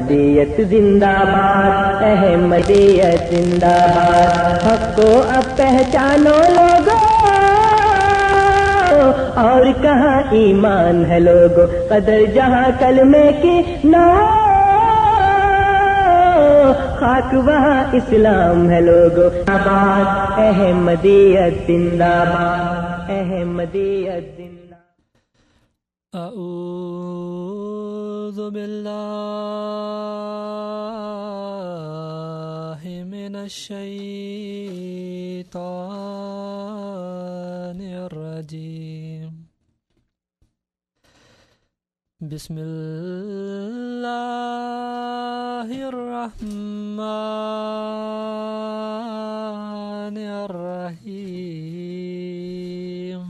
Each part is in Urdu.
احمدیت زندہ باد، احمدیت زندہ باد۔ حق کو اب پہچانو لوگو، اور کہاں ایمان ہے لوگو، قدر جہاں کلمے کی نہ ہو، خاک وہاں اسلام ہے لوگو۔ آباد احمدیت زندہ باد، احمدیت زندہ باد۔ اعوذ باللہ من الشیطان الرجیم، بسم اللہ الرحمن الرحیم،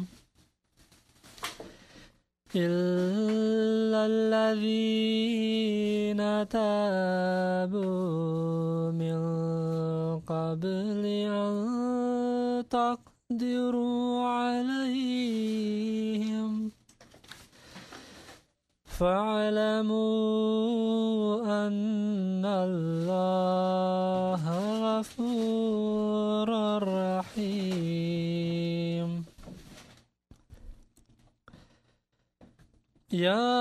إِلَّا الَّذِينَ تَابُوا مِن قَبْلِ أَن تَقْدِرُوا عَلَيْهِمْ فَاعْلَمُوا أَنَّ اللَّهَ غَفُورٌ رَّحِيمٌ۔ يا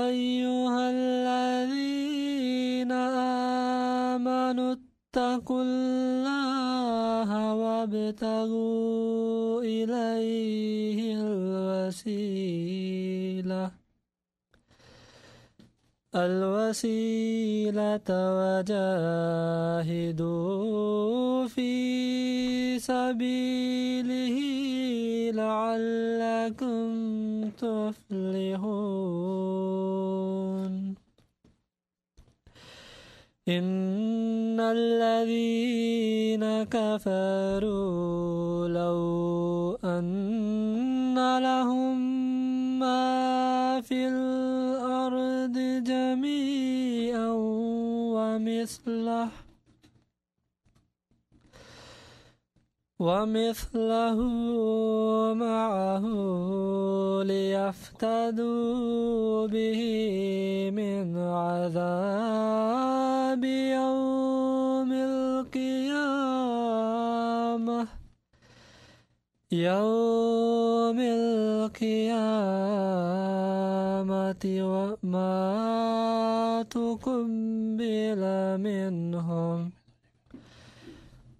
أيها الذين آمنوا اتقوا الله وابتغوا إليه الوسيلة وجاهدوا في سبيله لعلكم تفلحون۔ إن الذين كفروا لو أن لهم ما في الأرض جميعا ومثله معه ليفتدوا به من عذاب يوم القيامة وما تقبل منهم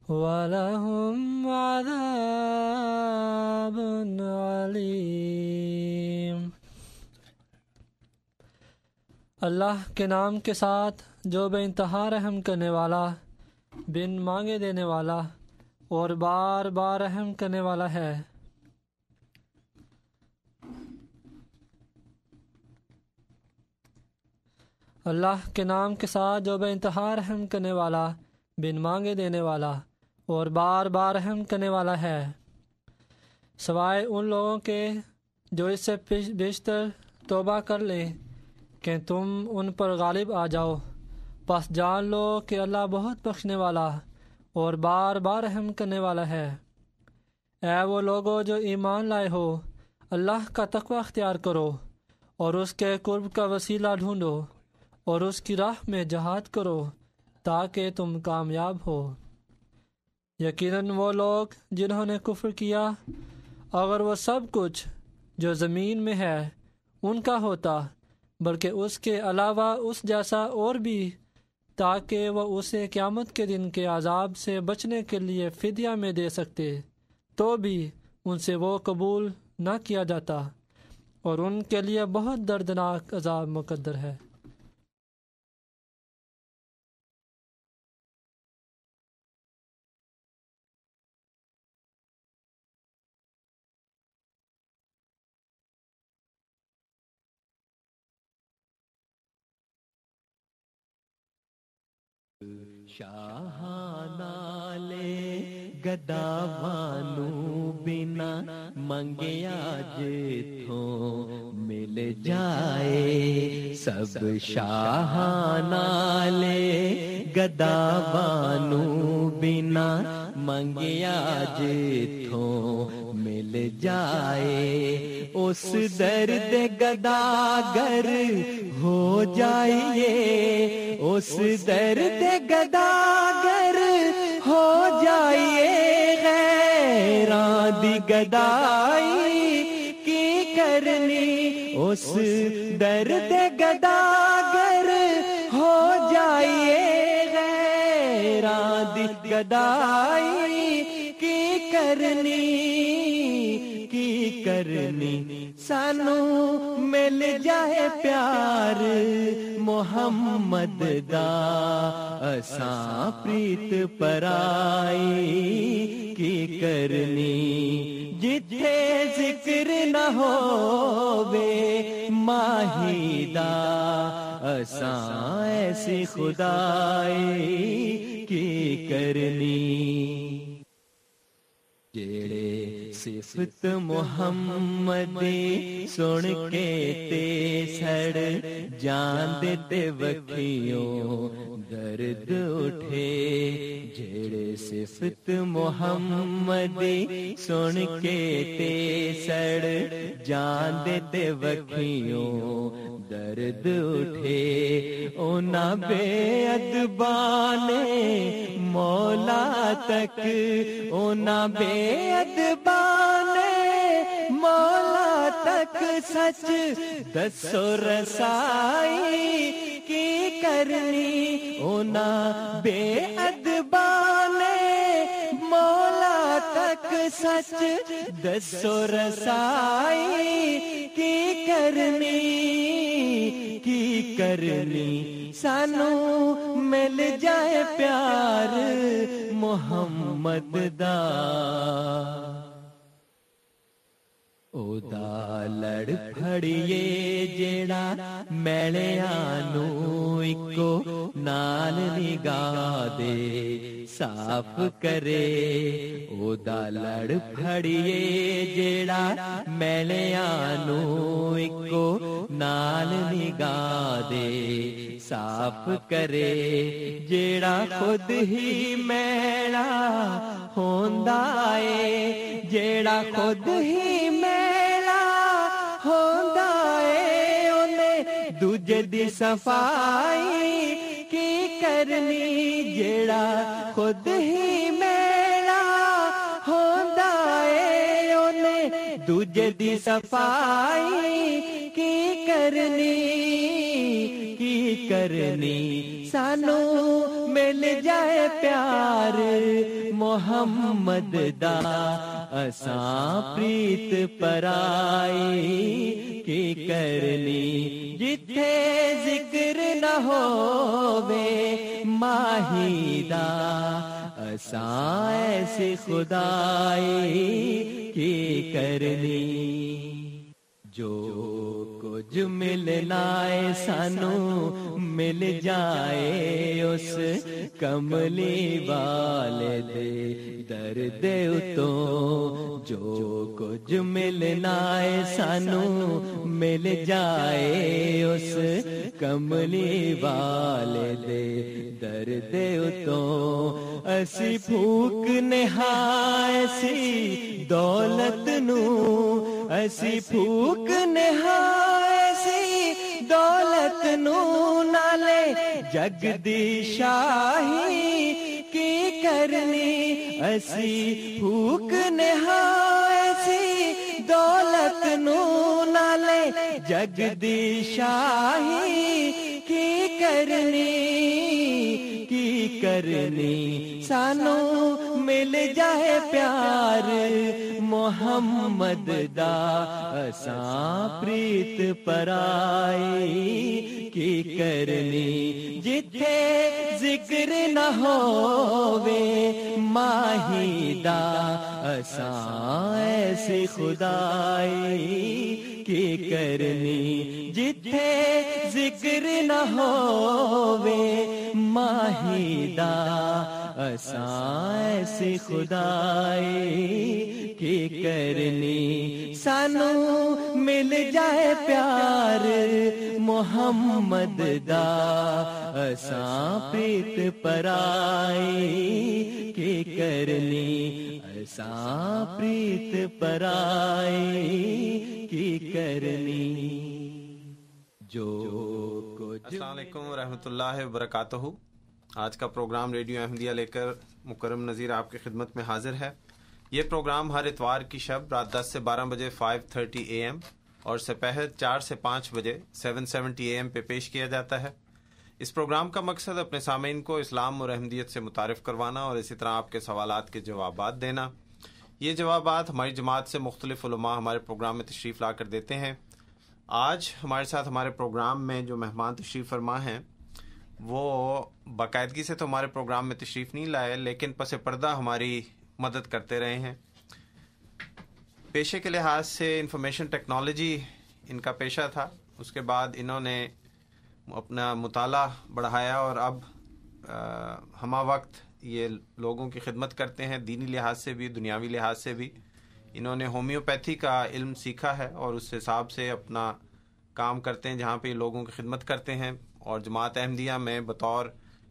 وَلَهُمْ عَذَابٌ عَلِيمٌ۔ اللہ کے نام کے ساتھ جو بے انتہا رحم کرنے والا، بن مانگے دینے والا اور بار بار رحم کرنے والا ہے۔ اللہ کے نام کے ساتھ جو بے انتہا رحم کرنے والا، بن مانگے دینے والا اور بار بار رحم کرنے والا ہے، سوائے ان لوگوں کے جو اس سے بیشتر توبہ کر لیں کہ تم ان پر غالب آ جاؤ، پس جان لو کہ اللہ بہت بخشنے والا اور بار بار رحم کرنے والا ہے۔ اے وہ لوگو جو ایمان لائے ہو، اللہ کا تقوی اختیار کرو اور اس کے قرب کا وسیلہ ڈھونڈو اور اس کی راہ میں جہاد کرو تاکہ تم کامیاب ہو۔ یقیناً وہ لوگ جنہوں نے کفر کیا، اگر وہ سب کچھ جو زمین میں ہے ان کا ہوتا بلکہ اس کے علاوہ اس جیسا اور بھی، تاکہ وہ اسے قیامت کے دن کے عذاب سے بچنے کے لیے فدیہ میں دے سکتے، تو بھی ان سے وہ قبول نہ کیا جاتا اور ان کے لیے بہت دردناک عذاب مقدر ہے۔ شاہانہ لے گداوانو بنا منگیا جتھوں مل جائے سب، شاہانہ لے گداوانو بنا منگیا جتھوں مل مل جائے اس درد گداگر ہو جائیے اس درد گداگر ہو جائیے غیراں دی گدائی کی کرنی اس درد گداگر ہو جائیے غیراں دی گدائی کی کرنی سانو مل جائے پیار محمد دا اساں پریت پرائی کی کرنی جتھے ذکر نہ ہووے ماہی دا اساں ایسی خدائی کی کرنی جڑے صفت محمد سن کے تے سڑ جان تے وکھیوں درد اٹھے جڑے صفت محمد سن کے تے سڑ جان تے وکھیوں درد اٹھے اونا بے ادبان مولا تک اونا بے ادبان مولا تک سچ دسو رسائی کی کرنی اونا بے ادبان مولا تک سچ دسو رسائی کی کرنی سانو مل جائے پیار محمد دا او دا لڑ پھڑیے جیڑا میلیاں نو اکو نال نگاہ دے صاف کرے او دا لڑ پھڑیے جیڑا میلیاں نو اکو نال نگاہ دے صاف کرے جیڑا خود ہی میلا ہوندا اے جیڑا خود ہی میلا ہوندا اے اونے دوجے دی صفائی کی کرنی جیڑا خود ہی میلا ہوندا اے اونے دوجے دی صفائی کی کرنی سانو مل جائے پیار محمد دا اساں پریت پرائی کی کرنی جتھے ذکر نہ ہووے ماہی دا اساں ایسی خدائی کی کرنی جو کچھ ملنا ہے سانو مل جائے اس کملی والے دے درد اتوں جو کچھ ملنا ہے سانو مل جائے اس کملی والے دے درد اتوں اسی پھوک نہایسی دولت نو اسی پھوک نہایسی دولت نو نالے جگ دی شاہی کی کرنی اسی پھوک نہایسی دولت نو نالے جگ دی شاہی کی کرنی سانو مل جائے پیار محمد دا اساں پریت پرائی کی کرنی جتھے ذکر نہ ہووے ماہی دا اساں ایسی خدائی کی کرنی جتھے ذکر نہ ہووے ماہی دا اساں ایسی خدائی کی کرنی سانو مل جائے پیار محمد دا اساں پریت پرائی کی کرنی اساں پریت پرائی کی کرنی جو کچھ. السلام علیکم ورحمۃ اللہ وبرکاتہ. آج کا پروگرام ریڈیو احمدیہ لے کر مکرم نذیر آپ کی خدمت میں حاضر ہے. یہ پروگرام ہر اتوار کی شب رات 10 سے 12 بجے 5:30 AM اور سپہر 4 سے 5 بجے 7:70 AM پہ پیش کیا جاتا ہے. اس پروگرام کا مقصد اپنے سامعین کو اسلام اور احمدیت سے متعارف کروانا اور اسی طرح آپ کے سوالات کے جوابات دینا. یہ جوابات ہماری جماعت سے مختلف علماء ہمارے پروگرام میں تشریف لا کر دیتے ہیں. آج ہمارے ساتھ ہمارے پروگرام میں جو مہمان تشریف فرما ہیں وہ باقاعدگی سے تو ہمارے پروگرام میں تشریف نہیں لائے لیکن پس پردہ ہماری مدد کرتے رہے ہیں. پیشے کے لحاظ سے انفارمیشن ٹیکنالوجی ان کا پیشہ تھا. اس کے بعد انہوں نے اپنا مطالعہ بڑھایا اور اب ہمہ وقت یہ لوگوں کی خدمت کرتے ہیں. دینی لحاظ سے بھی دنیاوی لحاظ سے بھی انہوں نے ہومیوپیتھی کا علم سیکھا ہے اور اس حساب سے اپنا کام کرتے ہیں جہاں پہ لوگوں کی خدمت کرتے ہیں. اور جماعت احمدیہ میں بطور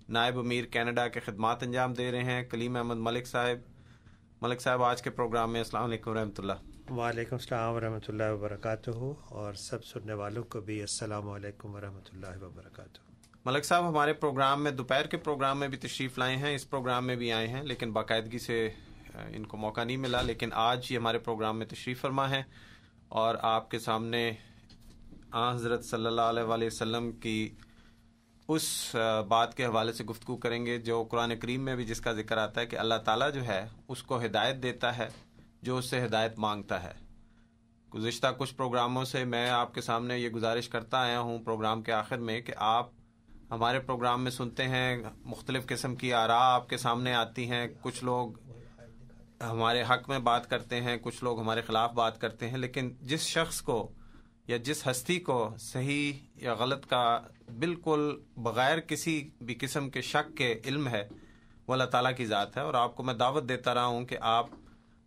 نائب امیر کینیڈا کے خدمات انجام دے رہے ہیں. کلیم احمد ملک صاحب آج کے پروگرام میں السلام علیکم ورحمۃ اللہ. وعلیکم السلام ورحمۃ اللہ وبرکاتہ اور سب سننے والوں کو بھی السلام علیکم ورحمۃ اللہ وبرکاتہ. ملک صاحب ہمارے پروگرام میں دوپہر کے پروگرام میں بھی تشریف لائے ہیں, اس پروگرام میں بھی آئے ہیں لیکن باقاعدگی سے ان کو موقع نہیں ملا. لیکن آج یہ ہمارے پروگرام میں تشریف فرما ہے اور آپ کے سامنے حضرت صلی اللہ علیہ وآلہ وسلم کی اس بات کے حوالے سے گفتگو کریں گے جو قرآن کریم میں بھی جس کا ذکر آتا ہے کہ اللہ تعالیٰ جو ہے اس کو ہدایت دیتا ہے جو اس سے ہدایت مانگتا ہے. گزشتہ کچھ پروگراموں سے میں آپ کے سامنے یہ گزارش کرتا آیا ہوں پروگرام کے آخر میں کہ آپ ہمارے پروگرام میں سنتے ہیں مختلف قسم کی آراء آپ کے سامنے آتی ہیں. کچھ لوگ ہمارے حق میں بات کرتے ہیں, کچھ لوگ ہمارے خلاف بات کرتے ہیں, لیکن جس شخص کو یا جس ہستی کو صحیح یا غلط کا بالکل بغیر کسی بھی قسم کے شک کے علم ہے وہ اللہ تعالیٰ کی ذات ہے. اور آپ کو میں دعوت دیتا رہا ہوں کہ آپ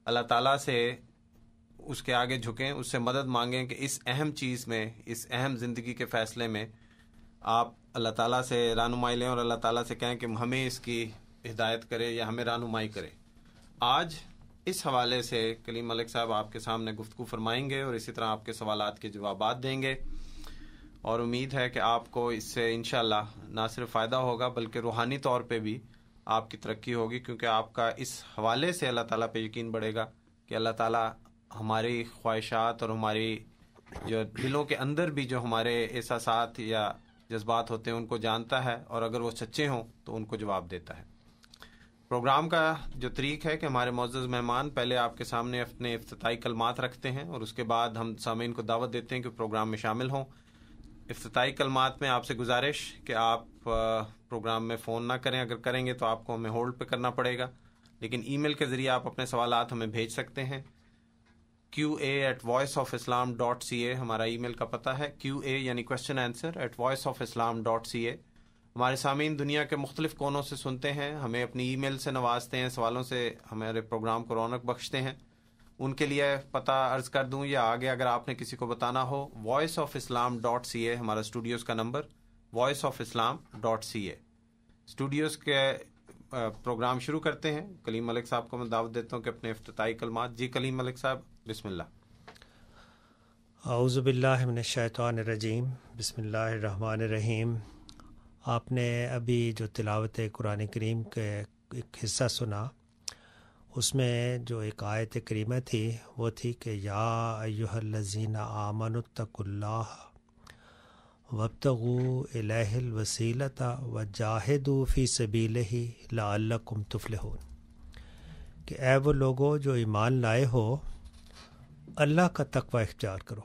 اللہ تعالیٰ سے اس کے آگے جھکیں, اس سے مدد مانگیں کہ اس اہم چیز میں, اس اہم زندگی کے فیصلے میں آپ اللہ تعالیٰ سے رہنمائی لیں اور اللہ تعالیٰ سے کہیں کہ ہمیں اس کی ہدایت کرے یا ہمیں رہنمائی کرے. آج اس حوالے سے کلیم ملک صاحب آپ کے سامنے گفتگو فرمائیں گے اور اسی طرح آپ کے سوالات کے جوابات دیں گے اور امید ہے کہ آپ کو اس سے انشاءاللہ نہ صرف فائدہ ہوگا بلکہ روحانی طور پہ بھی آپ کی ترقی ہوگی, کیونکہ آپ کا اس حوالے سے اللہ تعالیٰ پہ یقین بڑھے گا کہ اللہ تعالیٰ ہماری خواہشات اور ہماری جو دلوں کے اندر بھی جو ہمارے احساسات یا جذبات ہوتے ہیں ان کو جانتا ہے اور اگر وہ سچے ہوں تو ان کو جواب دیتا ہے. پروگرام کا جو طریق ہے کہ ہمارے معزز مہمان پہلے آپ کے سامنے اپنے افتتاحی کلمات رکھتے ہیں اور اس کے بعد ہم سامعین کو دعوت دیتے ہیں کہ پروگرام میں شامل ہوں. افتتاحی کلمات میں آپ سے گزارش کہ آپ پروگرام میں فون نہ کریں, اگر کریں گے تو آپ کو ہمیں ہولڈ پہ کرنا پڑے گا, لیکن ای میل کے ذریعے آپ اپنے سوالات ہمیں بھیج سکتے ہیں. QA@voiceofislam.ca ہمارا ای میل کا پتہ ہے. QA یعنی کوسچن آنسر @voiceofislam.ca. ہمارے سامعین دنیا کے مختلف کونوں سے سنتے ہیں, ہمیں اپنی ای میل سے نوازتے ہیں, سوالوں سے ہمارے پروگرام کو رونق بخشتے ہیں. ان کے لیے پتہ عرض کر دوں یا آگے اگر آپ نے کسی کو بتانا ہو, voiceofislam.ca ہمارا اسٹوڈیوز کا نمبر, voiceofislam.ca. اسٹوڈیوز کے پروگرام شروع کرتے ہیں. کلیم ملک صاحب کو میں دعوت دیتا ہوں کہ اپنے افتتاحی کلمات. جی کلیم ملک صاحب بسم اللہ. اعوذ باللہ من الشیطان الرجیم, بسم اللہ الرحمن الرحیم. آپ نے ابھی جو تلاوت قرآن کریم کا ایک حصہ سنا, اس میں جو ایک آیت کریمہ تھی وہ تھی کہ یا ایھا الذین آمنوا اتقوا اللہ وابتغوا الیہ الوسیلۃ وجاہدوا فی سبیلہ لعلکم تفلحون, کہ اے وہ لوگوں جو ایمان لائے ہو اللہ کا تقوی اختیار کرو.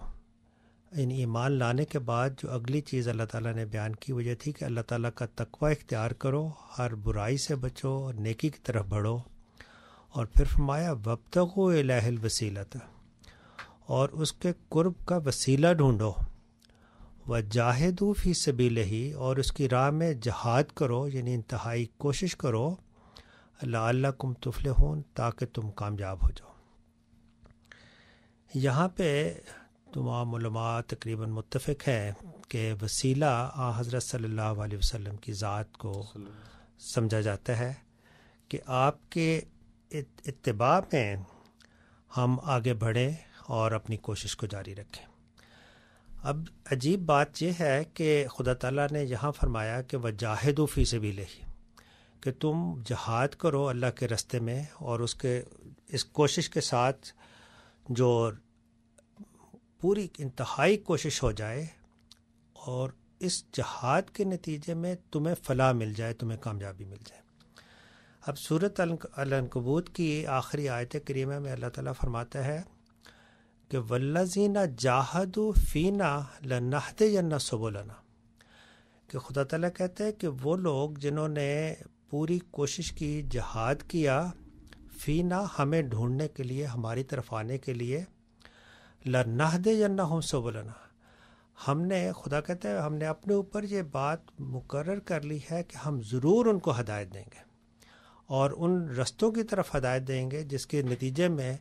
ان ایمان لانے کے بعد جو اگلی چیز اللہ تعالیٰ نے بیان کی وجہ تھی کہ اللہ تعالیٰ کا تقوی اختیار کرو, ہر برائی سے بچو اور نیکی کی طرف بڑھو. اور پھر فرمایا وابتغوا الیہ الوسیلۃ, اور اس کے قرب کا وسیلہ ڈھونڈو. وجاہدوا فی سبیلہ, اور اس کی راہ میں جہاد کرو یعنی انتہائی کوشش کرو. لعلکم تفلحون, تاکہ تم کامیاب ہو جاؤ. یہاں پہ تمام علماء تقریباً متفق ہیں کے وسیلہ حضرت صلی اللہ علیہ وسلم کی ذات کو سمجھا جاتا ہے کہ آپ کے اتباع میں ہم آگے بڑھیں اور اپنی کوشش کو جاری رکھیں۔ اب عجیب بات یہ ہے کہ خدا تعالیٰ نے یہاں فرمایا کہ وجاہدوا فی سبیلہ، کہ تم جہاد کرو اللہ کے راستے میں، اور اس کوشش کے ساتھ جو پوری انتہائی کوشش ہو جائے اور اس جہاد کے نتیجے میں تمہیں فلاح مل جائے، تمہیں کامیابی مل جائے۔ اب سورۃ العنکبوت کی آخری آیت کریمہ میں اللہ تعالیٰ فرماتا ہے کہ والذین جاہدوا فینا لنہدینہ سبلنا، کہ خدا تعالیٰ کہتا ہے کہ وہ لوگ جنہوں نے پوری کوشش کی، جہاد کیا، فینا ہمیں ڈھونڈنے کے لیے، ہماری طرف آنے کے لیے، لنہدینہم سبلنا، ہم نے، خدا کہتا ہے ہم نے اپنے اوپر یہ بات مقرر کر لی ہے کہ ہم ضرور ان کو ہدایت دیں گے اور ان رستوں کی طرف ہدایت دیں گے جس کے نتیجے میں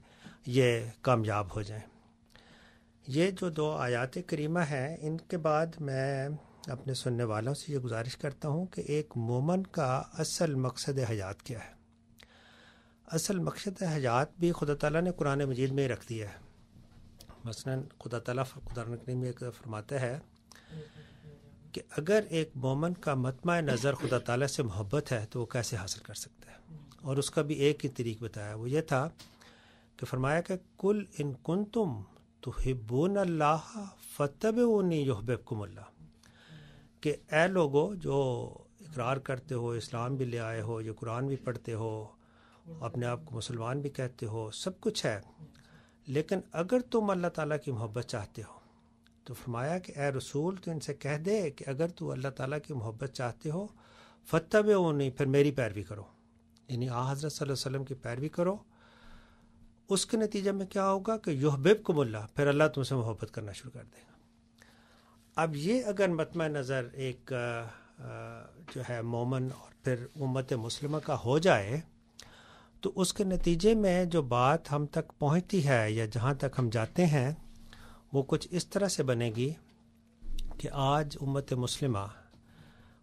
یہ کامیاب ہو جائیں۔ یہ جو 2 آیات کریمہ ہیں، ان کے بعد میں اپنے سننے والوں سے یہ گزارش کرتا ہوں کہ ایک مومن کا اصل مقصد حیات کیا ہے۔ اصل مقصد حیات بھی خدا تعالیٰ نے قرآن مجید میں ہی رکھ دیا ہے۔ مثلا خدا تعالیٰ قرآن کریم میں فرماتا ہے کہ اگر ایک مومن کا مطمع نظر خدا تعالیٰ سے محبت ہے تو وہ کیسے حاصل کر سکتا ہے، اور اس کا بھی ایک ہی طریق بتایا، وہ یہ تھا کہ فرمایا کہ کل ان کنتم تحبون اللہ فاتبعونی یحببکم اللہ، کہ اے لوگو جو اقرار کرتے ہو، اسلام بھی لے آئے ہو، یہ قرآن بھی پڑھتے ہو، اپنے آپ کو مسلمان بھی کہتے ہو، سب کچھ ہے، لیکن اگر تم اللہ تعالیٰ کی محبت چاہتے ہو تو فرمایا کہ اے رسول تو ان سے کہہ دے کہ اگر تو اللہ تعالیٰ کی محبت چاہتے ہو فاتبعونی، پھر میری پیروی کرو، یعنی حضرت صلی اللہ علیہ وسلم کی پیروی کرو۔ اس کے نتیجے میں کیا ہوگا کہ یحببکم اللہ، پھر اللہ تم سے محبت کرنا شروع کر دے گا۔ اب یہ اگر مطمع نظر ایک جو ہے مومن اور پھر امت مسلمہ کا ہو جائے تو اس کے نتیجے میں جو بات ہم تک پہنچتی ہے یا جہاں تک ہم جاتے ہیں وہ کچھ اس طرح سے بنے گی کہ آج امت مسلمہ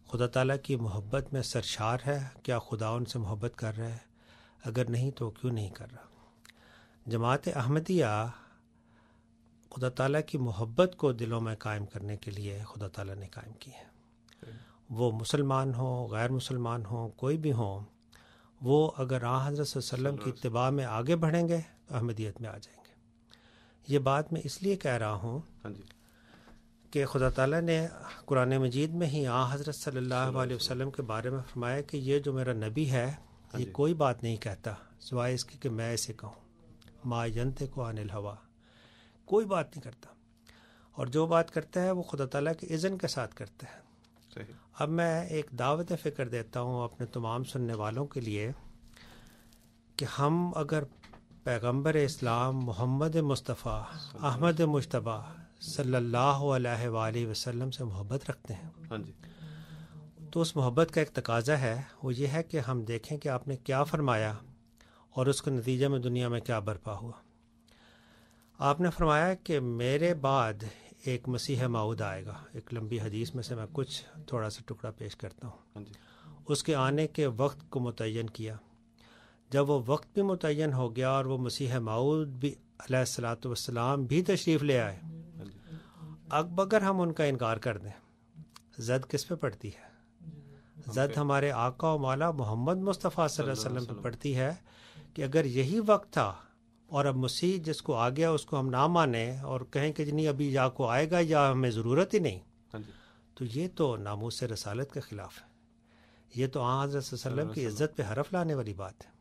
خدا تعالیٰ کی محبت میں سرشار ہے۔ کیا خدا ان سے محبت کر رہا ہے؟ اگر نہیں تو کیوں نہیں کر رہا؟ جماعت احمدیہ خدا تعالیٰ کی محبت کو دلوں میں قائم کرنے کے لیے خدا تعالیٰ نے قائم کی ہے۔ وہ مسلمان ہوں، غیر مسلمان ہوں، کوئی بھی ہوں، وہ اگر حضرت صلی اللہ علیہ وسلم کی اتباع میں آگے بڑھیں گے تو احمدیت میں آ جائیں گے۔ یہ بات میں اس لیے کہہ رہا ہوں کہ خدا تعالیٰ نے قرآن مجید میں ہی حضرت صلی اللہ علیہ وسلم کے بارے میں فرمایا کہ یہ جو میرا نبی ہے یہ کوئی بات نہیں کہتا سوائے اس کی کہ میں اسے کہوں، ما ینطق عن الہویٰ، کوئی بات نہیں کرتا، اور جو بات کرتا ہے وہ خدا تعالیٰ کے اذن کے ساتھ کرتا ہے۔ اب میں ایک دعوت فکر دیتا ہوں اپنے تمام سننے والوں کے لیے کہ ہم اگر پیغمبر اسلام محمد مصطفیٰ احمد مجتبی صلی اللہ علیہ وآلہ وسلم سے محبت رکھتے ہیں تو اس محبت کا ایک تقاضا ہے، وہ یہ ہے کہ ہم دیکھیں کہ آپ نے کیا فرمایا اور اس کے نتیجے میں دنیا میں کیا برپا ہوا۔ آپ نے فرمایا کہ میرے بعد ایک مسیح موعود آئے گا۔ ایک لمبی حدیث میں سے میں کچھ تھوڑا سا ٹکڑا پیش کرتا ہوں۔ اس کے آنے کے وقت کو متعین کیا۔ جب وہ وقت بھی متعین ہو گیا اور وہ مسیح موعود بھی علیہ الصلاۃ والسلام بھی تشریف لے آئے، اب اگر ہم ان کا انکار کر دیں، زد کس پہ پڑتی ہے؟ زد ہمارے آقا و مولا محمد مصطفیٰ صلی اللہ علیہ وسلم پہ پڑتی ہے کہ اگر یہی وقت تھا اور اب مسیح جس کو آ گیا اس کو ہم نہ مانیں اور کہیں کہ نہیں ابھی یا کو آئے گا یا ہمیں ضرورت ہی نہیں، تو یہ تو ناموس رسالت کے خلاف ہے، یہ تو حضرت صلی اللہ علیہ وسلم کی عزت پہ حرف لانے والی بات ہے۔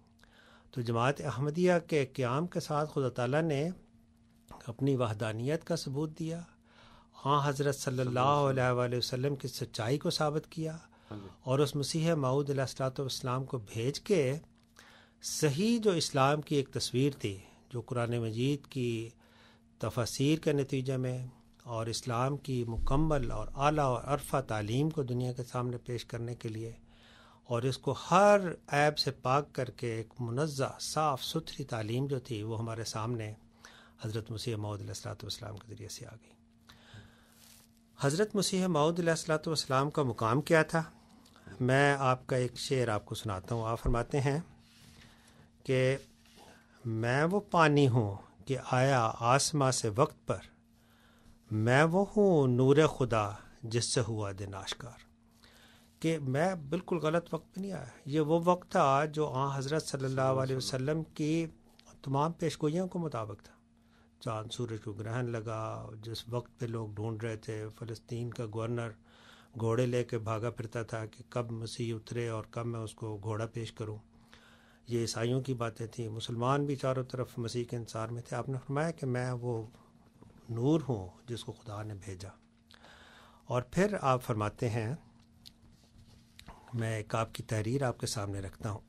تو جماعت احمدیہ کے قیام کے ساتھ خدا تعالیٰ نے اپنی وحدانیت کا ثبوت دیا، حضرت صلی اللہ علیہ وآلہ وسلم کی سچائی کو ثابت کیا، اور اس مسیح موعود علیہ الصلوۃ والسلام کو بھیج کے صحیح جو اسلام کی ایک تصویر تھی، جو قرآن مجید کی تفاسیر کے نتیجے میں اور اسلام کی مکمل اور اعلیٰ اور عرفہ تعلیم کو دنیا کے سامنے پیش کرنے کے لیے، اور اس کو ہر عیب سے پاک کر کے ایک منزہ صاف ستھری تعلیم جو تھی وہ ہمارے سامنے حضرت مسیح موعود علیہ الصلوۃ والسلام کے ذریعے سے آ گئی۔ حضرت مسیح موعود علیہ الصلوۃ والسلام کا مقام کیا تھا؟ میں آپ کا ایک شعر آپ کو سناتا ہوں. آپ فرماتے ہیں کہ میں وہ پانی ہوں کہ آیا آسماں سے وقت پر، میں وہ ہوں نور خدا جس سے ہوا دن آشکار. کہ میں بالکل غلط وقت پہ نہیں آیا، یہ وہ وقت تھا جو حضرت صلی اللہ علیہ وسلم کی تمام پیشگوئیوں کو مطابق تھا. چاند سورج کو گرہن لگا، جس وقت پہ لوگ ڈھونڈ رہے تھے، فلسطین کا گورنر گھوڑے لے کے بھاگا پھرتا تھا کہ کب مسیح اترے اور کب میں اس کو گھوڑا پیش کروں. یہ عیسائیوں کی باتیں تھیں. مسلمان بھی چاروں طرف مسیح کے انتظار میں تھے. آپ نے فرمایا کہ میں وہ نور ہوں جس کو خدا نے بھیجا. اور پھر آپ فرماتے ہیں، میں ایک آپ کی تحریر آپ کے سامنے رکھتا ہوں.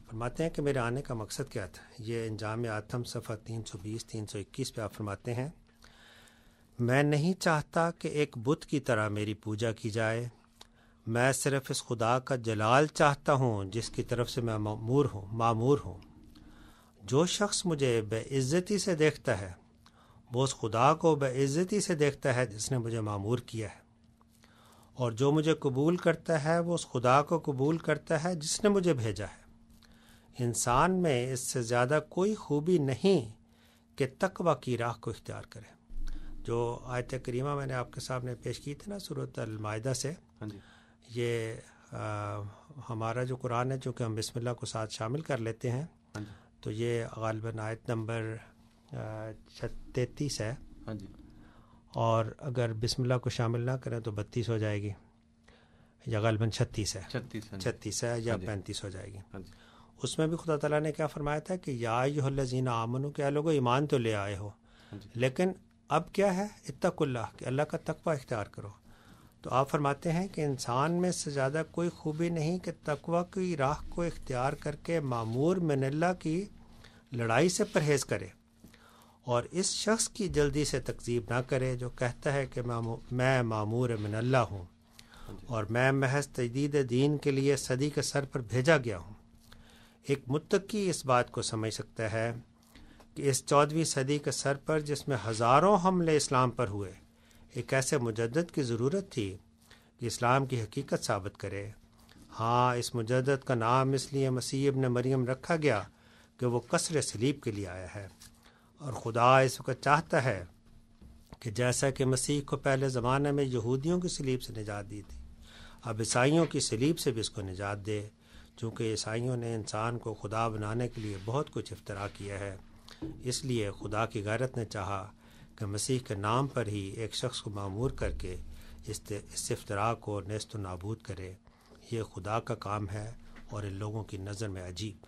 فرماتے ہیں کہ میرے آنے کا مقصد کیا تھا. یہ انجام آتم صفحہ 320 321 پہ آپ فرماتے ہیں، میں نہیں چاہتا کہ ایک بت کی طرح میری پوجا کی جائے، میں صرف اس خدا کا جلال چاہتا ہوں جس کی طرف سے میں معمور ہوں. جو شخص مجھے بے عزتی سے دیکھتا ہے وہ اس خدا کو بے عزتی سے دیکھتا ہے جس نے مجھے معمور کیا ہے، اور جو مجھے قبول کرتا ہے وہ اس خدا کو قبول کرتا ہے جس نے مجھے بھیجا ہے. انسان میں اس سے زیادہ کوئی خوبی نہیں کہ تقوی کی راہ کو اختیار کرے. جو آیت کریمہ میں نے آپ کے سامنے پیش کی تھی نا سورۃ المائدہ سے، یہ ہمارا جو قرآن ہے چونکہ ہم بسم اللہ کو ساتھ شامل کر لیتے ہیں تو یہ غالباً آیت نمبر 33 ہے، اور اگر بسم اللہ کو شامل نہ کریں تو 32 ہو جائے گی، یا غالباً 36 ہے یا 35 ہو جائے گی. اس میں بھی خدا تعالیٰ نے کیا فرمایا تھا کہ یا ایھا الذین آمنوا، کہ لوگو ایمان تو لے آئے ہو، لیکن اب کیا ہے، اتقوا اللہ، کہ اللہ کا تقوی اختیار کرو. تو آپ فرماتے ہیں کہ انسان میں سے زیادہ کوئی خوبی نہیں کہ تقوی کی راہ کو اختیار کر کے معمور من اللہ کی لڑائی سے پرہیز کرے، اور اس شخص کی جلدی سے تکذیب نہ کرے جو کہتا ہے کہ میں معمور من اللہ ہوں اور میں محض تجدید دین کے لیے صدی کے سر پر بھیجا گیا ہوں. ایک متقی اس بات کو سمجھ سکتا ہے کہ اس 14ویں صدی کے سر پر جس میں ہزاروں حملے اسلام پر ہوئے، ایک ایسے مجدد کی ضرورت تھی کہ اسلام کی حقیقت ثابت کرے. ہاں، اس مجدد کا نام اس لیے مسیح ابن مریم رکھا گیا کہ وہ کسر صلیب کے لیے آیا ہے، اور خدا اس وقت چاہتا ہے کہ جیسا کہ مسیح کو پہلے زمانے میں یہودیوں کی صلیب سے نجات دی تھی، اب عیسائیوں کی صلیب سے بھی اس کو نجات دے، چونکہ عیسائیوں نے انسان کو خدا بنانے کے لیے بہت کچھ افتراء کیا ہے. اس لیے خدا کی غیرت نے چاہا کہ مسیح کے نام پر ہی ایک شخص کو معمور کر کے اس افتراء کو نیست و نابود کرے. یہ خدا کا کام ہے اور ان لوگوں کی نظر میں عجیب.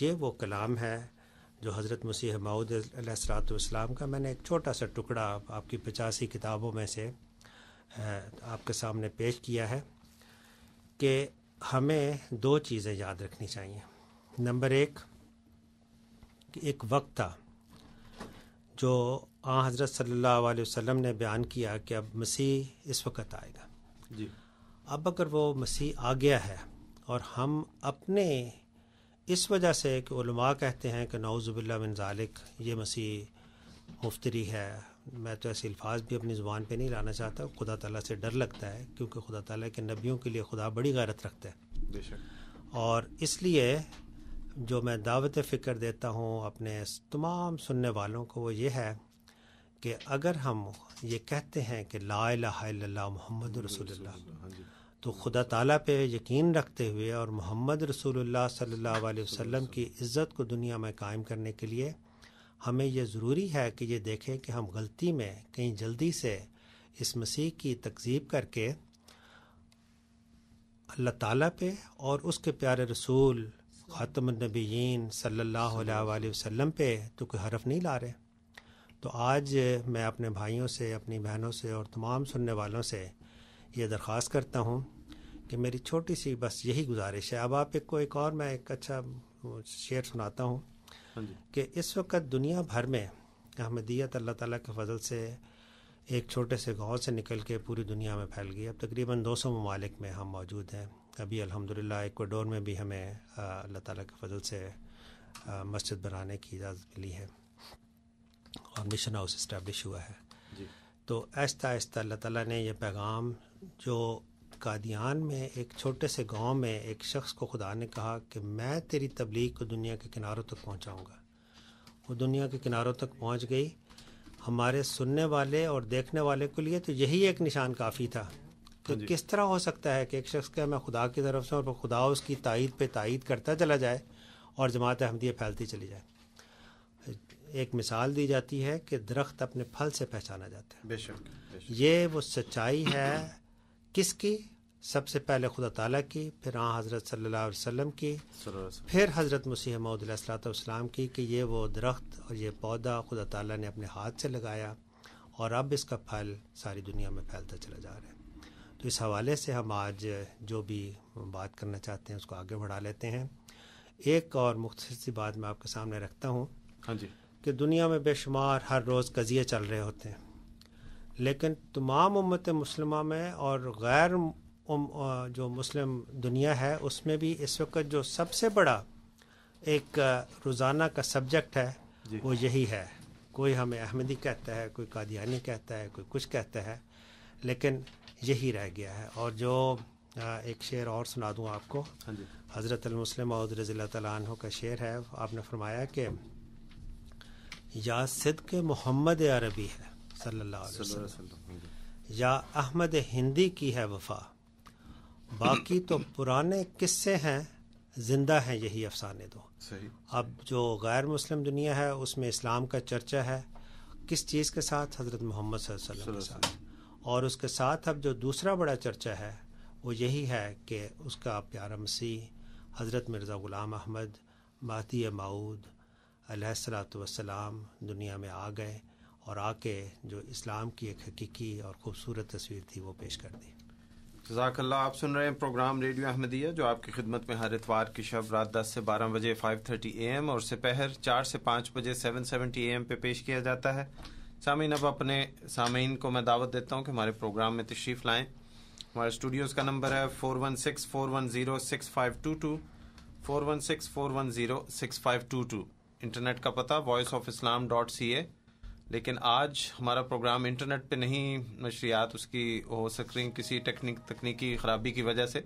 یہ وہ کلام ہے جو حضرت مسیح موعود علیہ الصلوۃ والسلام کا میں نے ایک چھوٹا سا ٹکڑا آپ کی 85 کتابوں میں سے آپ کے سامنے پیش کیا ہے کہ ہمیں 2 چیزیں یاد رکھنی چاہیے. نمبر 1 کہ ایک وقت تھا جو حضرت صلی اللہ علیہ وسلم نے بیان کیا کہ اب مسیح اس وقت آئے گا. اب اگر وہ مسیح آ گیا ہے اور ہم اپنے اس وجہ سے کہ علماء کہتے ہیں کہ نعوذ باللہ من ذالک یہ مسیح مفتری ہے، میں تو ایسے الفاظ بھی اپنی زبان پہ نہیں لانا چاہتا، خدا تعالیٰ سے ڈر لگتا ہے کیونکہ خدا تعالیٰ کے نبیوں کے لیے خدا بڑی غیرت رکھتا ہے. بے شک. اور اس لیے جو میں دعوت فکر دیتا ہوں اپنے تمام سننے والوں کو وہ یہ ہے کہ اگر ہم یہ کہتے ہیں کہ لا الہ الا اللہ محمد رسول اللہ، تو خدا تعالیٰ پہ یقین رکھتے ہوئے اور محمد رسول اللہ صلی اللہ علیہ وسلم کی عزت کو دنیا میں قائم کرنے کے لیے ہمیں یہ ضروری ہے کہ یہ دیکھیں کہ ہم غلطی میں کہیں جلدی سے اس مسیح کی تکذیب کر کے اللہ تعالیٰ پہ اور اس کے پیارے رسول خاتم النبیین صلی اللہ علیہ وآلہ وسلم پہ تو کوئی حرف نہیں لا رہے. تو آج میں اپنے بھائیوں سے، اپنی بہنوں سے اور تمام سننے والوں سے یہ درخواست کرتا ہوں کہ میری چھوٹی سی بس یہی گزارش ہے. اب آپ ایک اور میں ایک اچھا شعر سناتا ہوں کہ اس وقت دنیا بھر میں احمدیت اللہ تعالیٰ کے فضل سے ایک چھوٹے سے گاؤں سے نکل کے پوری دنیا میں پھیل گئی. اب تقریباً 200 ممالک میں ہم موجود ہیں. ابھی الحمدللہ ایکواڈور میں بھی ہمیں اللہ تعالیٰ کے فضل سے مسجد بنانے کی اجازت ملی ہے اور مشن ہاؤس اسٹیبلش ہوا ہے. تو آہستہ آہستہ اللہ تعالیٰ نے یہ پیغام جو قادیان میں ایک چھوٹے سے گاؤں میں ایک شخص کو خدا نے کہا کہ میں تیری تبلیغ کو دنیا کے کناروں تک پہنچاؤں گا، وہ دنیا کے کناروں تک پہنچ گئی. ہمارے سننے والے اور دیکھنے والے کے لیے تو یہی ایک نشان کافی تھا کہ کس طرح ہو سکتا ہے کہ ایک شخص کہ میں خدا کی طرف سے اور خدا اس کی تائید پہ تائید کرتا چلا جائے اور جماعت احمدیہ پھیلتی چلی جائے. ایک مثال دی جاتی ہے کہ درخت اپنے پھل سے پہچانا جاتا ہے. بے شک. یہ وہ سچائی ہے کس کی؟ سب سے پہلے خدا تعالیٰ کی، پھر حضرت صلی اللہ علیہ وسلم کی، پھر حضرت مسیح موعود علیہ الصلوۃ والسلام کی کہ یہ وہ درخت اور یہ پودا خدا تعالیٰ نے اپنے ہاتھ سے لگایا اور اب اس کا پھل ساری دنیا میں پھیلتا چلا جا رہا ہے. تو اس حوالے سے ہم آج جو بھی بات کرنا چاہتے ہیں اس کو آگے بڑھا لیتے ہیں. ایک اور مختصر سی بات میں آپ کے سامنے رکھتا ہوں کہ دنیا میں بے شمار ہر روز قضیے چل رہے ہوتے ہیں، لیکن تمام امت مسلمہ میں اور غیر جو مسلم دنیا ہے اس میں بھی اس وقت جو سب سے بڑا ایک روزانہ کا سبجیکٹ ہے وہ یہی ہے. کوئی ہمیں احمدی کہتا ہے، کوئی قادیانی کہتا ہے، کوئی کچھ کہتا ہے، لیکن یہی رہ گیا ہے. اور جو ایک شعر اور سنا دوں آپ کو، حضرت المسلم موعود رضی اللہ تعالیٰ عنہ کا شعر ہے. آپ نے فرمایا کہ یا صدق محمد عربی ہے صلی اللہ علیہ وسلم، یا احمد ہندی کی ہے وفا، باقی تو پرانے قصے ہیں، زندہ ہیں یہی افسانے دو. اب جو غیر مسلم دنیا ہے اس میں اسلام کا چرچہ ہے کس چیز کے ساتھ؟ حضرت محمد صلی اللہ علیہ وسلم کے ساتھ. اور اس کے ساتھ اب جو دوسرا بڑا چرچہ ہے وہ یہی ہے کہ اس کا پیارا مسیح حضرت مرزا غلام احمد مہدی موعود علیہ الصلوۃ والسلام دنیا میں آ گئے اور آ کے جو اسلام کی ایک حقیقی اور خوبصورت تصویر تھی وہ پیش کر دی. جزاک اللہ. آپ سن رہے ہیں پروگرام ریڈیو احمدیہ جو آپ کی خدمت میں ہر اتوار کی شب رات 10 سے 12 بجے 5:30 AM اور سپہر 4 سے 5 بجے 7:70 AM پہ پیش کیا جاتا ہے. سامعین، اب اپنے سامعین کو میں دعوت دیتا ہوں کہ ہمارے پروگرام میں تشریف لائیں. ہمارے اسٹوڈیوز کا نمبر ہے 416-410-6522 416-410-6522. انٹرنیٹ کا پتہ voiceofislam.ca. لیکن آج ہمارا پروگرام انٹرنیٹ پہ نہیں نشریات اس کی ہو سک رہی کسی تکنیکی خرابی کی وجہ سے،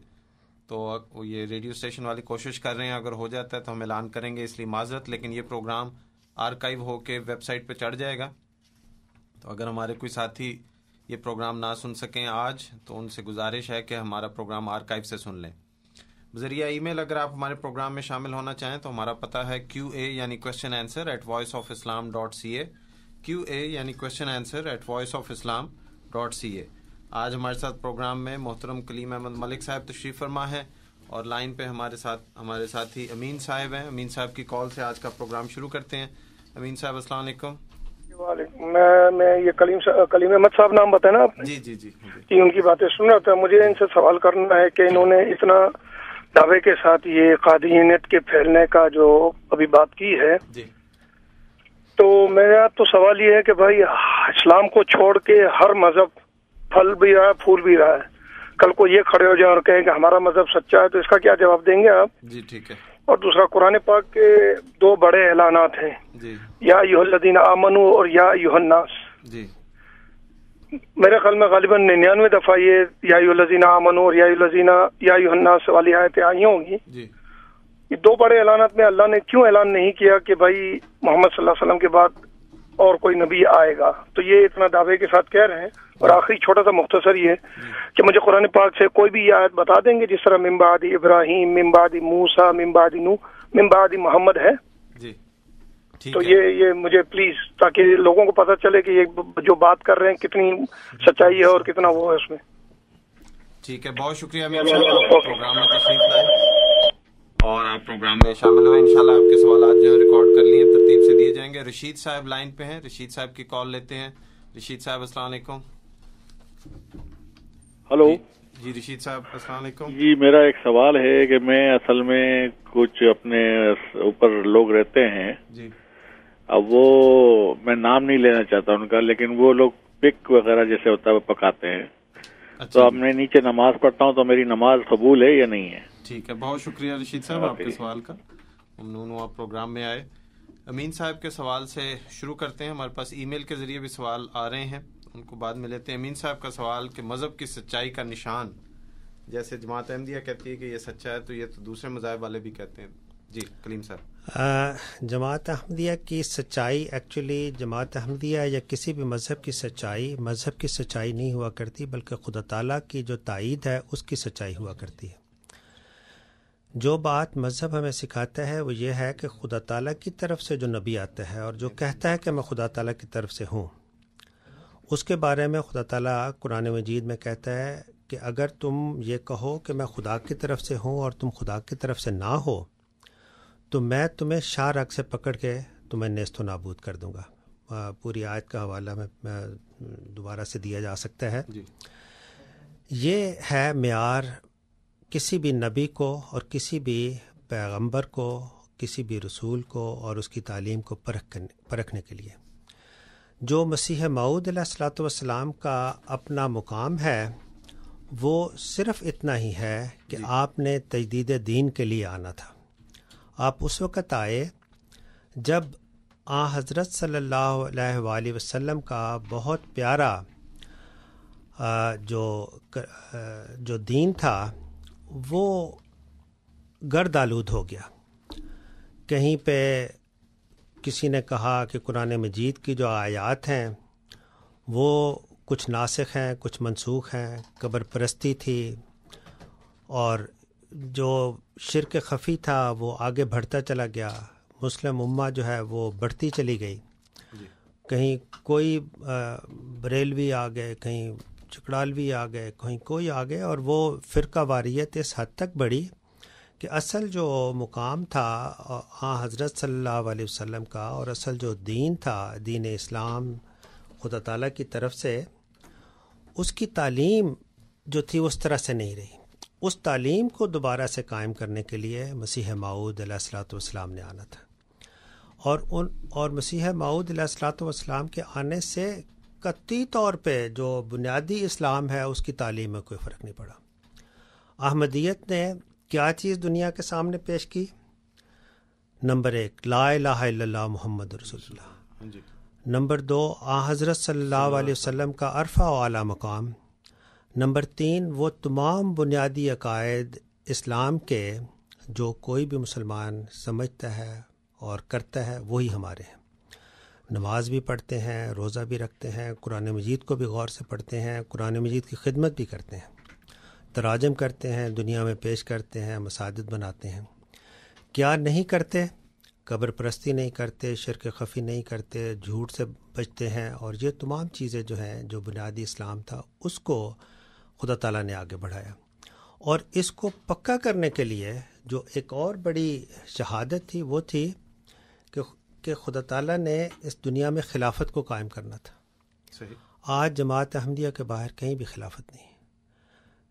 تو یہ ریڈیو اسٹیشن والی کوشش کر رہے ہیں، اگر ہو جاتا ہے تو ہم اعلان کریں گے، اس لیے معذرت. لیکن یہ پروگرام آرکائیو ہو کے ویب سائٹ پہ چڑھ جائے گا، تو اگر ہمارے کوئی ساتھی یہ پروگرام نہ سن سکیں آج تو ان سے گزارش ہے کہ ہمارا پروگرام آرکائیو سے سن لیں. بذریعہ ای میل اگر آپ ہمارے پروگرام میں شامل ہونا چاہیں تو ہمارا پتہ ہے QA یعنی کویسچن آنسر @voiceofislam.ca QA یعنی کویسچن آنسر @voiceofislam.ca. آج ہمارے ساتھ پروگرام میں محترم کلیم احمد ملک صاحب تشریف فرما ہے اور لائن پہ ہمارے ساتھی امین صاحب ہیں. امین صاحب کی کال سے آج کا پروگرام شروع کرتے ہیں. امین صاحب السلام علیکم. وعلیکم. میں یہ کلیم احمد صاحب نام بتایا نا آپ نے؟ جی ان کی باتیں سن رہا تھا. مجھے ان سے سوال کرنا ہے کہ انہوں نے اتنا دعوے کے ساتھ یہ قادیانیت کے پھیلنے کا جو ابھی بات کی ہے، تو میرا تو سوال یہ ہے کہ بھائی اسلام کو چھوڑ کے ہر مذہب پھل بھی رہا ہے پھول بھی رہا ہے، کل کو یہ کھڑے ہو جائیں اور کہیں کہ ہمارا مذہب سچا ہے، تو اس کا کیا جواب دیں گے آپ؟ جی ٹھیک ہے. اور دوسرا، قرآن پاک کے 2 بڑے اعلانات ہیں، یا ایھا الذین آمنوا اور یا ایھا الناس. میرے خیال میں غالباً 99 دفعہ یہ یا ایھا الذین آمنوا اور یا ایھا الناس والی آیتیں آئی ہوں گی. یہ 2 بڑے اعلانات میں اللہ نے کیوں اعلان نہیں کیا کہ بھائی محمد صلی اللہ علیہ وسلم کے بعد اور کوئی نبی آئے گا؟ تو یہ اتنا دعوے کے ساتھ کہہ رہے ہیں. اور آخری چھوٹا سا مختصر یہ کہ مجھے قرآن پاک سے کوئی بھی یہ آیت بتا دیں گے جس طرح من بعد ابراہیم، من بعد موسیٰ، من بعد نوح، من بعد محمد ہے. تو یہ مجھے پلیز، تاکہ لوگوں کو پتہ چلے کہ یہ جو بات کر رہے ہیں کتنی سچائی ہے اور کتنا وہ ہے اس میں. ٹھیک ہے، بہت شکریہ امین صاحب، پروگرام میں تشریف لائے اور آپ پروگرام میں شامل ہوئے. انشاءاللہ آپ کے سوالات جو ریکارڈ کر لیے ترتیب سے دیے جائیں گے. رشید صاحب لائن پہ ہیں، رشید صاحب کی کال لیتے ہیں. رشید صاحب السلام علیکم. ہلو. جی رشید صاحب السلام علیکم. جی میرا ایک سوال ہے کہ میں اصل میں کچھ اپنے اوپر لوگ رہتے ہیں، جی اب وہ میں نام نہیں لینا چاہتا ان کا، لیکن وہ لوگ پک وغیرہ جیسے ہوتا ہے وہ پکاتے ہیں. تو اب میں نیچے نماز پڑھتا ہوں تو میری نماز قبول ہے یا نہیں ہے؟ ٹھیک ہے، بہت شکریہ رشید صاحب آپ کے سوال کا، ممنون ہوں آپ پروگرام میں آئے. امین صاحب کے سوال سے شروع کرتے ہیں. ہمارے پاس ای میل کے ذریعے بھی سوال آ رہے ہیں ان کو بعد میں لیتے ہیں. امین صاحب کا سوال کہ مذہب کی سچائی کا نشان، جیسے جماعت احمدیہ کہتی ہے کہ یہ سچا ہے، تو یہ تو دوسرے مذاہب والے بھی کہتے ہیں. جی کلیم صاحب. جماعت احمدیہ کی سچائی، ایکچولی جماعت احمدیہ یا کسی بھی مذہب کی سچائی مذہب کی سچائی نہیں ہوا کرتی، بلکہ خدا تعالیٰ کی جو تائید ہے اس کی سچائی ہوا کرتی ہے. جو بات مذہب ہمیں سکھاتا ہے وہ یہ ہے کہ خدا تعالیٰ کی طرف سے جو نبی آتا ہے اور جو کہتا ہے کہ میں خدا تعالیٰ کی طرف سے ہوں، اس کے بارے میں خدا تعالیٰ قرآن مجید میں کہتا ہے کہ اگر تم یہ کہو کہ میں خدا کی طرف سے ہوں اور تم خدا کی طرف سے نہ ہو تو میں تمہیں شاہ رگ سے پکڑ کے تمہیں نیست و نابود کر دوں گا. پوری آیت کا حوالہ میں دوبارہ سے دیا جا سکتا ہے. یہ ہے معیار کسی بھی نبی کو اور کسی بھی پیغمبر کو، کسی بھی رسول کو اور اس کی تعلیم کو پرکھنے کے لیے. جو مسیح موعود علیہ الصلوۃ والسلام کا اپنا مقام ہے وہ صرف اتنا ہی ہے کہ آپ نے تجدید دین کے لیے آنا تھا. آپ اس وقت آئے جب حضرت صلی اللہ علیہ وآلہ وسلم کا بہت پیارا جو دین تھا وہ گرد آلود ہو گیا. کہیں پہ کسی نے کہا کہ قرآن مجید کی جو آیات ہیں وہ کچھ ناسخ ہیں، کچھ منسوخ ہیں. قبر پرستی تھی اور جو شرک خفی تھا وہ آگے بڑھتا چلا گیا. مسلم امہ جو ہے وہ بڑھتی چلی گئی. کہیں کوئی بریلوی آ گئے، کہیں چکڑالوی آ گئے، کہیں کوئی آ گئے، اور وہ فرقہ واریت اس حد تک بڑھی کہ اصل جو مقام تھا حضرت صلی اللہ علیہ وسلم کا اور اصل جو دین تھا، دین اسلام خدا تعالیٰ کی طرف سے، اس کی تعلیم جو تھی اس طرح سے نہیں رہی. اس تعلیم کو دوبارہ سے قائم کرنے کے لیے مسیح موعود علیہ الصلوۃ والسلام نے آنا تھا. اور مسیح موعود علیہ الصلوۃ والسلام کے آنے سے قطعی طور پہ جو بنیادی اسلام ہے اس کی تعلیم میں کوئی فرق نہیں پڑا. احمدیت نے کیا چیز دنیا کے سامنے پیش کی؟ نمبر 1 لا الہ الا اللہ محمد رسول اللہ. نمبر 2 حضرت صلی اللہ علیہ وسلم کا عرفہ و اعلیٰ مقام. نمبر 3 وہ تمام بنیادی عقائد اسلام کے جو کوئی بھی مسلمان سمجھتا ہے اور کرتا ہے وہی ہمارے ہیں. نماز بھی پڑھتے ہیں، روزہ بھی رکھتے ہیں، قرآن مجید کو بھی غور سے پڑھتے ہیں، قرآن مجید کی خدمت بھی کرتے ہیں، تراجم کرتے ہیں، دنیا میں پیش کرتے ہیں، مساجد بناتے ہیں. کیا نہیں کرتے؟ قبر پرستی نہیں کرتے، شرک خفی نہیں کرتے، جھوٹ سے بچتے ہیں. اور یہ تمام چیزیں جو ہیں جو بنیادی اسلام تھا اس کو خدا تعالیٰ نے آگے بڑھایا. اور اس کو پکا کرنے کے لیے جو ایک اور بڑی شہادت تھی وہ تھی کہ خدا تعالیٰ نے اس دنیا میں خلافت کو قائم کرنا تھا. صحیح. آج جماعت احمدیہ کے باہر کہیں بھی خلافت نہیں.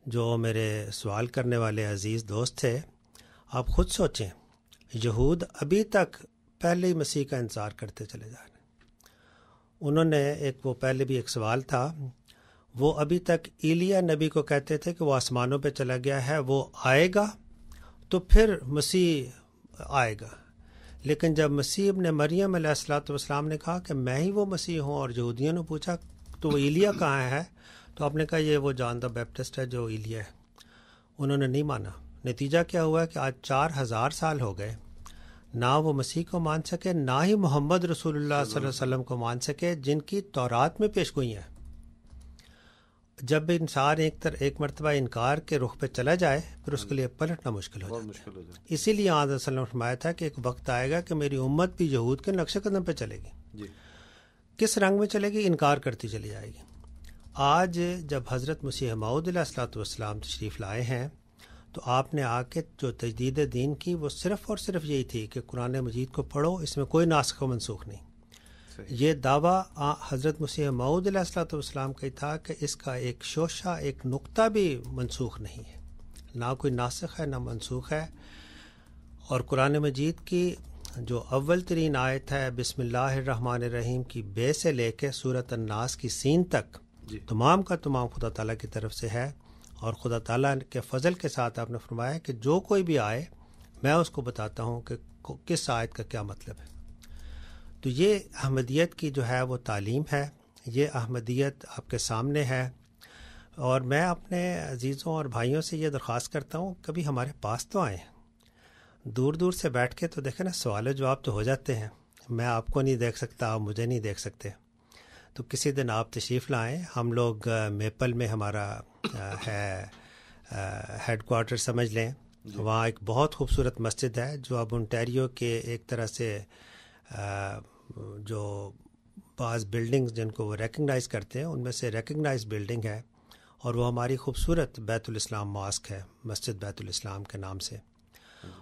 جو میرے سوال کرنے والے عزیز دوست تھے، آپ خود سوچیں، یہود ابھی تک پہلے مسیح کا انتظار کرتے چلے جا رہے ہیں. انہوں نے وہ پہلے بھی ایک سوال تھا، وہ ابھی تک ایلیا نبی کو کہتے تھے کہ وہ آسمانوں پہ چلا گیا ہے، وہ آئے گا تو پھر مسیح آئے گا. لیکن جب مسیح ابن مریم علیہ الصلوۃ والسلام نے کہا کہ میں ہی وہ مسیح ہوں، اور یہودیوں نے پوچھا تو وہ ایلیا کہاں ہے، تو آپ نے کہا یہ وہ جان دا بیپٹسٹ ہے جو ایلیا ہے. انہوں نے نہیں مانا. نتیجہ کیا ہوا کہ آج 4000 سال ہو گئے، نہ وہ مسیح کو مان سکے، نہ ہی محمد رسول اللہ صلی اللہ علیہ وسلم کو مان سکے جن کی تورات میں پیش گوئی ہیں. جب انسان ایک مرتبہ انکار کے رخ پہ چلا جائے پھر اس کے لیے پلٹنا مشکل ہو جاتا ہے. اسی لیے آج وسلم نے فرمایا تھا کہ ایک وقت آئے گا کہ میری امت بھی یہود کے نقش قدم پہ چلے گی. کس رنگ میں چلے گی؟ انکار کرتی چلی جائے گی. آج جب حضرت مسیح موعود علیہ الصلوۃ والسلام تشریف لائے ہیں تو آپ نے آ کے جو تجدید دین کی وہ صرف اور صرف یہی تھی کہ قرآن مجید کو پڑھو، اس میں کوئی ناسخ و منسوخ نہیں. یہ دعویٰ حضرت مسیح موعود علیہ الصلوۃ والسلام کا تھا کہ اس کا ایک شوشہ، ایک نقطہ بھی منسوخ نہیں ہے، نہ کوئی ناسخ ہے نہ منسوخ ہے. اور قرآن مجید کی جو اول ترین آیت ہے بسم اللہ الرحمن الرحیم کی بے سے لے کے سورۃ الناس کی سین تک تمام کا تمام خدا تعالیٰ کی طرف سے ہے. اور خدا تعالیٰ کے فضل کے ساتھ آپ نے فرمایا کہ جو کوئی بھی آئے میں اس کو بتاتا ہوں کہ کس آیت کا کیا مطلب ہے. تو یہ احمدیت کی جو ہے وہ تعلیم ہے. یہ احمدیت آپ کے سامنے ہے، اور میں اپنے عزیزوں اور بھائیوں سے یہ درخواست کرتا ہوں کبھی ہمارے پاس تو آئیں، دور دور سے بیٹھ کے تو دیکھیں نا، سوال و جواب تو ہو جاتے ہیں، میں آپ کو نہیں دیکھ سکتا، آپ مجھے نہیں دیکھ سکتے، تو کسی دن آپ تشریف لائیں. ہم لوگ میپل میں ہمارا ہے ہیڈ کوارٹر سمجھ لیں، وہاں ایک بہت خوبصورت مسجد ہے جو اب انٹیریو کے ایک طرح سے جو بعض بلڈنگز جن کو وہ ریکگنائز کرتے ہیں ان میں سے ریکگنائز بلڈنگ ہے، اور وہ ہماری خوبصورت بیت الاسلام ماسک ہے، مسجد بیت الاسلام کے نام سے.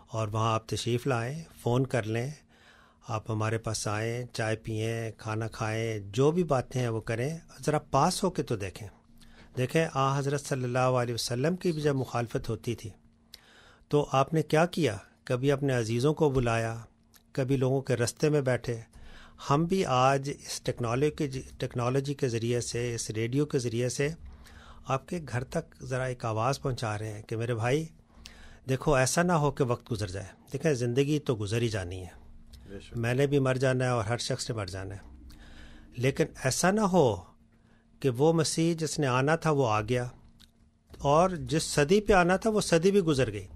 اور وہاں آپ تشریف لائیں، فون کر لیں، آپ ہمارے پاس آئیں، چائے پئیں، کھانا کھائیں، جو بھی باتیں ہیں وہ کریں. ذرا پاس ہو کے تو دیکھیں حضرت صلی اللہ علیہ وسلم کی بھی جب مخالفت ہوتی تھی تو آپ نے کیا کیا؟ کبھی اپنے عزیزوں کو بلایا، کبھی لوگوں کے رستے میں بیٹھے. ہم بھی آج اس ٹیکنالوجی کے ذریعے سے، اس ریڈیو کے ذریعے سے آپ کے گھر تک ذرا ایک آواز پہنچا رہے ہیں کہ میرے بھائی دیکھو، ایسا نہ ہو کہ وقت گزر جائے. دیکھیں زندگی تو گزر ہی جانی ہے، میں نے بھی مر جانا ہے اور ہر شخص نے مر جانا ہے، لیکن ایسا نہ ہو کہ وہ مسیح جس نے آنا تھا وہ آ گیا، اور جس صدی پہ آنا تھا وہ صدی بھی گزر گئی.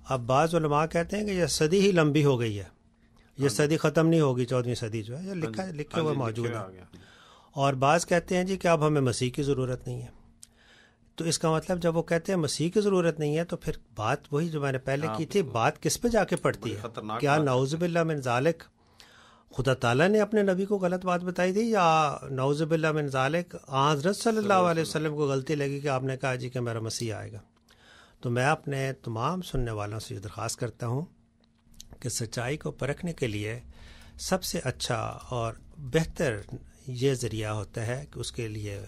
اب بعض علماء کہتے ہیں کہ یہ صدی ہی لمبی ہو گئی ہے، یہ صدی ختم نہیں ہوگی، 14ویں صدی جو ہے یہ لکھے ہوئے موجود ہے. اور بعض کہتے ہیں جی کہ اب ہمیں مسیح کی ضرورت نہیں ہے. تو اس کا مطلب جب وہ کہتے ہیں مسیح کی ضرورت نہیں ہے تو پھر بات وہی جو میں نے پہلے کی تھی، بات کس پہ جا کے پڑتی ہے؟ کیا نعوذ باللہ من ذالک خدا تعالیٰ نے اپنے نبی کو غلط بات بتائی تھی، یا نعوذ باللہ من ذالک حضرت صلی اللہ علیہ وسلم کو غلطی لگی کہ آپ نے کہا جی کہ میرا مسیح آئے گا؟ تو میں اپنے تمام سننے والوں سے یہ درخواست کرتا ہوں کہ سچائی کو پرکھنے کے لیے سب سے اچھا اور بہتر یہ ذریعہ ہوتا ہے کہ اس کے لیے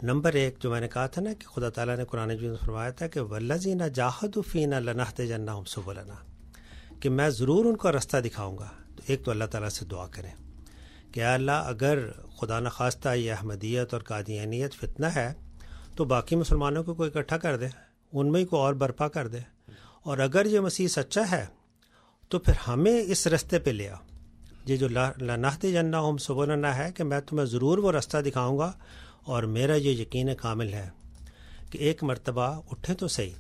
نمبر 1 جو میں نے کہا تھا نا کہ خدا تعالیٰ نے قرآن مجید میں فرمایا تھا کہ والذین جاہدوا فینا لنہدینہم سبلنا، کہ میں ضرور ان کو راستہ دکھاؤں گا. تو ایک تو اللہ تعالیٰ سے دعا کریں کہ اللہ اگر خدا نخواستہ یہ احمدیت اور قادیانیت فتنہ ہے تو باقی مسلمانوں کو کوئی اکٹھا کر دے، ان میں ہی کو اور برپا کر دے، اور اگر یہ مسیح سچا ہے تو پھر ہمیں اس رستے پہ لے آ. یہ جو لنہدینہم سبلنا ہے کہ میں تمہیں ضرور وہ راستہ دکھاؤں گا، اور میرا یہ یقین کامل ہے کہ ایک مرتبہ اٹھے تو صحیح.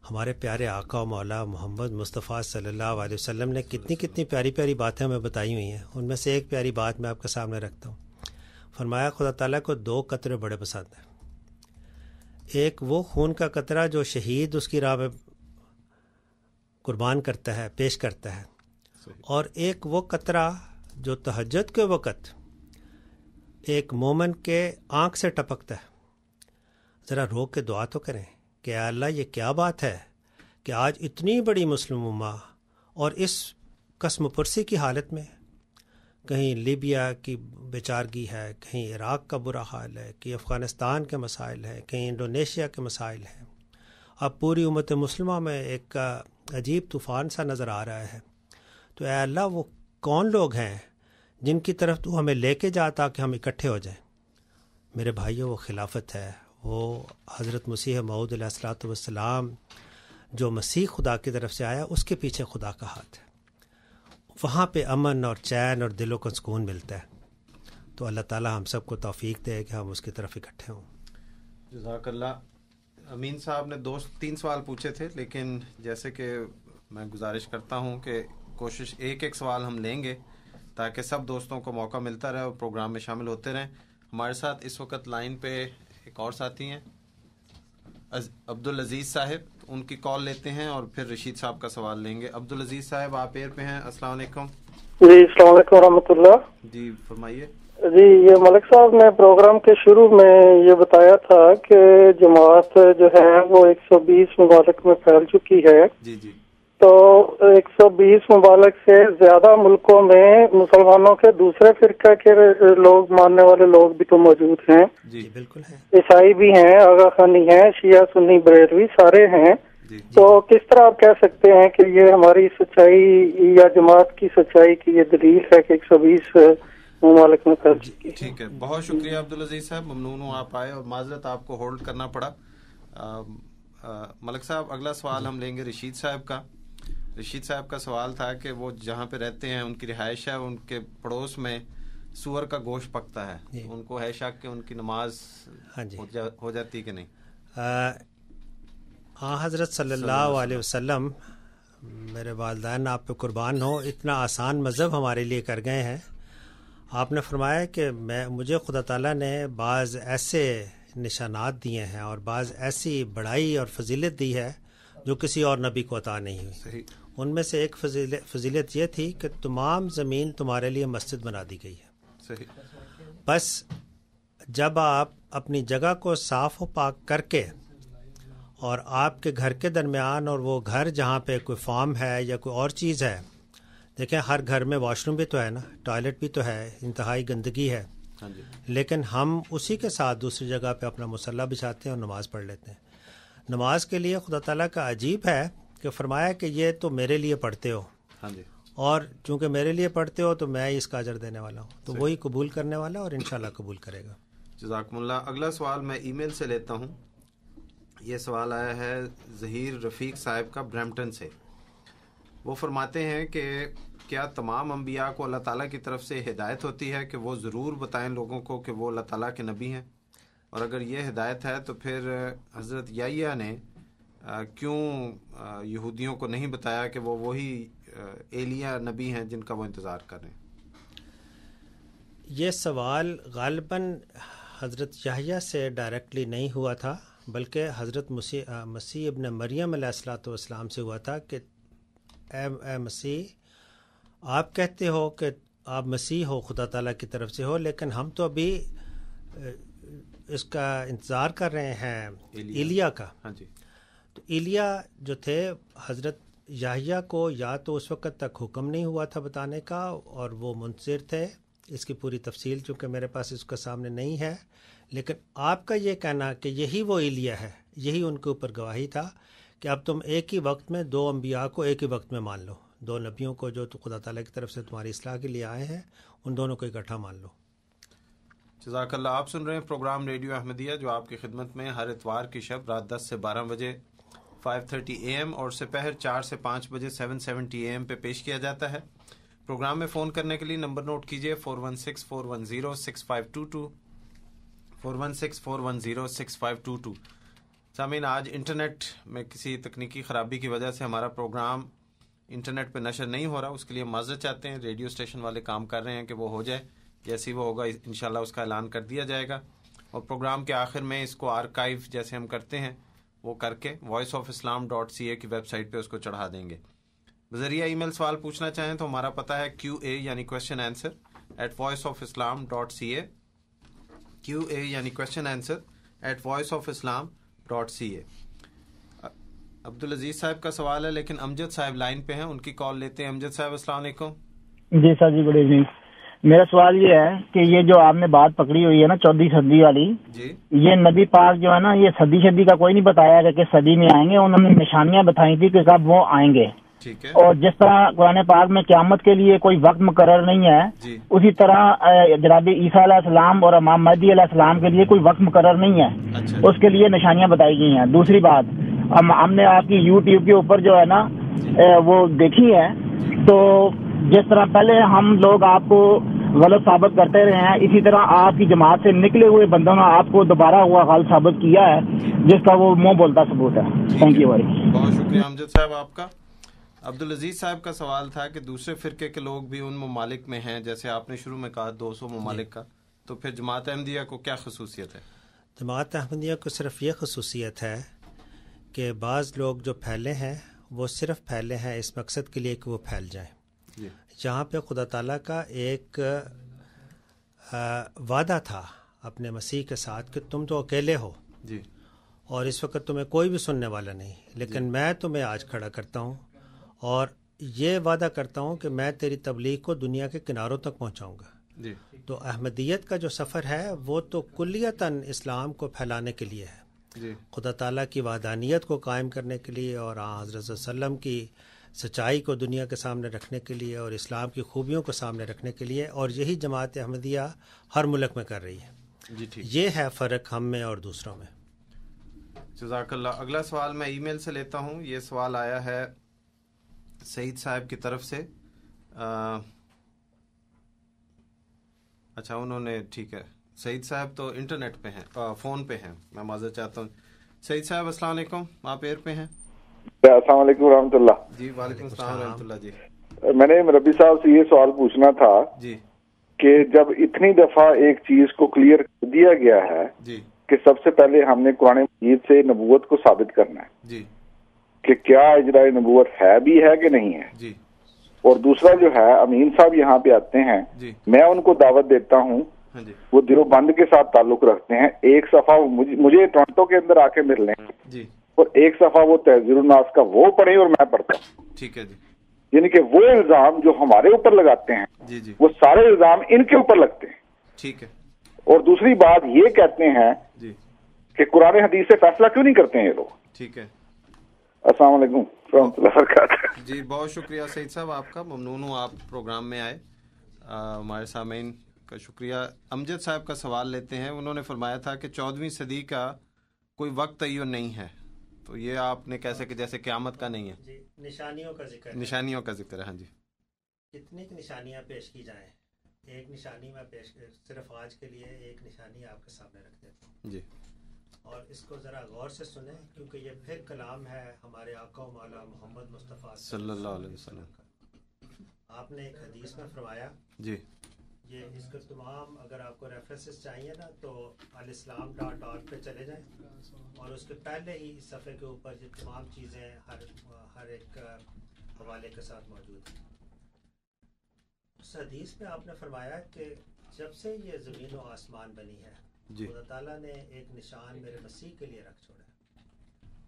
ہمارے پیارے آقا و مولا محمد مصطفیٰ صلی اللہ علیہ وسلم نے کتنی پیاری پیاری باتیں ہمیں بتائی ہوئی ہیں. ان میں سے ایک پیاری بات میں آپ کے سامنے رکھتا ہوں. فرمایا خدا تعالیٰ کو 2 قطرے بڑے پسند ہیں. ایک وہ خون کا قطرہ جو شہید اس کی راہ میں قربان کرتا ہے، پیش کرتا ہے، اور ایک وہ قطرہ جو تہجد کے وقت ایک مومن کے آنکھ سے ٹپکتا ہے. ذرا رو کے دعا تو کریں کہ اے اللہ یہ کیا بات ہے کہ آج اتنی بڑی مسلم امہ اور اس قسم پرسی کی حالت میں، کہیں لیبیا کی بیچارگی ہے، کہیں عراق کا برا حال ہے، کہیں افغانستان کے مسائل ہیں، کہیں انڈونیشیا کے مسائل ہیں. اب پوری امت مسلمہ میں ایک عجیب طوفان سا نظر آ رہا ہے. تو اے اللہ وہ کون لوگ ہیں جن کی طرف تو ہمیں لے کے جا تاکہ ہم اکٹھے ہو جائیں؟ میرے بھائیوں وہ خلافت ہے، وہ حضرت مسیح موعود علیہ الصلوۃ والسلام جو مسیح خدا کی طرف سے آیا، اس کے پیچھے خدا کا ہاتھ ہے. وہاں پہ امن اور چین اور دلوں کو سکون ملتا ہے. تو اللہ تعالی ہم سب کو توفیق دے کہ ہم اس کی طرف اکٹھے ہوں. جزاک اللہ. امین صاحب نے 2-3 سوال پوچھے تھے، لیکن جیسے کہ میں گزارش کرتا ہوں کہ کوشش ایک سوال ہم لیں گے تاکہ سب دوستوں کو موقع ملتا رہے اور پروگرام میں شامل ہوتے رہیں. ہمارے ساتھ اس وقت لائن پہ ایک اور ساتھی ہیں عبدالعزیز صاحب، ان کی کال لیتے ہیں اور پھر رشید صاحب کا سوال لیں گے. عبدالعزیز صاحب آپ ایئر پہ ہیں. السلام علیکم. جی السلام علیکم ورحمۃ اللہ. جی فرمائیے. جی یہ ملک صاحب نے پروگرام کے شروع میں یہ بتایا تھا کہ جماعت جو ہے وہ 120 ممالک میں پھیل چکی ہے. جی جی. تو 120 ممالک سے زیادہ ملکوں میں مسلمانوں کے دوسرے فرقہ کے لوگ ماننے والے لوگ بھی تو موجود ہیں. جی بالکل ہے. عیسائی بھی ہیں، آغا خانی ہیں، شیعہ سنی بریلوی سارے ہیں. تو کس طرح آپ کہہ سکتے ہیں کہ یہ ہماری سچائی یا جماعت کی سچائی کی یہ دلیل ہے کہ 120 ممالک میں پھیل چکی ہے؟ ٹھیک ہے، بہت شکریہ عبدالعزیز صاحب، ممنون ہوں آپ آئے اور معذرت آپ کو ہولڈ کرنا پڑا. ملک صاحب اگلا سوال ہم لیں گے رشید صاحب کا. رشید صاحب کا سوال تھا کہ وہ جہاں پہ رہتے ہیں ان کی رہائش ہے، ان کے پڑوس میں سور کا گوشت پکتا ہے، ان کو ہے شک کہ ان کی نماز ہو جاتی کہ نہیں؟ حضرت صلی اللہ علیہ وسلم، میرے والدین آپ پہ قربان ہو، اتنا آسان مذہب ہمارے لیے کر گئے ہیں. آپ نے فرمایا کہ مجھے خدا تعالیٰ نے بعض ایسے نشانات دیے ہیں اور بعض ایسی بڑائی اور فضیلت دی ہے جو کسی اور نبی کو عطا نہیں ہوئی. ان میں سے ایک فضیلت یہ تھی کہ تمام زمین تمہارے لیے مسجد بنا دی گئی ہے. بس جب آپ اپنی جگہ کو صاف و پاک کر کے اور آپ کے گھر کے درمیان اور وہ گھر جہاں پہ کوئی فارم ہے یا کوئی اور چیز ہے، دیکھیں ہر گھر میں واش روم بھی تو ہے نا، ٹوائلٹ بھی تو ہے، انتہائی گندگی ہے، لیکن ہم اسی کے ساتھ دوسری جگہ پہ اپنا مصلی بچھاتے ہیں اور نماز پڑھ لیتے ہیں. نماز کے لیے خدا تعالیٰ کا عجیب ہے کہ فرمایا کہ یہ تو میرے لیے پڑھتے ہو، اور چونکہ میرے لیے پڑھتے ہو تو میں اس کا اجر دینے والا ہوں، تو وہی قبول کرنے والا اور انشاءاللہ قبول کرے گا. جزاکم اللہ. اگلا سوال میں ای میل سے لیتا ہوں. یہ سوال آیا ہے ظہیر رفیق صاحب کا برمپٹن سے. وہ فرماتے ہیں کہ کیا تمام انبیاء کو اللہ تعالیٰ کی طرف سے ہدایت ہوتی ہے کہ وہ ضرور بتائیں لوگوں کو کہ وہ اللہ تعالیٰ کے نبی ہیں؟ اور اگر یہ ہدایت ہے تو پھر حضرت یحییٰ نے کیوں یہودیوں کو نہیں بتایا کہ وہ وہی ایلیاں نبی ہیں جن کا وہ انتظار کر رہے ہیں؟ یہ سوال غالباً حضرت یحییٰ سے ڈائریکٹلی نہیں ہوا تھا، بلکہ حضرت مسیح ابن مریم علیہ الصلوۃ والسلام سے ہوا تھا کہ اے مسیح، آپ کہتے ہو کہ آپ مسیح ہو، خدا تعالیٰ کی طرف سے ہو، لیکن ہم تو ابھی اس کا انتظار کر رہے ہیں ایلیاں کا. تو ایلیاں جو تھے حضرت یحییٰ کو یا تو اس وقت تک حکم نہیں ہوا تھا بتانے کا اور وہ منتظر تھے. اس کی پوری تفصیل چونکہ میرے پاس اس کا سامنے نہیں ہے، لیکن آپ کا یہ کہنا کہ یہی وہ ایلیاں ہے، یہی ان کے اوپر گواہی تھا کہ اب تم ایک ہی وقت میں دو انبیاء کو ایک ہی وقت میں مان لو، دو نبیوں کو جو تو خدا تعالیٰ کی طرف سے تمہاری اصلاح کے لیے آئے ہیں، ان دونوں کو اکٹھا مان لو. جزاک اللہ. آپ سن رہے ہیں پروگرام ریڈیو احمدیہ جو آپ کی خدمت میں ہر اتوار کی شب رات 10 سے 12 بجے 5:30 AM اور سپہر 4 سے 5 بجے 7:70 AM پہ پیش کیا جاتا ہے. پروگرام میں فون کرنے کے لیے نمبر نوٹ کیجئے 416-410-6522 416-410-6522. سامعین، آج انٹرنیٹ میں کسی تکنیکی خرابی کی وجہ سے ہمارا پروگرام انٹرنیٹ پہ نشر نہیں ہو رہا، اس کے لیے معذرت چاہتے ہیں. ریڈیو اسٹیشن والے کام کر رہے ہیں کہ وہ ہو جائے، جیسے وہ ہوگا انشاءاللہ اس کا اعلان کر دیا جائے گا. اور پروگرام کے آخر میں اس کو آرکائیو جیسے ہم کرتے ہیں وہ کر کے voiceofislam.ca کی ویب سائٹ پہ اس کو چڑھا دیں گے. بذریعہ ای میل سوال پوچھنا چاہیں تو ہمارا پتہ ہے QA یعنی کویسچن آنسر @voiceofislam.ca QA یعنی کویسچن آنسر @voiceofislam.ca. عبدالعزیز صاحب کا سوال ہے لیکن امجد صاحب لائن پہ ہیں، ان کی کال لیتے ہیں. امجد صاحب السلام علیکم. جی سر جی، گڈ ایوننگ. میرا سوال یہ ہے کہ یہ جو آپ نے بات پکڑی ہوئی ہے نا 14 صدی والی، جی یہ نبی پاک جو ہے نا یہ صدی کا کوئی نہیں بتایا کہ کس صدی میں آئیں گے، انہوں نے نشانیاں بتائی تھی کہ کب وہ آئیں گے. ٹھیک ہے. اور جس طرح قرآن پاک میں قیامت کے لیے کوئی وقت مقرر نہیں ہے، اسی طرح جناب عیسیٰ علیہ السلام اور امام مہدی علیہ السلام کے لیے کوئی وقت مقرر نہیں ہے، اس کے لیے نشانیاں بتائی گئی ہیں. دوسری بات، ہم نے آپ کی YouTube کے اوپر جو ہے نا وہ دیکھی ہے، تو جس طرح پہلے ہم لوگ آپ کو غلط ثابت کرتے رہے ہیں، اسی طرح آپ کی جماعت سے نکلے ہوئے بندوں نے آپ کو دوبارہ ہوا غلط ثابت کیا ہے، جس کا وہ منہ بولتا ثبوت ہے. Thank you very much. بہت شکریہ امجد صاحب آپ کا. عبدالعزیز صاحب کا سوال تھا کہ دوسرے فرقے کے لوگ بھی ان ممالک میں ہیں جیسے آپ نے شروع میں کہا 200 ممالک کا، تو پھر جماعت احمدیہ کو کیا خصوصیت ہے؟ جماعت احمدیہ کو صرف یہ خصوصیت ہے کہ بعض لوگ جو پھیلے ہیں وہ صرف پھیلے ہیں اس مقصد کے لیے کہ وہ پھیل جائیں. جہاں پہ خدا تعالیٰ کا ایک وعدہ تھا اپنے مسیح کے ساتھ کہ تم تو اکیلے ہو جی، اور اس وقت تمہیں کوئی بھی سننے والا نہیں، لیکن میں تمہیں آج کھڑا کرتا ہوں اور یہ وعدہ کرتا ہوں کہ میں تیری تبلیغ کو دنیا کے کناروں تک پہنچاؤں گا. تو احمدیت کا جو سفر ہے وہ تو کلیتاً اسلام کو پھیلانے کے لیے ہے، خدا تعالیٰ کی وحدانیت کو قائم کرنے کے لیے اور حضرت صلی اللہ علیہ وسلم کی سچائی کو دنیا کے سامنے رکھنے کے لیے اور اسلام کی خوبیوں کو سامنے رکھنے کے لیے، اور یہی جماعت احمدیہ ہر ملک میں کر رہی ہے. یہ ہے فرق ہم میں اور دوسروں میں. جزاک اللہ. اگلا سوال میں ای میل سے لیتا ہوں. یہ سوال آیا ہے سعید صاحب کی طرف سے. اچھا انہوں نے ٹھیک ہے. سعید صاحب تو انٹرنیٹ پہ ہیں, فون پہ ہیں, میں معذرت چاہتا ہوں. سعید صاحب السلام علیکم, آپ ایئر پہ ہیں. السلام علیکم ورحمۃ اللہ. جی وعلیکم السلام ورحمۃ اللہ. جی میں نے ربی صاحب سے یہ سوال پوچھنا تھا جی کہ جب اتنی دفعہ ایک چیز کو کلیئر کر دیا گیا ہے جی کہ سب سے پہلے ہم نے قرآن مجید سے نبوت کو ثابت کرنا ہے جی کہ کیا اجراء نبوت ہے بھی ہے کہ نہیں ہے, جی اور دوسرا جو ہے امین صاحب یہاں پہ آتے ہیں, جی میں ان کو دعوت دیتا ہوں, جی وہ دیوبند کے ساتھ تعلق رکھتے ہیں, ایک صفحہ مجھے ٹورنٹو کے اندر آ کے مل لیں جی اور ایک صفحہ وہ تحذیر الناس کا وہ پڑھیں اور میں پڑھتا ہوں. ٹھیک ہے جی. یعنی کہ وہ الزام جو ہمارے اوپر لگاتے ہیں جی جی وہ سارے الزام ان کے اوپر لگتے ہیں. ٹھیک ہے. اور دوسری بات یہ کہتے ہیں جی کہ قرآن حدیث سے فیصلہ کیوں نہیں کرتے ہیں یہ لوگ. ٹھیک ہے. السلام علیکم ورحمۃ اللہ وبرکاتہ. جی بہت شکریہ سعید صاحب آپ کا, ممنون ہوں آپ پروگرام میں آئے. ہمارے سامعین کا شکریہ. امجد صاحب کا سوال لیتے ہیں. انہوں نے فرمایا تھا کہ 14ویں صدی کا کوئی وقت تعین نہیں ہے, تو یہ آپ نے کیسے کہ جیسے قیامت کا نہیں ہے. جی نشانیوں کا ذکر ہے. نشانیوں کا ذکر ہے. ہاں جی. کتنی نشانیاں پیش کی جائیں. ایک نشانی میں صرف آج کے لیے ایک نشانی آپ کے سامنے رکھ دیتا ہوں جی, اور اس کو ذرا غور سے سنیں کیونکہ یہ پھر کلام ہے ہمارے آقا و مولا محمد مصطفیٰ صلی اللہ علیہ وسلم کا. آپ نے ایک حدیث میں فرمایا جی, یہ اس کے تمام اگر آپ کو ریفرنسز چاہیے نا تو alislam.org پہ چلے جائیں اور اس کے پہلے ہی اس صفحے کے اوپر یہ تمام چیزیں ہر ایک حوالے کے ساتھ موجود ہیں. اس حدیث میں آپ نے فرمایا کہ جب سے یہ زمین و آسمان بنی ہے جی, خدا تعالیٰ نے ایک نشان میرے مسیح کے لیے رکھ چھوڑا ہے,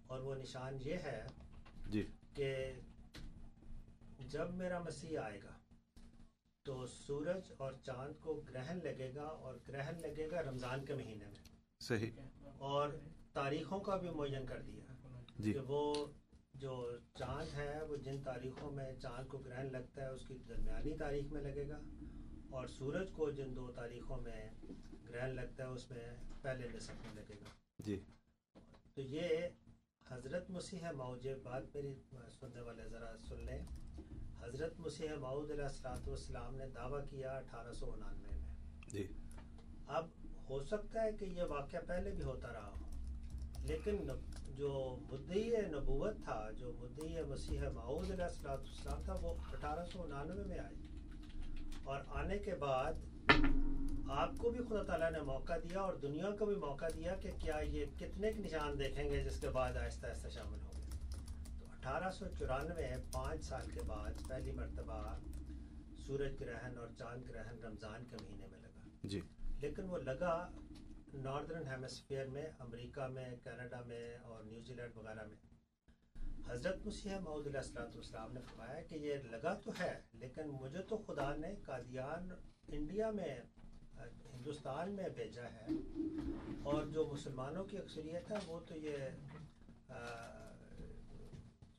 اور وہ نشان یہ ہے جی کہ جب میرا مسیح آئے گا تو سورج اور چاند کو گرہن لگے گا, اور گرہن لگے گا رمضان کے مہینے میں. صحیح. اور تاریخوں کا بھی معین کر دیا جی, کہ وہ جو چاند ہے وہ جن تاریخوں میں چاند کو گرہن لگتا ہے اس کی درمیانی تاریخ میں لگے گا, اور سورج کو جن 2 تاریخوں میں گرہن لگتا ہے اس میں پہلے نصف میں لگے گا. جی تو یہ حضرت مسیح موعود, بات میری سننے والے ذرا سن لیں. حضرت مسیح موعود علیہ السلام نے دعویٰ کیا 1899 میں. جی, اب ہو سکتا ہے کہ یہ واقعہ پہلے بھی ہوتا رہا ہو, لیکن جو مدعی نبوت تھا, جو مدعی مسیح موعود علیہ السلام تھا, وہ 1899 میں آئی, اور آنے کے بعد آپ کو بھی خدا تعالیٰ نے موقع دیا اور دنیا کو بھی موقع دیا کہ کیا یہ کتنے نشان دیکھیں گے جس کے بعد آہستہ آہستہ شامل ہوں گے. تو 1894 5 سال کے بعد پہلی مرتبہ سورج گرہن اور چاند گرہن رمضان کے مہینے میں لگا. جی, لیکن وہ لگا ناردرن ہیمسفیئر میں, امریکہ میں, کینیڈا میں اور نیوزی لینڈ وغیرہ میں. حضرت مسیح موعود علیہ السلام نے فرمایا کہ یہ لگا تو ہے, لیکن مجھے تو خدا نے قادیان انڈیا میں ہندوستان میں بھیجا ہے, اور جو مسلمانوں کی اکثریت ہے وہ تو یہ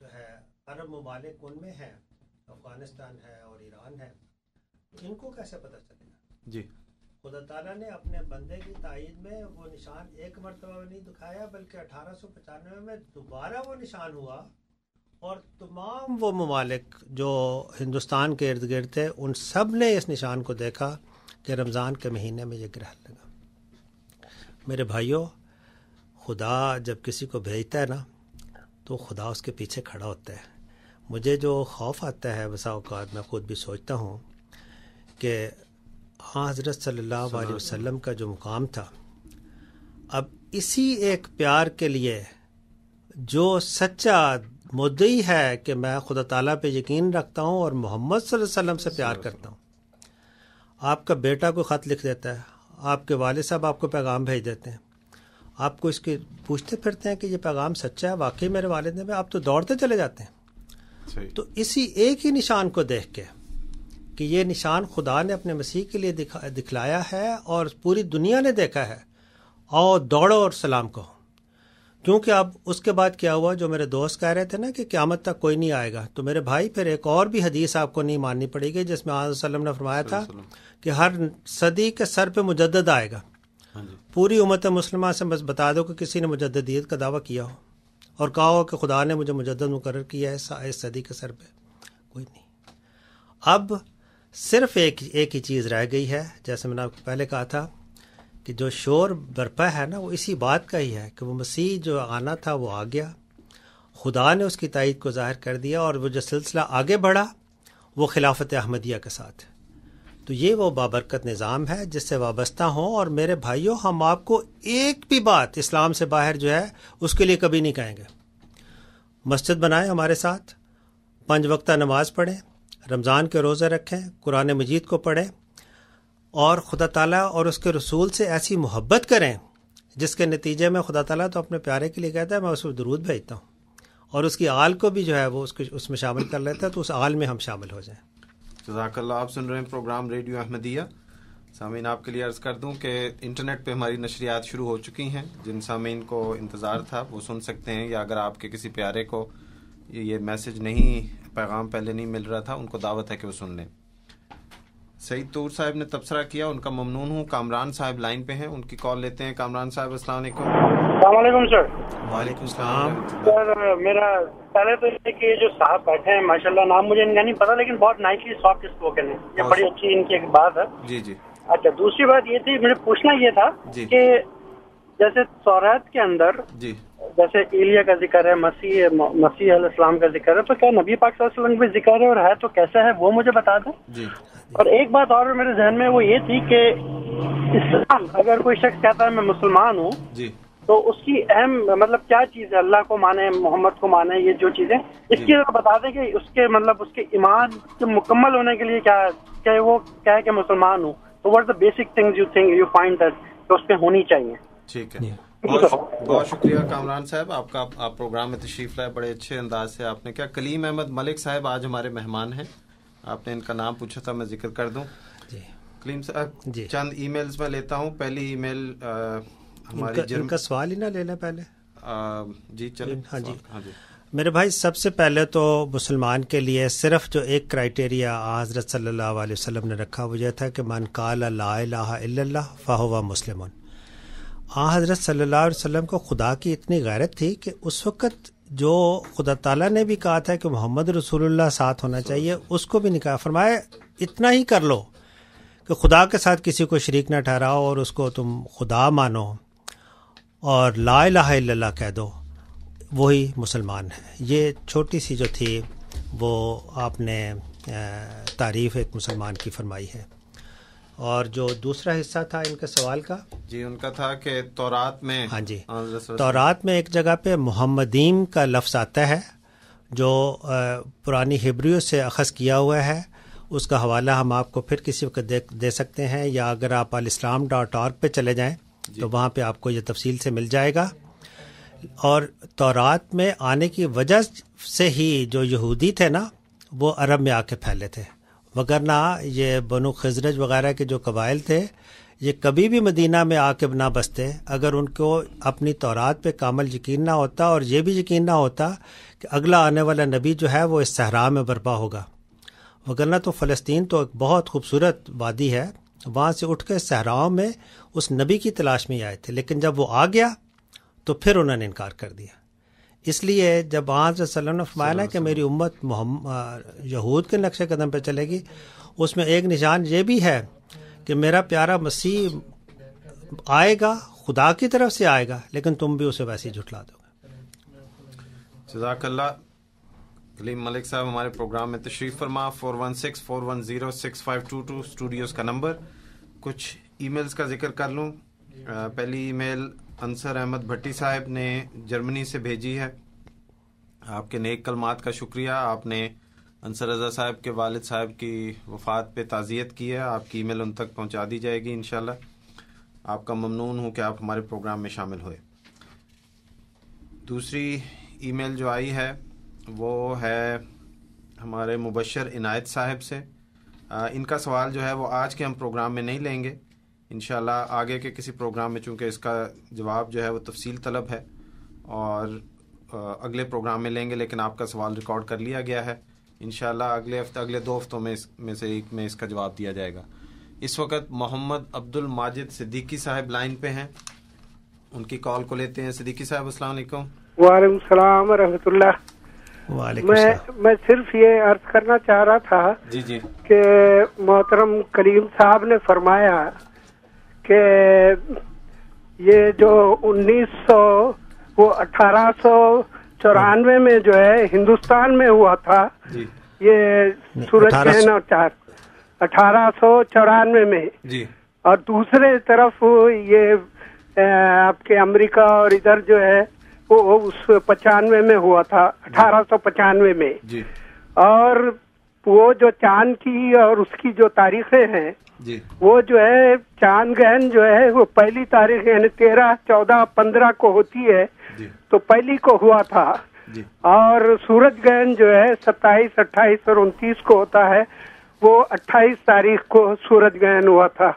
جو ہے عرب ممالک ان میں ہے, افغانستان ہے اور ایران ہے. ان کو کیسے پتہ چلے گا؟ جی, خدا تعالیٰ نے اپنے بندے کی تائید میں وہ نشان ایک مرتبہ نہیں دکھایا, بلکہ 1895 میں دوبارہ وہ نشان ہوا, اور تمام وہ ممالک جو ہندوستان کے ارد گرد تھے ان سب نے اس نشان کو دیکھا کہ رمضان کے مہینے میں یہ گرہن لگا. میرے بھائیوں, خدا جب کسی کو بھیجتا ہے نا تو خدا اس کے پیچھے کھڑا ہوتا ہے. مجھے جو خوف آتا ہے بسا اوقات میں خود بھی سوچتا ہوں کہ حضرت صلی اللہ علیہ وسلم کا جو مقام تھا, اب اسی ایک پیار کے لیے جو سچا مدعی ہے کہ میں خدا تعالیٰ پہ یقین رکھتا ہوں اور محمد صلی اللہ علیہ وسلم سے پیار کرتا ہوں, آپ کا بیٹا کوئی خط لکھ دیتا ہے, آپ کے والد صاحب آپ کو پیغام بھیج دیتے ہیں, آپ کو اس کے پوچھتے پھرتے ہیں کہ یہ پیغام سچا ہے, واقعی میرے والد نے, آپ تو دوڑتے چلے جاتے ہیں. تو اسی ایک ہی نشان کو دیکھ کے کہ یہ نشان خدا نے اپنے مسیح کے لیے دکھلایا ہے اور پوری دنیا نے دیکھا ہے, آؤ دوڑو اور سلام کہو. کیونکہ اب اس کے بعد کیا ہوا, جو میرے دوست کہہ رہے تھے نا کہ قیامت تک کوئی نہیں آئے گا, تو میرے بھائی پھر ایک اور بھی حدیث آپ کو نہیں ماننی پڑے گی جس میں آج وسلم نے فرمایا تھا کہ ہر صدی کے سر پہ مجدد آئے گا. پوری امت مسلمہ سے بس بتا دو کہ کسی نے مجددیت کا دعویٰ کیا ہو اور کہا ہو کہ خدا نے مجھے مجدد مقرر کیا ہے اس صدی کے سر پہ, کوئی نہیں. اب صرف ایک ہی چیز رہ گئی ہے، جیسے میں نے آپ کو پہلے کہا تھا کہ جو شور برپا ہے نا وہ اسی بات کا ہی ہے کہ وہ مسیح جو آنا تھا وہ آ گیا، خدا نے اس کی تائید کو ظاہر کر دیا، اور وہ جو سلسلہ آگے بڑھا وہ خلافت احمدیہ کے ساتھ. تو یہ وہ بابرکت نظام ہے جس سے وابستہ ہوں. اور میرے بھائیوں، ہم آپ کو ایک بھی بات اسلام سے باہر جو ہے اس کے لیے کبھی نہیں کہیں گے. مسجد بنائیں ہمارے ساتھ، 5 وقتہ نماز پڑھیں، رمضان کے روزے رکھیں، قرآن مجید کو پڑھیں، اور خدا تعالیٰ اور اس کے رسول سے ایسی محبت کریں جس کے نتیجے میں خدا تعالیٰ تو اپنے پیارے کے لیے کہتا ہے میں اس کو درود بھیجتا ہوں، اور اس کی آل کو بھی جو ہے وہ اس میں شامل کر لیتا ہے، تو اس آل میں ہم شامل ہو جائیں. جزاک اللہ. آپ سن رہے ہیں پروگرام ریڈیو احمدیہ. سامعین، آپ کے لیے عرض کر دوں کہ انٹرنیٹ پہ ہماری نشریات شروع ہو چکی ہیں. جن سامعین کو انتظار تھا وہ سن سکتے ہیں، یا اگر آپ کے کسی پیارے کو یہ میسج نہیں، پیغام پہلے نہیں مل رہا تھا، ان کو دعوت ہے کہ وہ سن لیں. سعید طور صاحب نے تبصرہ کیا، ان کا ممنون ہوں. کامران صاحب لائن پہ ہیں، ان کی کال لیتے ہیں. کامران صاحب السلام علیکم. السلام علیکم سر. وعلیکم السلام. سر میرا پہلے تو یہ کہ جو صاحب بیٹھے ہیں ماشاءاللہ، نام مجھے ان کا نہیں پتا لیکن بہت نائسلی سافٹ اسپوکن ہے، یہ بڑی اچھی ان کی ایک بات ہے. جی جی. اچھا، دوسری بات یہ تھی، مجھے پوچھنا یہ تھا کہ جیسے توریت کے اندر جی جیسے ایلیا کا ذکر ہے، مسیح علیہ السلام کا ذکر ہے، تو کیا نبی پاک صلی اللہ علیہ وسلم بھی ذکر ہے، اور ہے تو کیسا ہے وہ مجھے بتا دیں. جی. اور ایک بات اور میرے ذہن میں وہ یہ تھی کہ اسلام، اگر کوئی شخص کہتا ہے میں مسلمان ہوں، جی، تو اس کی اہم مطلب کیا چیز ہے؟ اللہ کو مانے، محمد کو مانے، یہ جو چیزیں اس کی بتا دیں کہ اس کے مطلب اس کے ایمان کے مکمل ہونے کے لیے کیا وہ کیا ہے کہ مسلمان ہوں، تو what the basic things you think you find that کہ اس پہ ہونی چاہیے. ٹھیک ہے، بہت شکریہ کامران صاحب آپ کا. آپ پروگرام میں تشریف لائے بڑے اچھے انداز سے. آپ نے کیا، کلیم احمد ملک صاحب آج ہمارے مہمان ہیں. آپ نے ان کا نام پوچھا تھا، میں ذکر کر دوں. کلیم صاحب چند ای میلز میں لیتا ہوں. پہلی ای میل ہماری ان کا سوال ہی نہ لے لیں پہلے. جی چلیں. ہاں جی میرے بھائی، سب سے پہلے تو مسلمان کے لیے صرف جو ایک کرائٹیریا حضرت صلی اللہ علیہ وسلم نے رکھا وہ یہ تھا کہ من قال لا الہ الا اللہ فہو مسلم. حضرت صلی اللہ علیہ وسلم کو خدا کی اتنی غیرت تھی کہ اس وقت جو خدا تعالیٰ نے بھی کہا تھا کہ محمد رسول اللہ ساتھ ہونا چاہیے، اس کو بھی نہیں کہا. فرمایا اتنا ہی کر لو کہ خدا کے ساتھ کسی کو شریک نہ ٹھہراؤ اور اس کو تم خدا مانو اور لا الہ الا اللہ کہہ دو، وہی مسلمان ہے. یہ چھوٹی سی جو تھی وہ آپ نے تعریف ایک مسلمان کی فرمائی ہے. اور جو دوسرا حصہ تھا ان کے سوال کا، جی ان کا تھا کہ تورات میں، ہاں جی، تورات میں ایک جگہ پہ محمدیم کا لفظ آتا ہے جو پرانی ہبریو سے اخذ کیا ہوا ہے. اس کا حوالہ ہم آپ کو پھر کسی وقت دے سکتے ہیں، یا اگر آپ alislam.org پہ چلے جائیں تو وہاں پہ آپ کو یہ تفصیل سے مل جائے گا. اور تورات میں آنے کی وجہ سے ہی جو یہودی تھے نا وہ عرب میں آ کے پھیلے تھے، وگرنہ یہ بنو خزرج وغیرہ کے جو قبائل تھے یہ کبھی بھی مدینہ میں آ کے نہ بستے اگر ان کو اپنی تورات پہ کامل یقین نہ ہوتا، اور یہ بھی یقین نہ ہوتا کہ اگلا آنے والا نبی جو ہے وہ اس صحرا میں برپا ہوگا. وگرنہ تو فلسطین تو ایک بہت خوبصورت وادی ہے، وہاں سے اٹھ کے صحراؤں میں اس نبی کی تلاش میں آئے تھے، لیکن جب وہ آ گیا تو پھر انہوں نے انکار کر دیا. اس لیے جب آج صلی اللہ علیہ وسلم نے فرمایا نا کہ میری امت یہود کے نقش قدم پہ چلے گی، اس میں ایک نشان یہ بھی ہے کہ میرا پیارا مسیح آئے گا، خدا کی طرف سے آئے گا، لیکن تم بھی اسے ویسے ہی جھٹلا دو گے. جزاک اللہ. کلیم ملک صاحب ہمارے پروگرام میں تشریف فرما. 4164106522 اسٹوڈیوز کا نمبر. کچھ ای میلز کا ذکر کر لوں. پہلی ای میل انصر احمد بھٹی صاحب نے جرمنی سے بھیجی ہے. آپ کے نیک کلمات کا شکریہ. آپ نے انصر رضا صاحب کے والد صاحب کی وفات پہ تعزیت کی ہے. آپ کی ای میل ان تک پہنچا دی جائے گی انشاءاللہ. آپ کا ممنون ہوں کہ آپ ہمارے پروگرام میں شامل ہوئے. دوسری ای میل جو آئی ہے وہ ہے ہمارے مبشر عنایت صاحب سے. ان کا سوال جو ہے وہ آج کے ہم پروگرام میں نہیں لیں گے، انشاءاللہ آگے کے کسی پروگرام میں، چونکہ اس کا جواب جو ہے وہ تفصیل طلب ہے اور اگلے پروگرام میں لیں گے، لیکن آپ کا سوال ریکارڈ کر لیا گیا ہے. انشاءاللہ اگلے 2 ہفتوں میں سے ایک میں اس کا جواب دیا جائے گا. اس وقت محمد عبد الماجد صدیقی صاحب لائن پہ ہیں، ان کی کال کو لیتے ہیں. صدیقی صاحب السلام علیکم. وعلیکم السلام ورحمۃ اللہ. میں صرف یہ عرض کرنا چاہ رہا تھا جی کہ محترم کلیم صاحب نے فرمایا کہ یہ جو 1894 میں جو ہے ہندوستان میں ہوا تھا یہ سورج گرہن اور چاند 1894 میں جی، اور دوسرے طرف یہ آپ کے امریکہ اور ادھر جو ہے وہ اس 95 میں ہوا تھا 1895 میں جی، اور وہ جو چاند کی اور اس کی جو تاریخیں ہیں جی، وہ جو ہے چاند گرہن جو ہے وہ پہلی تاریخ یعنی 13، 14، 15 کو ہوتی ہے جی، تو پہلی کو ہوا تھا جی، اور سورج گرہن جو ہے 27، 28 اور 29 کو ہوتا ہے، وہ 28 تاریخ کو سورج گرہن ہوا تھا.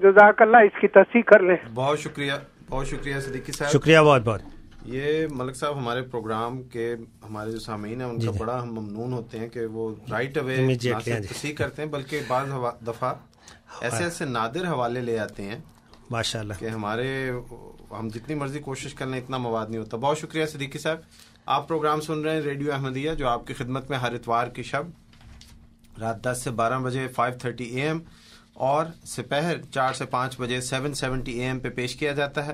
جزاک اللہ، اس کی تصحیح کر لیں. بہت شکریہ، بہت شکریہ صدیقی صاحب، شکریہ بہت بہت. یہ ملک صاحب ہمارے پروگرام کے ہمارے جو سامعین ہیں ان کا بڑا ہم ممنون ہوتے ہیں کہ وہ رائٹ اوے تصحیح کرتے ہیں، بلکہ بعض دفعہ ایسے نادر حوالے لے آتے ہیں ماشاءاللہ کہ ہم جتنی مرضی کوشش کر لیں اتنا مواد نہیں ہوتا. بہت شکریہ صدیقی صاحب. آپ پروگرام سن رہے ہیں ریڈیو احمدیہ، جو آپ کی خدمت میں ہر اتوار کی شب رات 10 سے 12 بجے 5:30 AM اور سپہر 4 سے 5 بجے 7:70 AM پہ پیش کیا جاتا ہے.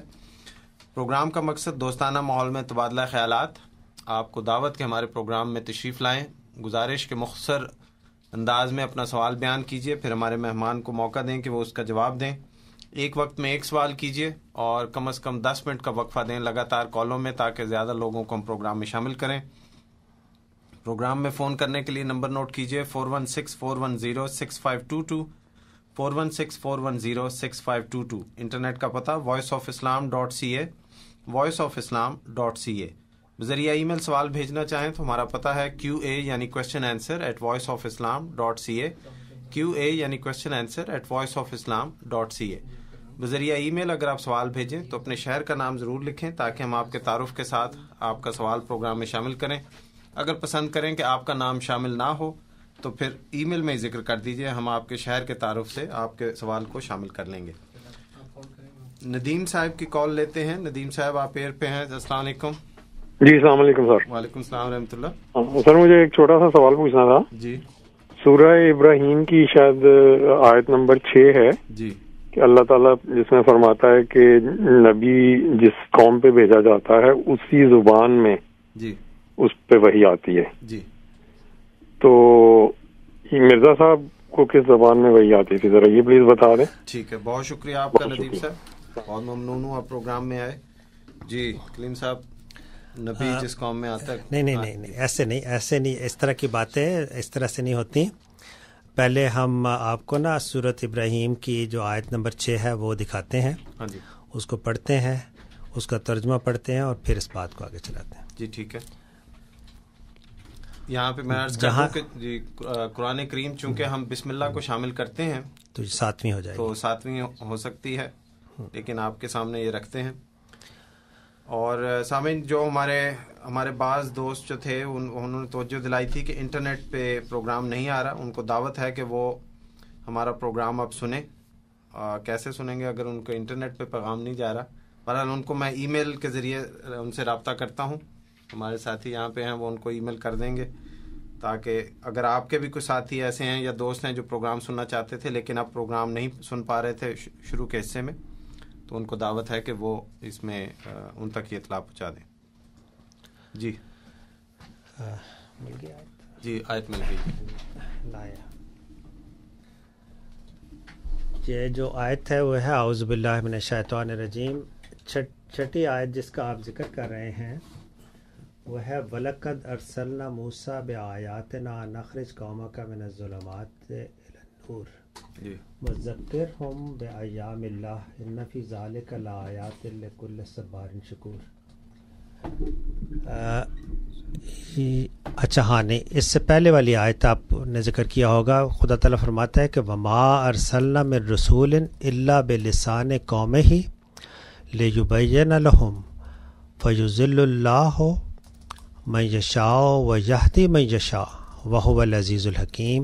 پروگرام کا مقصد دوستانہ ماحول میں تبادلہ خیالات. آپ کو دعوت کہ ہمارے پروگرام میں تشریف لائیں. گزارش کے مختصر انداز میں اپنا سوال بیان کیجیے، پھر ہمارے مہمان کو موقع دیں کہ وہ اس کا جواب دیں. ایک وقت میں ایک سوال کیجیے اور کم از کم 10 منٹ کا وقفہ دیں لگاتار کالوں میں، تاکہ زیادہ لوگوں کو ہم پروگرام میں شامل کریں. پروگرام میں فون کرنے کے لیے نمبر نوٹ کیجیے 416-410-6522 416-410-6522. انٹرنیٹ کا پتہ voiceofislam.ca voiceofislam.ca. بذریعہ ای میل سوال بھیجنا چاہیں تو ہمارا پتہ ہے QA یعنی کویسچن آنسر @voiceofislam.ca QA یعنی کویسچن آنسر @voiceofislam.ca. بذریعہ ای میل اگر آپ سوال بھیجیں تو اپنے شہر کا نام ضرور لکھیں تاکہ ہم آپ کے تعارف کے ساتھ آپ کا سوال پروگرام میں شامل کریں. اگر پسند کریں کہ آپ کا نام شامل نہ ہو تو پھر ای میل میں ذکر کر دیجئے، ہم آپ کے شہر کے تعارف سے آپ کے سوال کو شامل کر لیں گے. ندیم صاحب کی کال لیتے ہیں. ندیم صاحب آپ ایئر پہ ہیں. السلام علیکم. جی السلام علیکم سر. وعلیکم السلام ورحمۃ اللہ. سر مجھے ایک چھوٹا سا سوال پوچھنا تھا. جی. سورہ ابراہیم کی شاید آیت نمبر 6 ہے جی، کہ اللہ تعالیٰ جس میں فرماتا ہے کہ نبی جس قوم پہ بھیجا جاتا ہے اسی زبان میں جی اس پہ وحی آتی ہے. جی. تو مرزا صاحب کو کس زبان میں وحی آتی تھی، ذرا یہ پلیز بتا دیں. ٹھیک ہے، بہت شکریہ آپ کا ندیم صاحب، بہت ممنون ہوں آپ پروگرام میں آئے. جی کلیم صاحب، نبی جس قوم میں آتا ہے. نہیں ایسے نہیں، اس طرح کی باتیں اس طرح سے نہیں ہوتی. پہلے ہم آپ کو نا سورۃ ابراہیم کی جو آیت نمبر 6 ہے وہ دکھاتے ہیں. ہاں جی. اس کو پڑھتے ہیں، اس کا ترجمہ پڑھتے ہیں اور پھر اس بات کو آگے چلاتے ہیں. جی ٹھیک ہے. یہاں پہ میں عرض کرتا ہوں کہ جی قرآن کریم چونکہ ہم بسم اللہ کو شامل کرتے ہیں تو 7ویں ہو جائے گی، تو 7ویں ہو سکتی ہے، لیکن آپ کے سامنے یہ رکھتے ہیں. اور سامعین، جو ہمارے بعض دوست جو تھے انہوں نے توجہ دلائی تھی کہ انٹرنیٹ پہ پروگرام نہیں آ رہا، ان کو دعوت ہے کہ وہ ہمارا پروگرام اب سنیں. کیسے سنیں گے اگر ان کو انٹرنیٹ پہ پیغام نہیں جا رہا؟ بہرحال ان کو میں ای میل کے ذریعے ان سے رابطہ کرتا ہوں. ہمارے ساتھی یہاں پہ ہیں، وہ ان کو ای میل کر دیں گے، تاکہ اگر آپ کے بھی کوئی ساتھی ایسے ہیں یا دوست ہیں جو پروگرام سننا چاہتے تھے لیکن اب پروگرام نہیں سن پا رہے تھے شروع کے حصے میں، تو ان کو دعوت ہے کہ وہ اس میں ان تک یہ اطلاع پہنچا دیں. جی جی آیت مل گئی. یہ جو آیت ہے وہ ہے اعوذ باللہ من الشیطان الرجیم. چھٹی آیت جس کا آپ ذکر کر رہے ہیں وہ ہے وَلَقَدْ أَرْسَلْنَا مُوسَىٰ بِآيَاتِنَا نَخْرِجْ قَوْمَكَ مِنَ الظُّلُمَاتِ إِلَى النُّورِ وَذَكِّرْهُمْ بِأَيَّامِ اللَّهِ إِنَّ فِي ذَلِكَ لَآيَاتٍ لِكُلِّ صَبَّارٍ شَكُورٍ. اچھا ہاں نہیں، اس سے پہلے والی آیت آپ نے ذکر کیا ہوگا. خدا تعالیٰ فرماتا ہے کہ وَمَا أَرْسَلْنَا مِن رَّسُولٍ إِلَّا بِلِسَانِ قَوْمِهِ لِيُبَيِّنَ لَهُمْ فَيُضِلُّ اللَّهُ مَن یشاء وَیہدی من یشاء وَهُوَ العزیز الحکیم.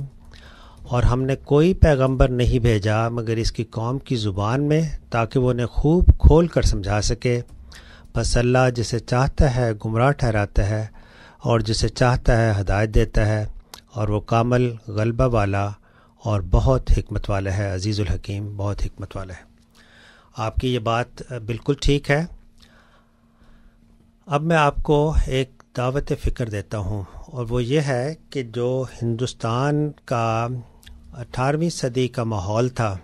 اور ہم نے کوئی پیغمبر نہیں بھیجا مگر اس کی قوم کی زبان میں تاکہ وہ انہیں خوب کھول کر سمجھا سکے. بس اللہ جسے چاہتا ہے گمراہ ٹھہراتا ہے اور جسے چاہتا ہے ہدایت دیتا ہے، اور وہ کامل غلبہ والا اور بہت حکمت والا ہے، عزیز الحکیم، بہت حکمت والا ہے۔ آپ کی یہ بات بالکل ٹھیک ہے۔ اب میں آپ کو ایک دعوت فکر دیتا ہوں، اور وہ یہ ہے کہ جو ہندوستان کا 18ویں صدی کا ماحول تھا،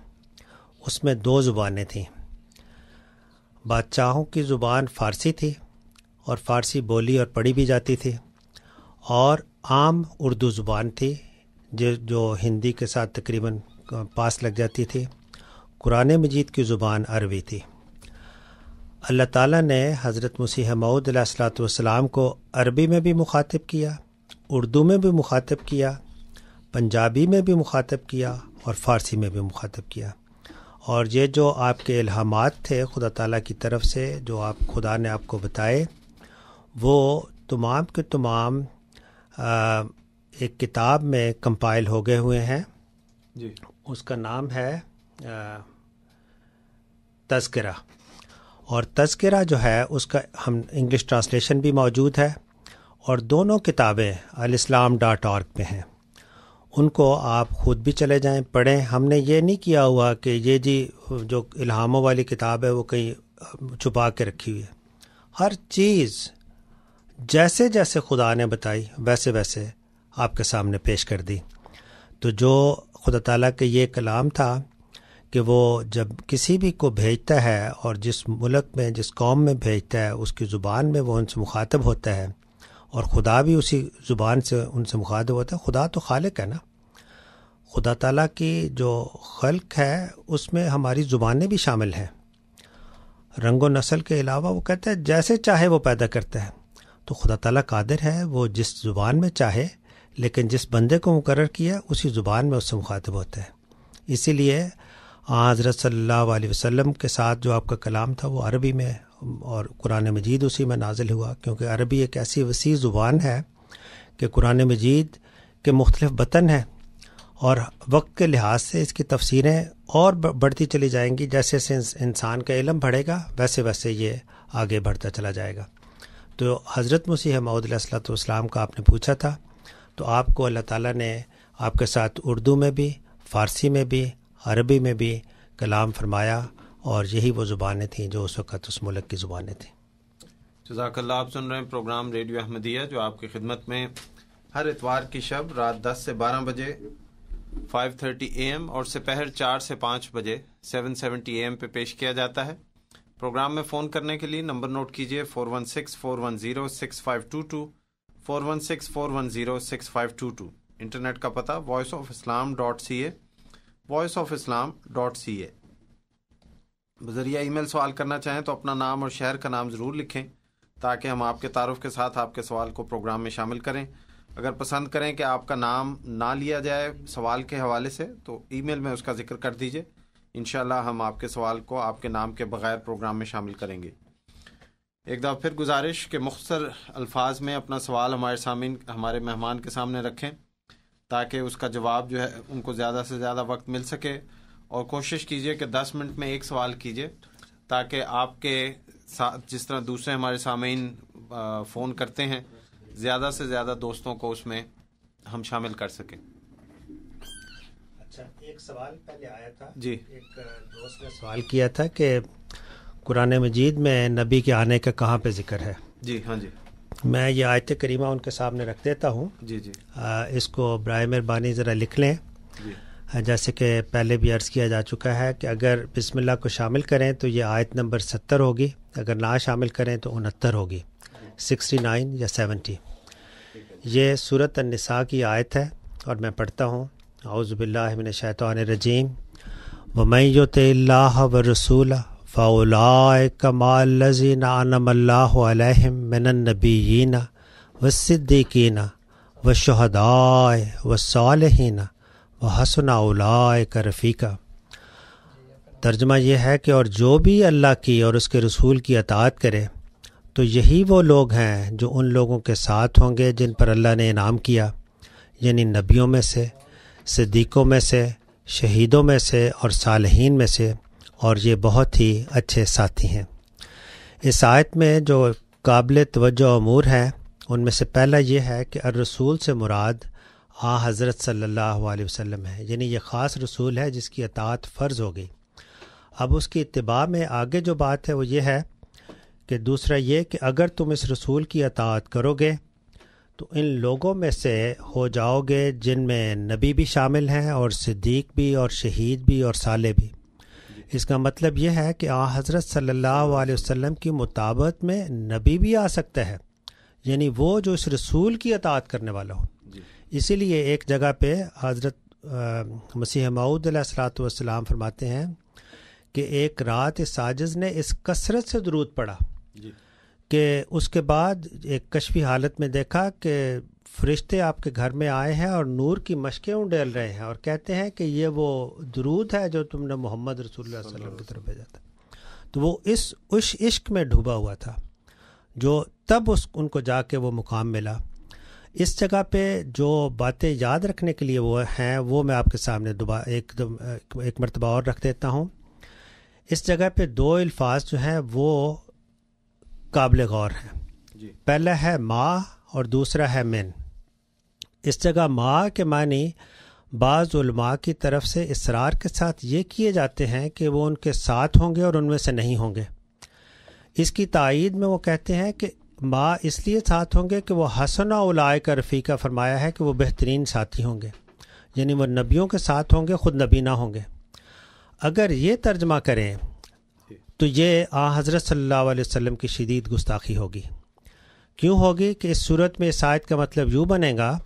اس میں 2 زبانیں تھیں۔ بادشاہوں کی زبان فارسی تھی، اور فارسی بولی اور پڑھی بھی جاتی تھی، اور عام اردو زبان تھی جو ہندی کے ساتھ تقریباً پاس لگ جاتی تھی۔ قرآن مجید کی زبان عربی تھی۔ اللہ تعالیٰ نے حضرت مسیح موعود علیہ الصلوۃ والسلام کو عربی میں بھی مخاطب کیا، اردو میں بھی مخاطب کیا، پنجابی میں بھی مخاطب کیا، اور فارسی میں بھی مخاطب کیا۔ اور یہ جو آپ کے الہامات تھے خدا تعالیٰ کی طرف سے، جو خدا نے آپ کو بتائے، وہ تمام کے تمام ایک کتاب میں کمپائل ہو گئے ہوئے ہیں جی۔ اس کا نام ہے تذکرہ، اور تذکرہ جو ہے اس کا ہم انگلش ٹرانسلیشن بھی موجود ہے، اور دونوں کتابیں alislam.org پہ ہیں۔ ان کو آپ خود بھی چلے جائیں، پڑھیں۔ ہم نے یہ نہیں کیا ہوا کہ یہ جی جو الہاموں والی کتاب ہے وہ کہیں چھپا کے رکھی ہوئی ہے۔ ہر چیز جیسے جیسے خدا نے بتائی ویسے ویسے آپ کے سامنے پیش کر دی۔ تو جو خدا تعالیٰ کے یہ کلام تھا کہ وہ جب کسی بھی کو بھیجتا ہے، اور جس ملک میں جس قوم میں بھیجتا ہے، اس کی زبان میں وہ ان سے مخاطب ہوتا ہے، اور خدا بھی اسی زبان سے ان سے مخاطب ہوتا ہے۔ خدا تو خالق ہے نا، خدا تعالیٰ کی جو خلق ہے اس میں ہماری زبانیں بھی شامل ہیں۔ رنگ و نسل کے علاوہ وہ کہتا ہے جیسے چاہے وہ پیدا کرتا ہے۔ تو خدا تعالیٰ قادر ہے، وہ جس زبان میں چاہے، لیکن جس بندے کو مقرر کیا اسی زبان میں اس سے مخاطب ہوتا ہے۔ اسی لیے حضرت صلی اللہ علیہ وسلم کے ساتھ جو آپ کا کلام تھا وہ عربی میں، اور قرآن مجید اسی میں نازل ہوا، کیونکہ عربی ایک ایسی وسیع زبان ہے کہ قرآن مجید کے مختلف بطن ہیں، اور وقت کے لحاظ سے اس کی تفسیریں اور بڑھتی چلی جائیں گی۔ جیسے جیسے انسان کا علم بڑھے گا ویسے ویسے یہ آگے بڑھتا چلا جائے گا۔ تو حضرت مسیح موعود علیہ الصلوۃ والسلام کا آپ نے پوچھا تھا، تو آپ کو اللہ تعالیٰ نے آپ کے ساتھ اردو میں بھی، فارسی میں بھی، عربی میں بھی کلام فرمایا، اور یہی وہ زبانیں تھیں جو اس وقت اس ملک کی زبانیں تھیں۔ جزاک اللہ۔ آپ سن رہے ہیں پروگرام ریڈیو احمدیہ، جو آپ کی خدمت میں ہر اتوار کی شب رات 10 سے 12 بجے 5:30 AM اور سپہر 4 سے 5 بجے 7:70 AM پہ پیش کیا جاتا ہے۔ پروگرام میں فون کرنے کے لیے نمبر نوٹ کیجئے 416-410-6522 416-410-6522۔ انٹرنیٹ کا پتہ voiceofislam.ca voiceofislam.ca۔ بذریعہ ای میل سوال کرنا چاہیں تو اپنا نام اور شہر کا نام ضرور لکھیں، تاکہ ہم آپ کے تعارف کے ساتھ آپ کے سوال کو پروگرام میں شامل کریں۔ اگر پسند کریں کہ آپ کا نام نہ لیا جائے سوال کے حوالے سے، تو ای میل میں اس کا ذکر کر دیجئے، انشاءاللہ ہم آپ کے سوال کو آپ کے نام کے بغیر پروگرام میں شامل کریں گے۔ ایک دفعہ پھر گزارش کہ مختصر الفاظ میں اپنا سوال ہمارے مہمان کے سامنے رکھیں، تاکہ اس کا جواب جو ہے ان کو زیادہ سے زیادہ وقت مل سکے، اور کوشش کیجئے کہ 10 منٹ میں ایک سوال کیجئے، تاکہ آپ کے ساتھ جس طرح دوسرے ہمارے سامعین فون کرتے ہیں، زیادہ سے زیادہ دوستوں کو اس میں ہم شامل کر سکیں۔ اچھا، ایک سوال پہلے آیا تھا جی، ایک دوست نے سوال کیا تھا کہ قرآن مجید میں نبی کے آنے کا کہاں پہ ذکر ہے؟ جی ہاں جی، میں یہ آیت کریمہ ان کے سامنے رکھ دیتا ہوں۔ جی جی، اس کو برائے مہربانی ذرا لکھ لیں۔ جیسے کہ پہلے بھی عرض کیا جا چکا ہے کہ اگر بسم اللہ کو شامل کریں تو یہ آیت نمبر 70 ہوگی، اگر نہ شامل کریں تو 69 ہوگی، 69 یا 70۔ یہ سورۃ النساء کی آیت ہے، اور میں پڑھتا ہوں۔ اعوذ باللہ من الشیطان الرجیم۔ وَمَن يُطِعِ اللَّهَ وَالرَّسُولَ فَأُولَٰئِكَ مَعَ الَّذِينَ أَنْعَمَ اللَّهُ عَلَيْهِم مِّنَ النَّبِيِّينَ وَالصِّدِّيقِينَ وَالشُّهَدَاءِ وَالصَّالِحِينَ وَحَسُنَ أُولَٰئِكَ رَفِیقًا۔ ترجمہ یہ ہے کہ اور جو بھی اللہ کی اور اس کے رسول کی اطاعت کرے تو یہی وہ لوگ ہیں جو ان لوگوں کے ساتھ ہوں گے جن پر اللہ نے انعام کیا، یعنی نبیوں میں سے، صدیقوں میں سے، شہیدوں میں سے اور صالحین میں سے، اور یہ بہت ہی اچھے ساتھی ہیں۔ اس آیت میں جو قابل توجہ امور ہیں ان میں سے پہلا یہ ہے کہ الرسول سے مراد حضرت صلی اللہ علیہ وسلم ہے، یعنی یہ خاص رسول ہے جس کی اطاعت فرض ہو گئی۔ اب اس کی اتباع میں آگے جو بات ہے وہ یہ ہے کہ دوسرا یہ کہ اگر تم اس رسول کی اطاعت کرو گے تو ان لوگوں میں سے ہو جاؤ گے جن میں نبی بھی شامل ہیں اور صدیق بھی اور شہید بھی اور صالح بھی۔ اس کا مطلب یہ ہے کہ حضرت صلی اللہ علیہ وسلم کی مطابقت میں نبی بھی آ سکتا ہے، یعنی وہ جو اس رسول کی اطاعت کرنے والا ہو۔ اسی لیے ایک جگہ پہ حضرت مسیح موعود علیہ الصلوۃ والسلام فرماتے ہیں کہ ایک رات اس عاجز نے اس کثرت سے درود پڑھا کہ اس کے بعد ایک کشفی حالت میں دیکھا کہ فرشتے آپ کے گھر میں آئے ہیں اور نور کی مشکیں اڈیل رہے ہیں اور کہتے ہیں کہ یہ وہ درود ہے جو تم نے محمد رسول اللہ صلی اللہ علیہ وسلم کی طرف بھیجا تھا۔ تو وہ اس عشق میں ڈوبا ہوا تھا جو تب ان کو جا کے وہ مقام ملا۔ اس جگہ پہ جو باتیں یاد رکھنے کے لیے وہ ہیں وہ میں آپ کے سامنے ایک مرتبہ اور رکھ دیتا ہوں۔ اس جگہ پہ دو الفاظ جو ہیں وہ قابل غور ہیں۔ پہلا ہے ما اور دوسرا ہے من۔ اس جگہ ما کے معنی بعض علماء کی طرف سے اصرار کے ساتھ یہ کیے جاتے ہیں کہ وہ ان کے ساتھ ہوں گے اور ان میں سے نہیں ہوں گے۔ اس کی تائید میں وہ کہتے ہیں کہ ما اس لیے ساتھ ہوں گے کہ وہ حسن اولئک رفیقہ فرمایا ہے کہ وہ بہترین ساتھی ہوں گے، یعنی وہ نبیوں کے ساتھ ہوں گے، خود نبی نہ ہوں گے۔ اگر یہ ترجمہ کریں تو یہ حضرت صلی اللہ علیہ وسلم کی شدید گستاخی ہوگی۔ کیوں ہوگی؟ کہ اس صورت میں اس آیت کا مطلب یوں بنے گا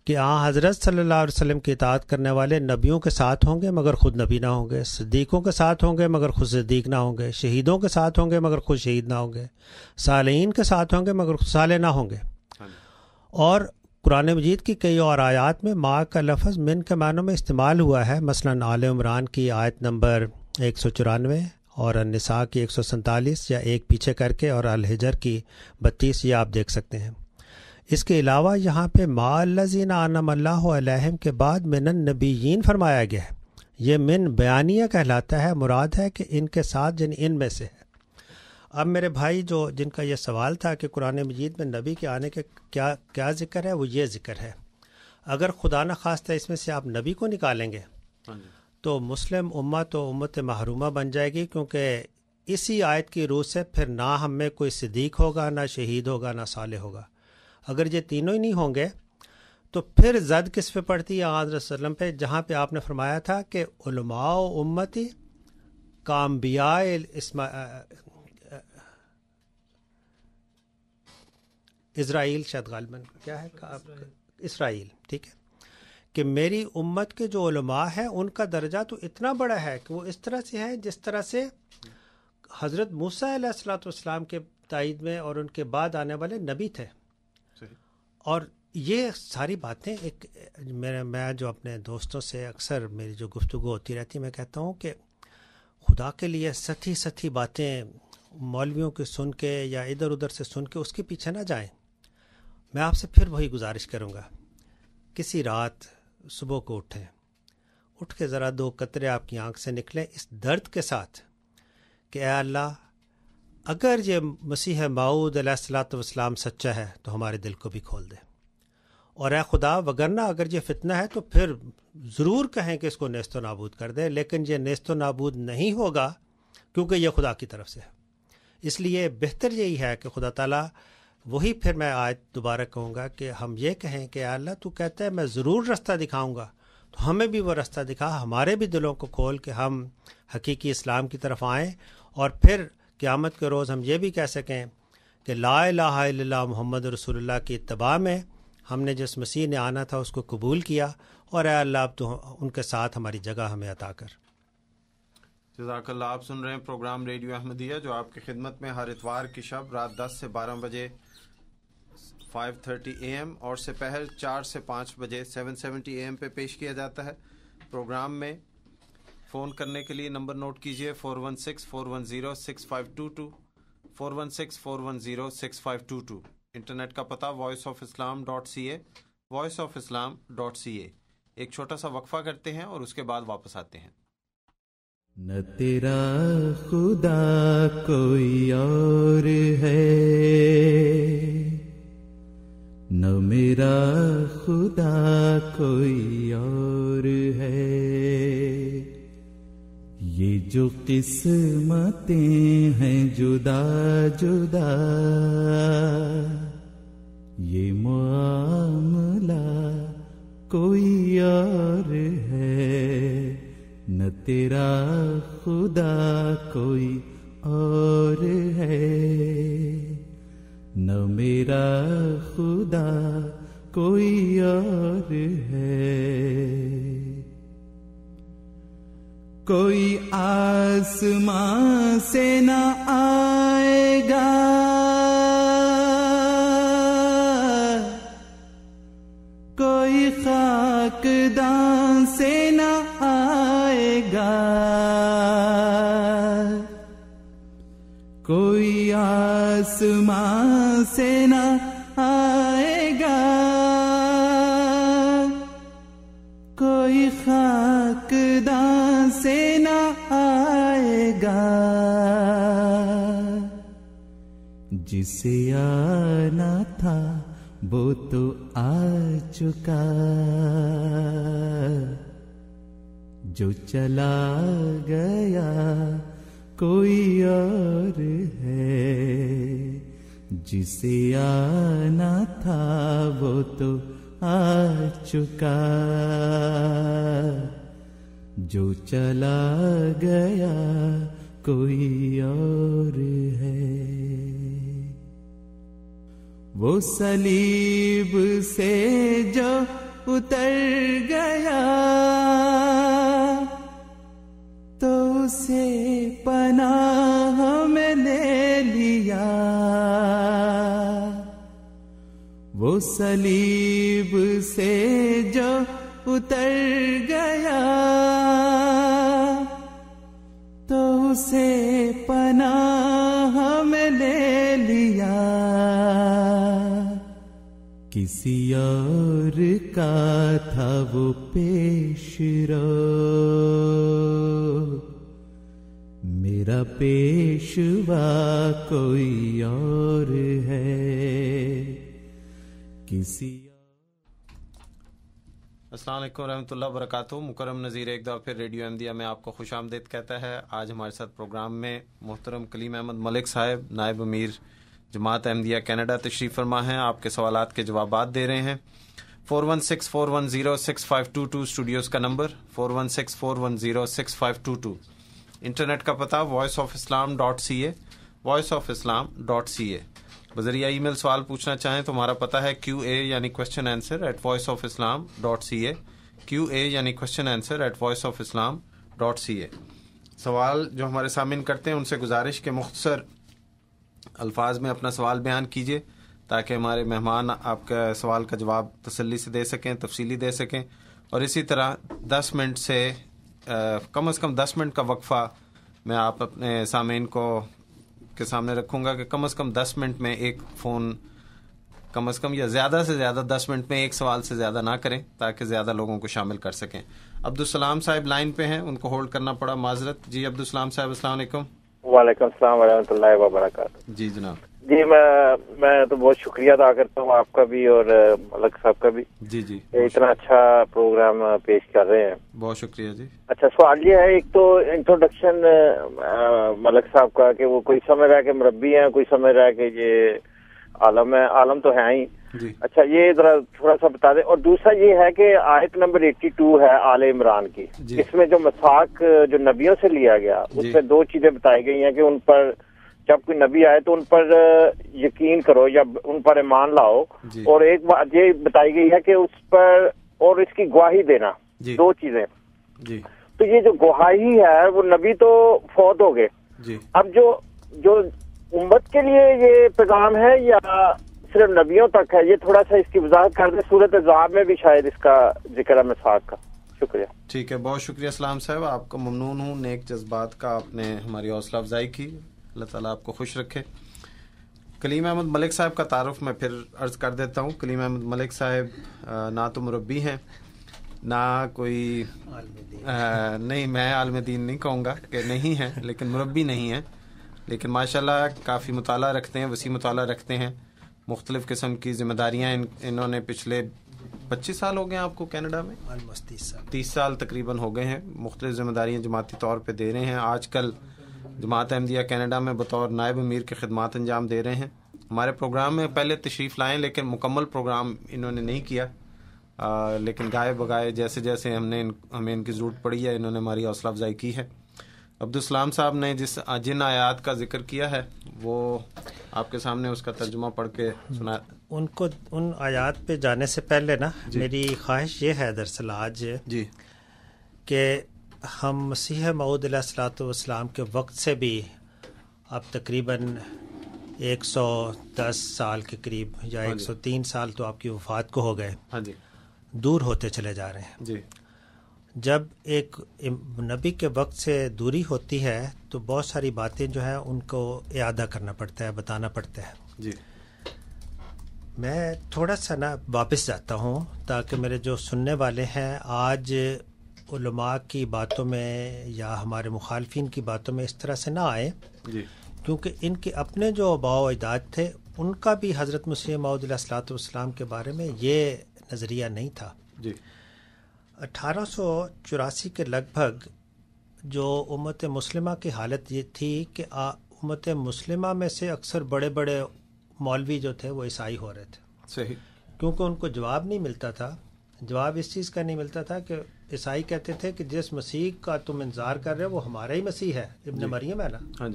کہ حضرت صلی اللہ علیہ وسلم کی اطاعت کرنے والے نبیوں کے ساتھ ہوں گے مگر خود نبی نہ ہوں گے، صدیقوں کے ساتھ ہوں گے مگر خود صدیق نہ ہوں گے، شہیدوں کے ساتھ ہوں گے مگر خود شہید نہ ہوں گے، صالحین کے ساتھ ہوں گے مگر خود صالح نہ ہوں گے۔ اور قرآن مجید کی کئی اور آیات میں ما کا لفظ من کے معنوں میں استعمال ہوا ہے، مثلا آل عمران کی آیت نمبر 194 اور النساء کی 147 یا ایک پیچھے کر کے، اور الحجر کی 32 یہ آپ دیکھ سکتے ہیں۔ اس کے علاوہ یہاں پہ ما الذین انعم اللہ علیہم کے بعد من النبیین فرمایا گیا ہے۔ یہ من بیانیہ کہلاتا ہے، مراد ہے کہ ان کے ساتھ جن ان میں سے ہے۔ اب میرے بھائی جن کا یہ سوال تھا کہ قرآن مجید میں نبی کے آنے کے کیا ذکر ہے، وہ یہ ذکر ہے۔ اگر خدا نخواستہ اس میں سے آپ نبی کو نکالیں گے تو مسلم امت و امت محرومہ بن جائے گی، کیونکہ اسی آیت کی روح سے پھر نہ ہم میں کوئی صدیق ہوگا، نہ شہید ہوگا، نہ صالح ہوگا۔ اگر یہ تینوں ہی نہیں ہوں گے تو پھر زد کس پہ پڑتی ہے؟ حضرت صلی اللہ علیہ وسلم پہ، جہاں پہ آپ نے فرمایا تھا کہ علماء و امتی کا انبیاء اسرائیل، شاید غالباً کیا ہے اسرائیل، ٹھیک ہے، کہ میری امت کے جو علماء ہیں ان کا درجہ تو اتنا بڑا ہے کہ وہ اس طرح سے ہے جس طرح سے حضرت موسیٰ علیہ الصلوۃ والسلام کے تائید میں اور ان کے بعد آنے والے نبی تھے۔ اور یہ ساری باتیں میں جو اپنے دوستوں سے اکثر میری جو گفتگو ہوتی رہتی ہے، میں کہتا ہوں کہ خدا کے لیے ستی باتیں مولویوں کی سن کے یا ادھر ادھر سے سن کے اس کے پیچھے نہ جائیں۔ میں آپ سے پھر وہی گزارش کروں گا، کسی رات صبح کو اٹھ کے ذرا 2 قطرے آپ کی آنکھ سے نکلیں اس درد کے ساتھ کہ اے اللہ، اگر یہ مسیح موعود علیہ الصلوۃ والسلام سچا ہے تو ہمارے دل کو بھی کھول دے، اور اے خدا وگرنہ اگر یہ فتنہ ہے تو پھر ضرور کہیں کہ اس کو نیست و نابود کر دے، لیکن یہ نیست و نابود نہیں ہوگا کیونکہ یہ خدا کی طرف سے ہے۔ اس لیے بہتر یہی ہے کہ خدا تعالیٰ وہی، پھر میں آیت دوبارہ کہوں گا کہ ہم یہ کہیں کہ اے اللہ تو کہتا ہے میں ضرور رستہ دکھاؤں گا، تو ہمیں بھی وہ رستہ دکھا، ہمارے بھی دلوں کو کھول کہ ہم حقیقی اسلام کی طرف آئیں، اور پھر قیامت کے روز ہم یہ بھی کہہ سکیں کہ لا الہ الا اللہ محمد رسول اللہ کی اتباع میں ہم نے جس مسیح نے آنا تھا اس کو قبول کیا، اور اے اللہ اب تو ان کے ساتھ ہماری جگہ ہمیں عطا کر۔ جزاک اللہ۔ آپ سن رہے ہیں پروگرام ریڈیو احمدیہ جو آپ کی خدمت میں ہر اتوار کی شب رات 10 سے 12 بجے 5:30 AM اور سپہر 4 سے 5 بجے 7:70 AM پہ پیش کیا جاتا ہے۔ پروگرام میں فون کرنے کے لیے نمبر نوٹ کیجئے 416-410-6522 416-410-6522۔ انٹرنیٹ کا پتہ voiceofislam.ca voiceofislam.ca۔ ایک چھوٹا سا وقفہ کرتے ہیں اور اس کے بعد واپس آتے ہیں۔ نہ تیرا خدا کوئی اور ہے، جو قسمتیں ہیں جدا جدا یہ معاملہ کوئی اور ہے نہ تیرا خدا کوئی اور ہے نہ میرا خدا کوئی اور ہے کوئی آسمان سے نہ آئے گا کوئی خاکدان سے نہ آئے گا کوئی آسمان سے نہ آئے گا کوئی خاکدان سے نہ آئے گا جسے آنا تھا وہ تو آ چکا جو چلا گیا کوئی اور ہے جسے آنا تھا وہ تو آ چکا جو چلا گیا کوئی اور ہے وہ صلیب سے جو اتر گیا تو اسے پناہ میں لے لیا وہ صلیب سے جو اتر گیا تو اسے پناہ میں لے لیا کسی اور کا تھا وہ پیش رو میرا پیشوا کوئی اور ہے کسی السلام علیکم ورحمۃ اللہ وبرکاتہ. مکرم نظیر ایک دفعہ پھر ریڈیو احمدیہ میں آپ کو خوش آمدید کہتا ہے. آج ہمارے ساتھ پروگرام میں محترم کلیم احمد ملک صاحب نائب امیر جماعت احمدیہ کینیڈا تشریف فرما ہیں. آپ کے سوالات کے جوابات دے رہے ہیں. 4164106522 اسٹوڈیوز کا نمبر 4164106522. انٹرنیٹ کا پتہ voiceofislam.ca voiceofislam.ca. بذریعہ ای میل سوال پوچھنا چاہیں تو ہمارا پتہ ہے QA یعنی کوشچن آنسر @voiceofislam.ca QA یعنی کوشچن آنسر @voiceofislam.ca. سوال جو ہمارے سامعین کرتے ہیں ان سے گزارش کے مختصر الفاظ میں اپنا سوال بیان کیجیے تاکہ ہمارے مہمان آپ کا سوال کا جواب تسلی سے دے سکیں, تفصیلی دے سکیں. اور اسی طرح 10 منٹ سے کم از کم 10 منٹ کا وقفہ میں آپ اپنے سامعین کے سامنے رکھوں گا کہ کم از کم 10 منٹ میں ایک فون کم از کم یا زیادہ سے زیادہ 10 منٹ میں ایک سوال سے زیادہ نہ کریں تاکہ زیادہ لوگوں کو شامل کر سکیں. عبدالسلام صاحب لائن پہ ہیں, ان کو ہولڈ کرنا پڑا, معذرت. جی عبدالسلام صاحب السلام علیکم. وعلیکم السلام ورحمۃ اللہ وبرکاتہ. جی جناب. جی میں تو بہت شکریہ ادا کرتا ہوں آپ کا بھی اور ملک صاحب کا بھی. جی جی اتنا اچھا پروگرام پیش کر رہے ہیں, بہت شکریہ. جی اچھا سوال یہ ہے, ایک تو انٹروڈکشن ملک صاحب کا کہ وہ کوئی سمجھ رہا ہے کہ مربی ہیں, کوئی سمجھ رہا ہے کہ یہ عالم ہے, عالم تو ہے ہی. اچھا یہ ذرا تھوڑا سا بتا دیں. اور دوسرا یہ ہے کہ آیت نمبر 82 ہے آل عمران کی, اس میں جو مساق جو نبیوں سے لیا گیا اس میں 2 چیزیں بتائی گئی ہیں کہ ان پر جب کوئی نبی آئے تو ان پر یقین کرو یا ان پر ایمان لاؤ, اور ایک بات یہ بتائی گئی ہے کہ اس پر اور اس کی گواہی دینا, 2 چیزیں. تو یہ جو گواہی ہے وہ نبی تو فوت ہو گئے, اب جو امت کے لیے یہ پیغام ہے یا صرف نبیوں تک ہے, یہ تھوڑا سا اس کی وضاحت کر دیں. سورۃ احزاب میں بھی شاید اس کا ذکر ہے مساق کا. شکریہ. ٹھیک ہے, بہت شکریہ اسلام صاحب, آپ کو ممنون ہوں. نیک جذبات کا آپ نے ہماری حوصلہ افزائی کی, اللہ تعالیٰ آپ کو خوش رکھے. کلیم احمد ملک صاحب کا تعارف میں پھر عرض کر دیتا ہوں. کلیم احمد ملک صاحب نہ تو مربی ہیں نہ کوئی نہیں, میں عالم دین نہیں کہوں گا کہ نہیں ہیں, لیکن مربی نہیں ہیں, لیکن ماشاءاللہ کافی مطالعہ رکھتے ہیں, وسیع مطالعہ رکھتے ہیں. مختلف قسم کی ذمہ داریاں انہوں نے پچھلے 25 سال ہو گئے آپ کو کینیڈا میں؟ آلموسٹ 30 سال تقریباً ہو گئے ہیں. مختلف ذمہ داریاں جماعتی طور پہ دے رہے ہیں. آج کل جماعت احمدیہ کینیڈا میں بطور نائب امیر کے خدمات انجام دے رہے ہیں. ہمارے پروگرام میں پہلے تشریف لائیں لیکن مکمل پروگرام انہوں نے نہیں کیا, لیکن گائے بگائے جیسے جیسے ہمیں ان کی ضرورت پڑی ہے انہوں نے ہماری حوصلہ افزائی کی ہے. عبدالسلام صاحب نے جن آیات کا ذکر کیا ہے وہ آپ کے سامنے اس کا ترجمہ پڑھ کے سنا. ان آیات پہ جانے سے پہلے نا میری خواہش یہ ہے دراصل آج کہ ہم مسیح موعود علیہ الصلوۃ والسلام کے وقت سے بھی اب تقریباً 110 سال کے قریب یا 103 سال تو آپ کی وفات کو ہو گئے, دور ہوتے چلے جا رہے ہیں. جب ایک نبی کے وقت سے دوری ہوتی ہے تو بہت ساری باتیں جو ہیں ان کو اعادہ کرنا پڑتا ہے, بتانا پڑتا ہے. میں تھوڑا سا نا واپس جاتا ہوں تاکہ میرے جو سننے والے ہیں آج علماء کی باتوں میں یا ہمارے مخالفین کی باتوں میں اس طرح سے نہ آئیں, کیونکہ ان کے اپنے جو آباء و اجداد تھے ان کا بھی حضرت مسیح موعود علیہ الصلوۃ والسلام کے بارے میں یہ نظریہ نہیں تھا. 1884 کے لگ بھگ جو امت مسلمہ کی حالت یہ تھی کہ امت مسلمہ میں سے اکثر بڑے بڑے مولوی جو تھے وہ عیسائی ہو رہے تھے. صحیح. کیونکہ ان کو جواب نہیں ملتا تھا. جواب اس چیز کا نہیں ملتا تھا کہ عیسائی کہتے تھے کہ جس مسیح کا تم انتظار کر رہے ہو وہ ہمارا ہی مسیح ہے, ابن مریم ہے نا,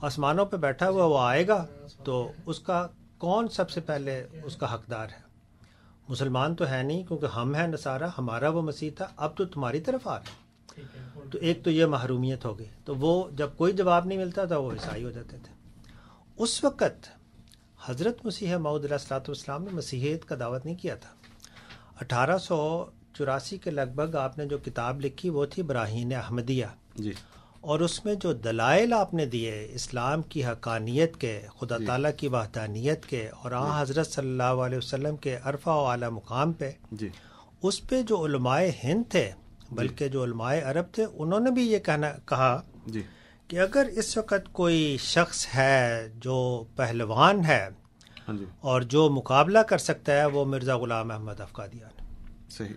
آسمانوں پہ بیٹھا ہوا وہ آئے گا تو اس کا کون سب سے پہلے اس کا حقدار ہے؟ مسلمان تو ہے نہیں کیونکہ ہم ہیں نصارہ, ہمارا وہ مسیح تھا, اب تو تمہاری طرف آ رہے. تو ایک تو یہ محرومیت ہو گئی. تو وہ جب کوئی جواب نہیں ملتا تھا وہ عیسائی ہو جاتے تھے. اس وقت حضرت مسیح موعود علیہ الصلوۃ والسلام نے مسیحیت کا دعوت نہیں کیا تھا. 1884 کے لگ بھگ آپ نے جو کتاب لکھی وہ تھی براہین احمدیہ, اور اس میں جو دلائل آپ نے دیے اسلام کی حقانیت کے, خدا تعالیٰ کی وحدانیت کے, اور حضرت صلی اللہ علیہ وسلم کے عرفہ و اعلیٰ مقام پہ, اس پہ جو علماء ہند تھے بلکہ جو علماء عرب تھے انہوں نے بھی یہ کہا کہ اگر اس وقت کوئی شخص ہے جو پہلوان ہے اور جو مقابلہ کر سکتا ہے وہ مرزا غلام احمد افقادیان. صحیح.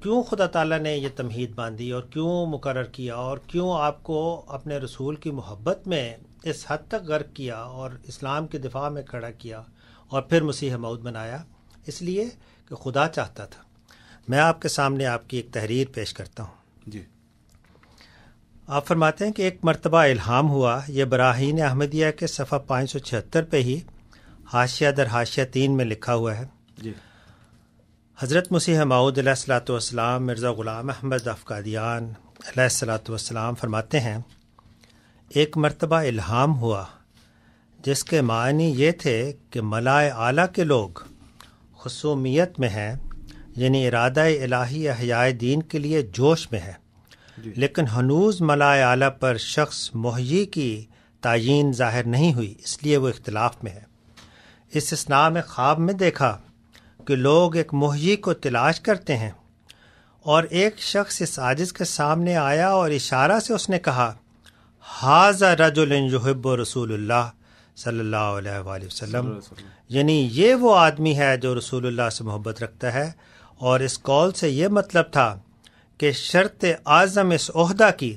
کیوں خدا تعالیٰ نے یہ تمہید باندھی اور کیوں مقرر کیا اور کیوں آپ کو اپنے رسول کی محبت میں اس حد تک غرق کیا اور اسلام کے دفاع میں کھڑا کیا اور پھر مسیح موعود بنایا؟ اس لیے کہ خدا چاہتا تھا. میں آپ کے سامنے آپ کی ایک تحریر پیش کرتا ہوں. آپ فرماتے ہیں کہ ایک مرتبہ الہام ہوا. یہ براہین احمدیہ کے صفحہ 576 پہ ہی حاشیہ در حاشیہ 3 میں لکھا ہوا ہے. حضرت مسیح موعود علیہ الصلوۃ والسلام مرزا غلام احمد افقادیان علیہ الصلوۃ والسلام فرماتے ہیں ایک مرتبہ الہام ہوا جس کے معنی یہ تھے کہ ملائے اعلیٰ کے لوگ خصومیت میں ہیں, یعنی ارادہ الہی احیاء دین کے لیے جوش میں ہے, لیکن ہنوز ملائے اعلیٰ پر شخص محیی کی تعیین ظاہر نہیں ہوئی, اس لیے وہ اختلاف میں ہے. استثناء میں خواب میں دیکھا کہ لوگ ایک محیی کو تلاش کرتے ہیں, اور ایک شخص اس عاجز کے سامنے آیا اور اشارہ سے اس نے کہا ھذا رجل یحب رسول اللہ صلی اللہ علیہ وآلہ وسلم, یعنی یہ وہ آدمی ہے جو رسول اللہ سے محبت رکھتا ہے. اور اس قول سے یہ مطلب تھا کہ شرط اعظم اس عہدہ کی,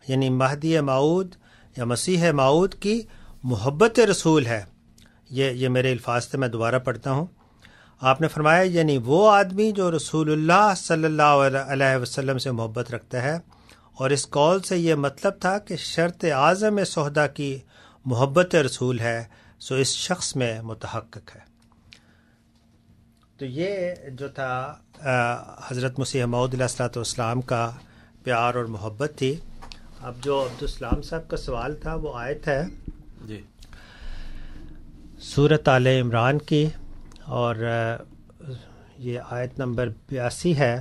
یعنی مہدی موعود یا مسیح موعود کی محبت رسول ہے. یہ میرے الفاظ سے میں دوبارہ پڑھتا ہوں. آپ نے فرمایا یعنی وہ آدمی جو رسول اللہ صلی اللہ علیہ وسلم سے محبت رکھتا ہے, اور اس قول سے یہ مطلب تھا کہ شرط اعظم اس عہدہ کی محبت رسول ہے, سو اس شخص میں متحقق ہے. تو یہ جو تھا حضرت مسیح موعود علیہ الصلوۃ والسلام کا پیار اور محبت تھی. اب جو عبدالسلام صاحب کا سوال تھا وہ آیت ہے سورۃ آل عمران کی, اور یہ آیت نمبر 82 ہے.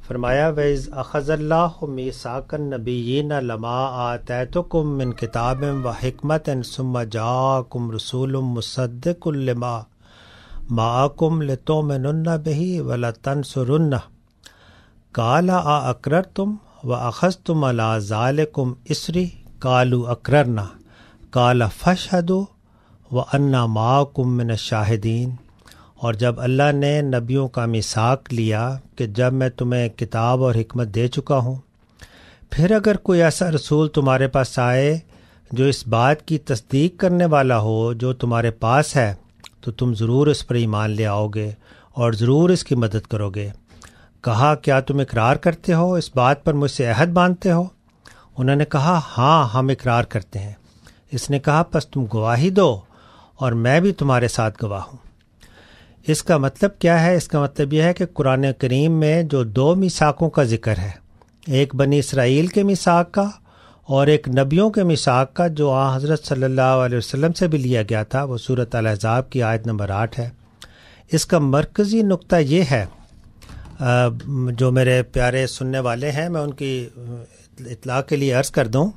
فرمایا وَإِذْ أَخَذَ اللَّهُ مِيثَاقَ النَّبِيِّينَ لَمَا آتَيْتُكُم مِّن كِتَابٍ وَحِكْمَةٍ ثُمَّ جَاءَكُمْ رَسُولٌ مُّصَدِّقٌ لِّمَا مَعَكُمْ لَتُؤْمِنُنَّ بِهِ وَلَتَنصُرُنَّهُ قَالَ أَأَقْرَرْتُمْ وَأَخَذْتُمْ عَلَىٰ ذَلِكُمْ إِصْرِي قَالُوا أَقْرَرْنَا قَالَ فَاشْهَدُوا وَأَنَّا مَعَكُمْ مِنَ الشَّاهِدِينَ اور جب اللہ نے نبیوں کا میثاق لیا کہ جب میں تمہیں کتاب اور حکمت دے چکا ہوں، پھر اگر کوئی ایسا رسول تمہارے پاس آئے جو اس بات کی تصدیق کرنے والا ہو جو تمہارے پاس ہے، تو تم ضرور اس پر ایمان لے آؤ گے اور ضرور اس کی مدد کرو گے۔ کہا کیا تم اقرار کرتے ہو، اس بات پر مجھ سے عہد باندھتے ہو؟ انہوں نے کہا ہاں ہم اقرار کرتے ہیں۔ اس نے کہا پس تم گواہی دو اور میں بھی تمہارے ساتھ گواہ ہوں۔ اس کا مطلب کیا ہے؟ اس کا مطلب یہ ہے کہ قرآن کریم میں جو 2 میثاقوں کا ذکر ہے، ایک بنی اسرائیل کے میثاق کا اور ایک نبیوں کے میثاق کا جو حضرت صلی اللہ علیہ وسلم سے بھی لیا گیا تھا، وہ سورۃ الاحزاب کی آیت نمبر 8 ہے۔ اس کا مرکزی نقطہ یہ ہے، جو میرے پیارے سننے والے ہیں میں ان کی اطلاع کے لیے عرض کر دوں،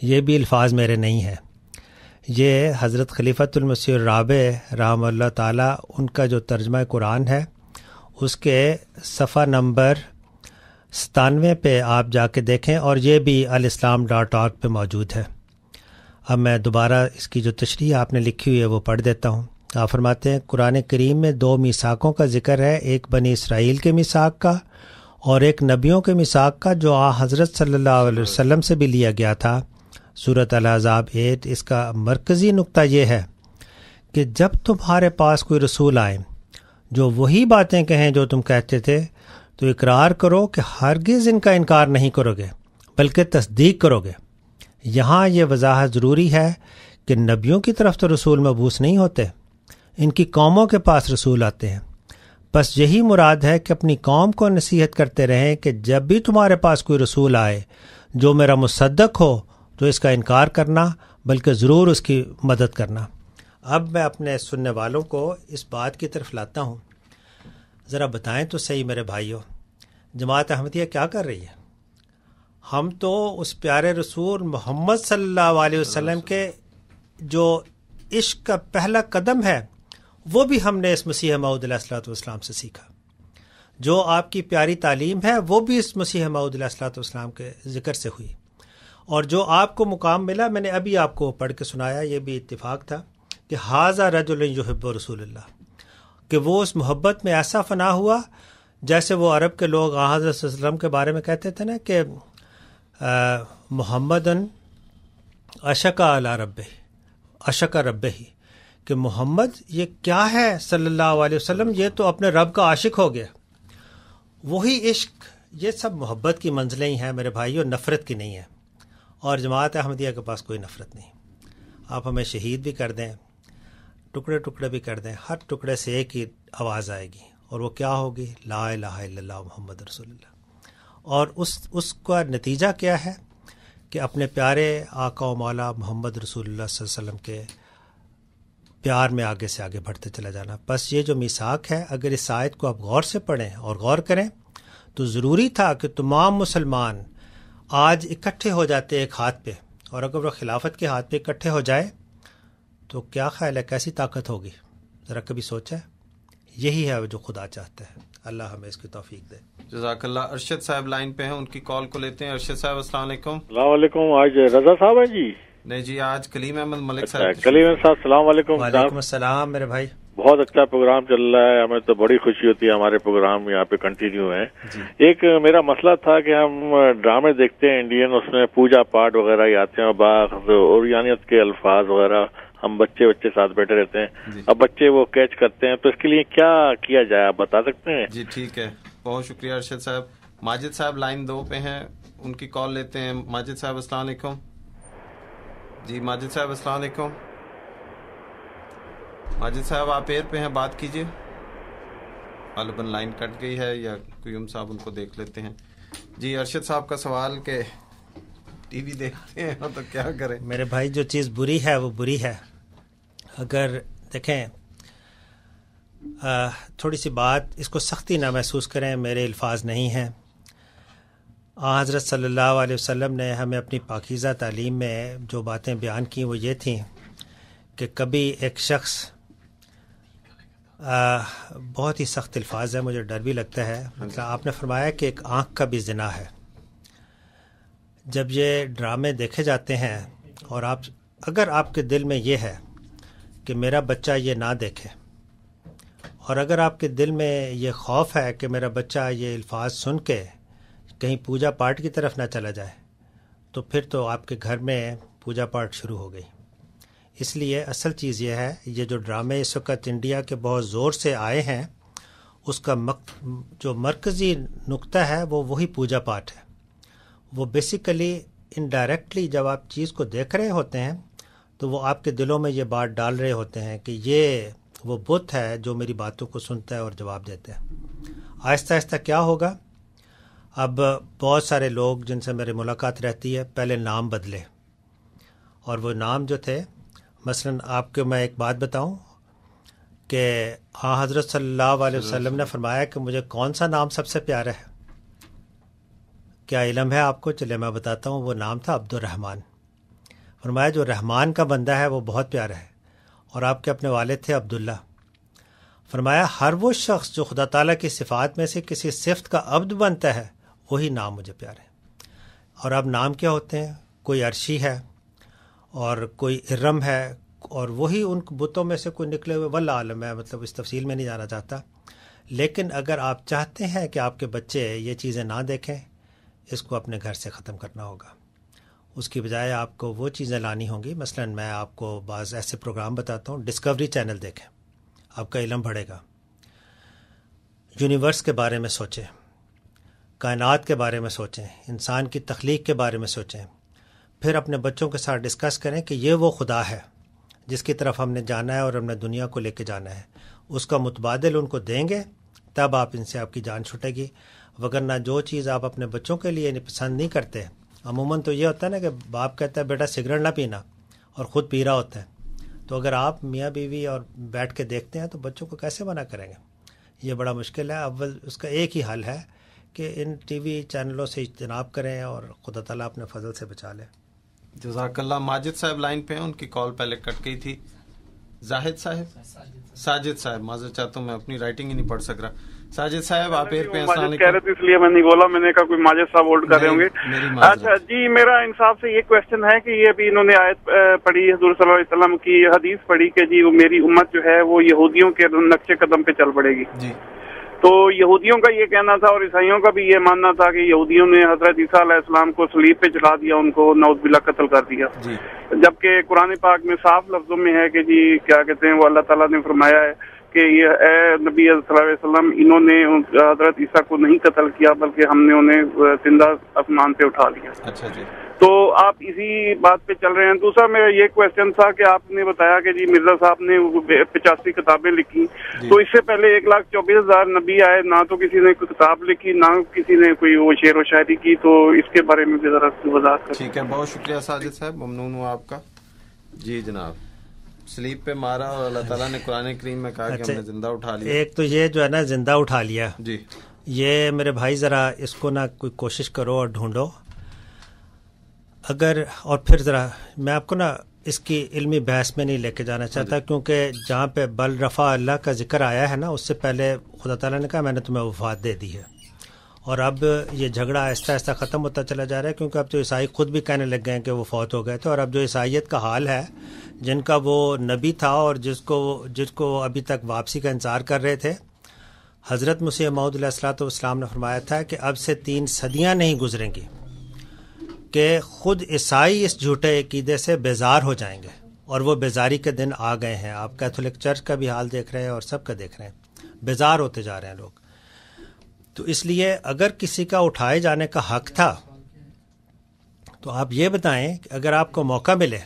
یہ بھی الفاظ میرے نہیں ہیں، یہ حضرت خلیفۃ المسیح الرابع رحمہ اللہ تعالیٰ ان کا جو ترجمہ قرآن ہے اس کے صفحہ نمبر 97 پہ آپ جا کے دیکھیں، اور یہ بھی alislam.org پہ موجود ہے۔ اب میں دوبارہ اس کی جو تشریح آپ نے لکھی ہوئی ہے وہ پڑھ دیتا ہوں۔ آپ فرماتے ہیں قرآن کریم میں 2 میثاقوں کا ذکر ہے، ایک بنی اسرائیل کے میثاق کا اور ایک نبیوں کے میثاق کا جو حضرت صلی اللہ علیہ وسلم سے بھی لیا گیا تھا، سورۃ الاحزاب 8۔ اس کا مرکزی نقطہ یہ ہے کہ جب تمہارے پاس کوئی رسول آئے جو وہی باتیں کہیں جو تم کہتے تھے، تو اقرار کرو کہ ہرگز ان کا انکار نہیں کرو گے بلکہ تصدیق کرو گے۔ یہاں یہ وضاحت ضروری ہے کہ نبیوں کی طرف تو رسول مبعوث نہیں ہوتے، ان کی قوموں کے پاس رسول آتے ہیں۔ بس یہی مراد ہے کہ اپنی قوم کو نصیحت کرتے رہیں کہ جب بھی تمہارے پاس کوئی رسول آئے جو میرا مصدق ہو تو اس کا انکار کرنا بلکہ ضرور اس کی مدد کرنا۔ اب میں اپنے سننے والوں کو اس بات کی طرف لاتا ہوں، ذرا بتائیں تو صحیح میرے بھائیوں، جماعت احمدیہ کیا کر رہی ہے؟ ہم تو اس پیارے رسول محمد صلی اللہ علیہ وسلم کے جو عشق کا پہلا قدم ہے وہ بھی ہم نے اس مسیح موعود علیہ الصلوۃ والسلام سے سیکھا، جو آپ کی پیاری تعلیم ہے وہ بھی اس مسیح موعود علیہ الصلوۃ والسلام کے ذکر سے ہوئی، اور جو آپ کو مقام ملا میں نے ابھی آپ کو پڑھ کے سنایا، یہ بھی اتفاق تھا کہ ھذا رجل یحب رسول اللہ، کہ وہ اس محبت میں ایسا فنا ہوا جیسے وہ عرب کے لوگ حضرت صلی اللہ علیہ وسلم کے بارے میں کہتے تھے نا کہ محمدن اشق علی ربہ اشق ربہ، کہ محمد یہ کیا ہے صلی اللہ علیہ وسلم، یہ تو اپنے رب کا عاشق ہو گیا۔ وہی عشق، یہ سب محبت کی منزلیں ہی ہیں میرے بھائیوں، نفرت کی نہیں ہے، اور جماعت احمدیہ کے پاس کوئی نفرت نہیں۔ آپ ہمیں شہید بھی کر دیں، ٹکڑے ٹکڑے بھی کر دیں، ہر ٹکڑے سے ایک ہی آواز آئے گی، اور وہ کیا ہوگی؟ لا الہ الا اللہ محمد رسول اللہ۔ اور اس کا نتیجہ کیا ہے کہ اپنے پیارے آقا و مولا محمد رسول اللہ صلی اللہ علیہ وسلم کے پیار میں آگے سے آگے بڑھتے چلا جانا۔ بس یہ جو میثاق ہے، اگر اس آیت کو آپ غور سے پڑھیں اور غور کریں تو ضروری تھا کہ تمام مسلمان آج اکٹھے ہو جاتے ایک ہاتھ پہ، اور اگر وہ خلافت کے ہاتھ پہ اکٹھے ہو جائے تو کیا خیال ہے کیسی طاقت ہوگی؟ ذرا کبھی سوچا ہے؟ یہی ہے جو خدا چاہتا ہے۔ اللہ ہمیں اس کی توفیق دے۔ جزاک اللہ۔ ارشد صاحب لائن پہ ہیں، ان کی کال کو لیتے ہیں۔ ارشد صاحب السلام علیکم۔ السلام علیکم۔ آج رضا صاحب ہیں جی؟ نہیں جی، آج کلیم احمد ملک صاحب۔ کلیم احمد صاحب السلام علیکم۔ وعلیکم السلام میرے بھائی۔ بہت اچھا پروگرام چل رہا ہے، ہمیں تو بڑی خوشی ہوتی ہے ہمارے پروگرام یہاں پہ کنٹینیو ہیں۔ ایک میرا مسئلہ تھا کہ ہم ڈرامے دیکھتے ہیں انڈین، اس میں پوجا پاٹ وغیرہ ہی آتے ہیں، باخ اور یانیت کے الفاظ وغیرہ، ہم بچے ساتھ بیٹھے رہتے ہیں، اب بچے وہ کیچ کرتے ہیں، تو اس کے لیے کیا کیا جائے آپ بتا سکتے ہیں؟ جی ٹھیک ہے، بہت شکریہ ارشد صاحب۔ ماجد صاحب لائن 2 پہ ہیں، ان کی کال لیتے ہیں۔ ماجد صاحب السلام علیکم۔ جی ماجد صاحب السلام علیکم۔ ماجد صاحب آپ ایئر پہ ہیں، بات کیجیے۔ غالباً لائن کٹ گئی ہے، یا قیوم صاحب ان کو دیکھ لیتے ہیں۔ جی ارشد صاحب کا سوال کہ ٹی وی دیکھتے ہیں تو کیا کریں؟ میرے بھائی جو چیز بری ہے وہ بری ہے۔ اگر دیکھیں تھوڑی سی بات، اس کو سختی نہ محسوس کریں، میرے الفاظ نہیں ہیں۔ حضرت صلی اللہ علیہ وسلم نے ہمیں اپنی پاکیزہ تعلیم میں جو باتیں بیان کی وہ یہ تھیں کہ کبھی ایک شخص، بہت ہی سخت الفاظ ہے، مجھے ڈر بھی لگتا ہے، مطلب آپ نے فرمایا کہ ایک آنکھ کا بھی زنا ہے۔ جب یہ ڈرامے دیکھے جاتے ہیں اور اگر آپ کے دل میں یہ ہے کہ میرا بچہ یہ نہ دیکھے، اور اگر آپ کے دل میں یہ خوف ہے کہ میرا بچہ یہ الفاظ سن کے کہیں پوجا پاٹ کی طرف نہ چلا جائے تو پھر تو آپ کے گھر میں پوجا پاٹ شروع ہو گئی. اس لیے اصل چیز یہ ہے، یہ جو ڈرامے اس وقت انڈیا کے بہت زور سے آئے ہیں اس کا جو مرکزی نقطہ ہے وہ وہی پوجا پاٹ ہے. وہ بیسیکلی انڈائریکٹلی جب آپ چیز کو دیکھ رہے ہوتے ہیں تو وہ آپ کے دلوں میں یہ بات ڈال رہے ہوتے ہیں کہ یہ وہ بت ہے جو میری باتوں کو سنتا ہے اور جواب دیتا ہے. آہستہ آہستہ کیا ہوگا، اب بہت سارے لوگ جن سے میری ملاقات رہتی ہے پہلے نام بدلے، اور وہ نام جو تھے مثلا آپ کو میں ایک بات بتاؤں کہ ہاں حضرت صلی اللہ علیہ وسلم نے فرمایا کہ مجھے کون سا نام سب سے پیارا ہے. کیا علم ہے آپ کو؟ چلے میں بتاتا ہوں. وہ نام تھا عبد الرحمن. فرمایا جو رحمان کا بندہ ہے وہ بہت پیارا ہے. اور آپ کے اپنے والد تھے عبداللہ. فرمایا ہر وہ شخص جو خدا تعالیٰ کی صفات میں سے کسی صفت کا عبد بنتا ہے وہی نام مجھے پیارا ہے. اور اب نام کیا ہوتے ہیں؟ کوئی عرشی ہے اور کوئی ارم ہے، اور وہی ان بتوں میں سے کوئی نکلے ہوئے، واللہ عالم ہے، مطلب اس تفصیل میں نہیں جانا چاہتا. لیکن اگر آپ چاہتے ہیں کہ آپ کے بچے یہ چیزیں نہ دیکھیں، اس کو اپنے گھر سے ختم کرنا ہوگا. اس کی بجائے آپ کو وہ چیزیں لانی ہوں گی. مثلا میں آپ کو بعض ایسے پروگرام بتاتا ہوں. ڈسکوری چینل دیکھیں، آپ کا علم بڑھے گا. یونیورس کے بارے میں سوچیں، کائنات کے بارے میں سوچیں، انسان کی تخلیق کے بارے میں سوچیں. پھر اپنے بچوں کے ساتھ ڈسکس کریں کہ یہ وہ خدا ہے جس کی طرف ہم نے جانا ہے اور ہم نے دنیا کو لے کے جانا ہے. اس کا متبادل ان کو دیں گے تب آپ ان سے آپ کی جان چھوٹے گی. وگرنہ جو چیز آپ اپنے بچوں کے لیے پسند نہیں کرتے، عموماً تو یہ ہوتا ہے نا کہ باپ کہتا ہے بیٹا سگریٹ نہ پینا اور خود پی رہا ہوتا ہے. تو اگر آپ میاں بیوی اور بیٹھ کے دیکھتے ہیں تو بچوں کو کیسے منع کریں گے؟ یہ بڑا مشکل ہے. اول اس کا ایک ہی حل ہے کہ ان ٹی وی چینلوں سے اجتناب کریں اور خدا تعالیٰ اپنے فضل سے بچا لے. جزاک اللہ. ماجد صاحب لائن پہ ہیں، ان کی کال پہلے کٹ گئی تھی. زاہد صاحب، ساجد صاحب، معذرت چاہتا ہوں میں اپنی رائٹنگ ہی نہیں پڑھ سک رہا. ساجد صاحب آپ ایئر پہ. السلام علیکم. کہہ رہے تھے اس لیے میں نہیں بولا، میں نے کہا کوئی ماجد صاحب ہولڈ کر رہے ہوں گے. اچھا جی، میرا انصاف سے یہ کوشچن ہے کہ یہ ابھی انہوں نے آیت پڑھی حضور صلی اللہ علیہ وسلم کی حدیث پڑھی کہ جی وہ میری امت جو ہے وہ یہودیوں کے نقش قدم پہ چل پڑے گی. جی تو یہودیوں کا یہ کہنا تھا اور عیسائیوں کا بھی یہ ماننا تھا کہ یہودیوں نے حضرت عیسیٰ علیہ السلام کو صلیب پہ چلا دیا، ان کو نعوذ باللہ قتل کر دیا. جبکہ قرآن پاک میں صاف لفظوں میں ہے کہ جی کیا کہتے ہیں، وہ اللہ تعالیٰ نے فرمایا ہے کہ یہ اے نبی صلی اللہ علیہ وسلم، انہوں نے حضرت عیسیٰ کو نہیں قتل کیا بلکہ ہم نے انہیں زندہ آسمان پہ اٹھا لیا. اچھا جی، تو آپ اسی بات پہ چل رہے ہیں. دوسرا میرا یہ کوشچن تھا کہ آپ نے بتایا کہ جی مرزا صاحب نے 85 کتابیں لکھی، تو اس سے پہلے 1,24,000 نبی آئے، نہ تو کسی نے کوئی کتاب لکھی نہ کسی نے کوئی وہ شعر و شاعری کی. تو اس کے بارے میں بھی ذرا وضاحت کریں. ٹھیک ہے، بہت شکریہ ساجد صاحب، ممنون ہوں آپ کا. جی جناب، سلیپ پہ مارا اور اللہ تعالیٰ نے قرآن کریم میں کہا کہ ہم نے زندہ اٹھا لیا. ایک تو یہ جو ہے نا زندہ اٹھا لیا، جی یہ میرے بھائی ذرا اس کو نہ کوئی کوشش کرو اور ڈھونڈو اگر. اور پھر ذرا میں آپ کو نا اس کی علمی بحث میں نہیں لے کے جانا چاہتا، کیونکہ جہاں پہ بل رفع اللہ کا ذکر آیا ہے نا، اس سے پہلے خدا تعالیٰ نے کہا میں نے تمہیں وفات دے دی ہے. اور اب یہ جھگڑا آہستہ آہستہ ختم ہوتا چلا جا رہا ہے، کیونکہ اب تو عیسائی خود بھی کہنے لگ گئے ہیں کہ وہ فوت ہو گئے تھے. اور اب جو عیسائیت کا حال ہے، جن کا وہ نبی تھا اور جس کو ابھی تک واپسی کا انتظار کر رہے تھے، حضرت مسیح موعود علیہ الصلوۃ والسلام نے فرمایا تھا کہ اب سے 3 صدیاں نہیں گزریں گی کہ خود عیسائی اس جھوٹے عقیدے سے بیزار ہو جائیں گے. اور وہ بیزاری کے دن آ گئے ہیں. آپ کیتھولک چرچ کا بھی حال دیکھ رہے ہیں اور سب کا دیکھ رہے ہیں، بیزار ہوتے جا رہے ہیں لوگ. تو اس لیے اگر کسی کا اٹھائے جانے کا حق تھا تو آپ یہ بتائیں کہ اگر آپ کو موقع ملے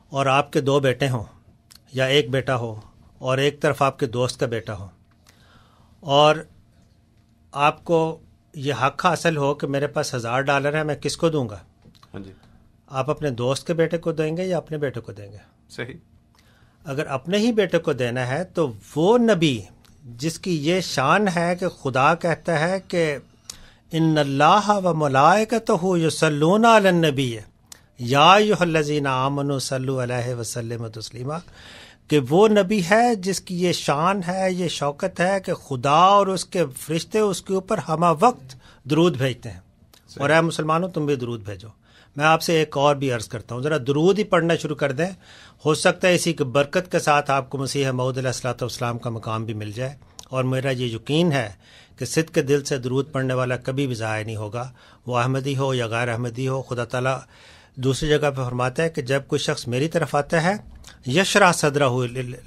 اور آپ کے 2 بیٹے ہوں یا 1 بیٹا ہو اور ایک طرف آپ کے دوست کا بیٹا ہو، اور آپ کو یہ حق حاصل ہو کہ میرے پاس $1000 ہے، میں کس کو دوں گا؟ آپ اپنے دوست کے بیٹے کو دیں گے یا اپنے بیٹے کو دیں گے؟ صحیح. اگر اپنے ہی بیٹے کو دینا ہے تو وہ نبی جس کی یہ شان ہے کہ خدا کہتا ہے کہ ان اللہ و ملائکتہ یصلون علی النبی یا ایھا الذین آمنوا صلوا علیہ وسلموا تسلیما، کہ وہ نبی ہے جس کی یہ شان ہے، یہ شوکت ہے کہ خدا اور اس کے فرشتے اس کے اوپر ہمہ وقت درود بھیجتے ہیں. اور اے مسلمانوں تم بھی درود بھیجو. میں آپ سے ایک اور بھی عرض کرتا ہوں، ذرا درود ہی پڑھنا شروع کر دیں، ہو سکتا ہے اسی کی برکت کے ساتھ آپ کو مسیح موعود علیہ الصلوۃ والسلام کا مقام بھی مل جائے. اور میرا یہ یقین ہے کہ صدق کے دل سے درود پڑھنے والا کبھی بھی ضائع نہیں ہوگا، وہ احمدی ہو یا غیر احمدی ہو. خدا تعالیٰ دوسری جگہ پہ فرماتا ہے کہ جب کوئی شخص میری طرف آتا ہے یشرح صدرہ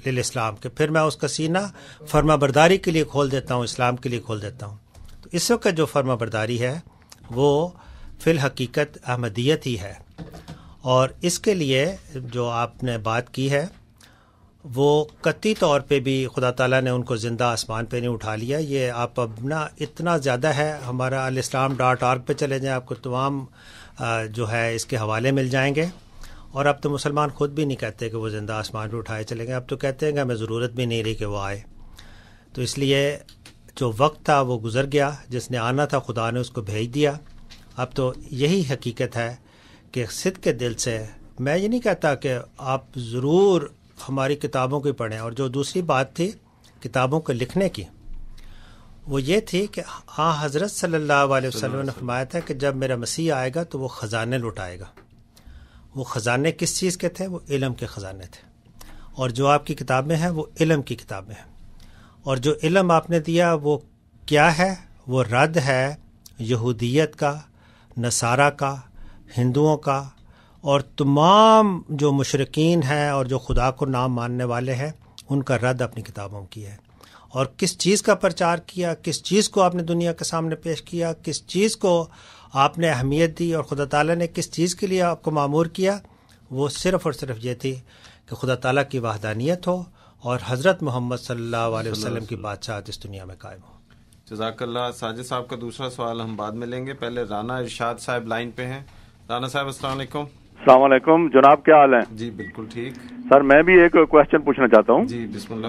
للاسلام، کہ پھر میں اس کا سینہ فرما برداری کے لیے کھول دیتا ہوں، اسلام کے لیے کھول دیتا ہوں. تو اس وقت جو فرما برداری ہے وہ فی الحقیقت احمدیت ہی ہے. اور اس کے لیے جو آپ نے بات کی ہے وہ قطعی طور پہ بھی خدا تعالیٰ نے ان کو زندہ آسمان پہ نہیں اٹھا لیا. یہ آپ اب نا اتنا زیادہ ہے، ہمارا alislam.org پہ چلے جائیں، آپ کو تمام جو ہے اس کے حوالے مل جائیں گے. اور اب تو مسلمان خود بھی نہیں کہتے کہ وہ زندہ آسمان پہ اٹھائے چلیں گے، اب تو کہتے ہیں کہ ہمیں ضرورت بھی نہیں رہی کہ وہ آئے. تو اس لیے جو وقت تھا وہ گزر گیا، جس نے آنا تھا خدا نے اس کو بھیج دیا. اب تو یہی حقیقت ہے کہ صدق کے دل سے، میں یہ نہیں کہتا کہ آپ ضرور ہماری کتابوں کو پڑھیں. اور جو دوسری بات تھی کتابوں کو لکھنے کی، وہ یہ تھی کہ حضرت صلی اللہ علیہ وسلم نے فرمایا تھا کہ جب میرا مسیح آئے گا تو وہ خزانے لٹائے گا. وہ خزانے کس چیز کے تھے؟ وہ علم کے خزانے تھے. اور جو آپ کی کتابیں ہیں وہ علم کی کتابیں ہیں. اور جو علم آپ نے دیا وہ کیا ہے؟ وہ رد ہے یہودیت کا، نصارہ کا، ہندوؤں کا، اور تمام جو مشرکین ہیں اور جو خدا کو نام ماننے والے ہیں ان کا رد اپنی کتابوں کی ہے. اور کس چیز کا پرچار کیا، کس چیز کو آپ نے دنیا کے سامنے پیش کیا، کس چیز کو آپ نے اہمیت دی، اور خدا تعالیٰ نے کس چیز کے لیے آپ کو مامور کیا، وہ صرف اور صرف یہ تھی کہ خدا تعالیٰ کی وحدانیت ہو اور حضرت محمد صلی اللہ علیہ وسلم کی بادشاہت اس دنیا میں قائم ہو. جزاک اللہ. ساجد صاحب کا دوسرا سوال ہم بعد میں لیں گے، پہلے رانا ارشاد صاحب لائن پہ ہیں. رانا صاحب السلام علیکم. السلام علیکم جناب، کیا حال ہے؟ جی بالکل ٹھیک. سر میں بھی ایک کوشچن پوچھنا چاہتا ہوں. جی بسم اللہ.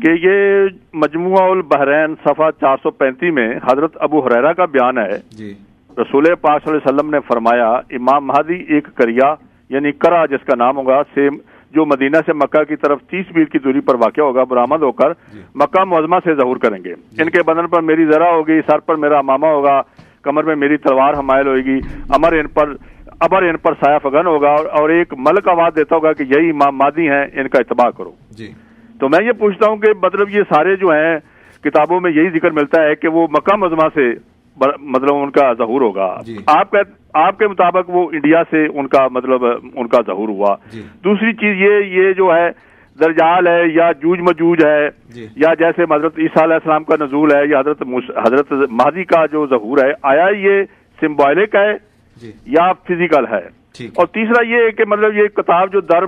کہ یہ مجموعہ البحرین صفحہ 435 میں حضرت ابو ہریرہ کا بیان ہے. جی. رسول پاک صلی اللہ علیہ وسلم نے فرمایا امام مہدی ایک کریا یعنی کرا جس کا نام ہوگا سے جو مدینہ سے مکہ کی طرف 30 میل کی دوری پر واقع ہوگا برآمد ہو کر مکہ معظمہ سے ظہور کریں گے. ان کے بدن پر میری ذرا ہوگی، سر پر میرا امامہ ہوگا، کمر میں میری تلوار حمائل ہوئے گی، ابر ان پر سایہ فگن ہوگا، اور ایک ملک آواز دیتا ہوگا کہ یہی امام مہدی ہیں، ان کا اتباع کرو. جی. تو میں یہ پوچھتا ہوں کہ مطلب یہ سارے جو ہیں کتابوں میں یہی ذکر ملتا ہے کہ وہ مکہ معظمہ سے مطلب ان کا ظہور ہوگا. جی. آپ کے مطابق وہ انڈیا سے ان کا مطلب ان کا ظہور ہوا. جی. دوسری چیز یہ جو ہے درجال ہے یا جوج مجوج ہے. جی. یا جیسے حضرت عیسیٰ علیہ السلام کا نزول ہے یا حضرت مہدی کا جو ظہور ہے، آیا یہ سمبولک ہے جی. یا فزیکل ہے؟ اور تیسرا یہ ہے کہ مطلب یہ کتاب جو در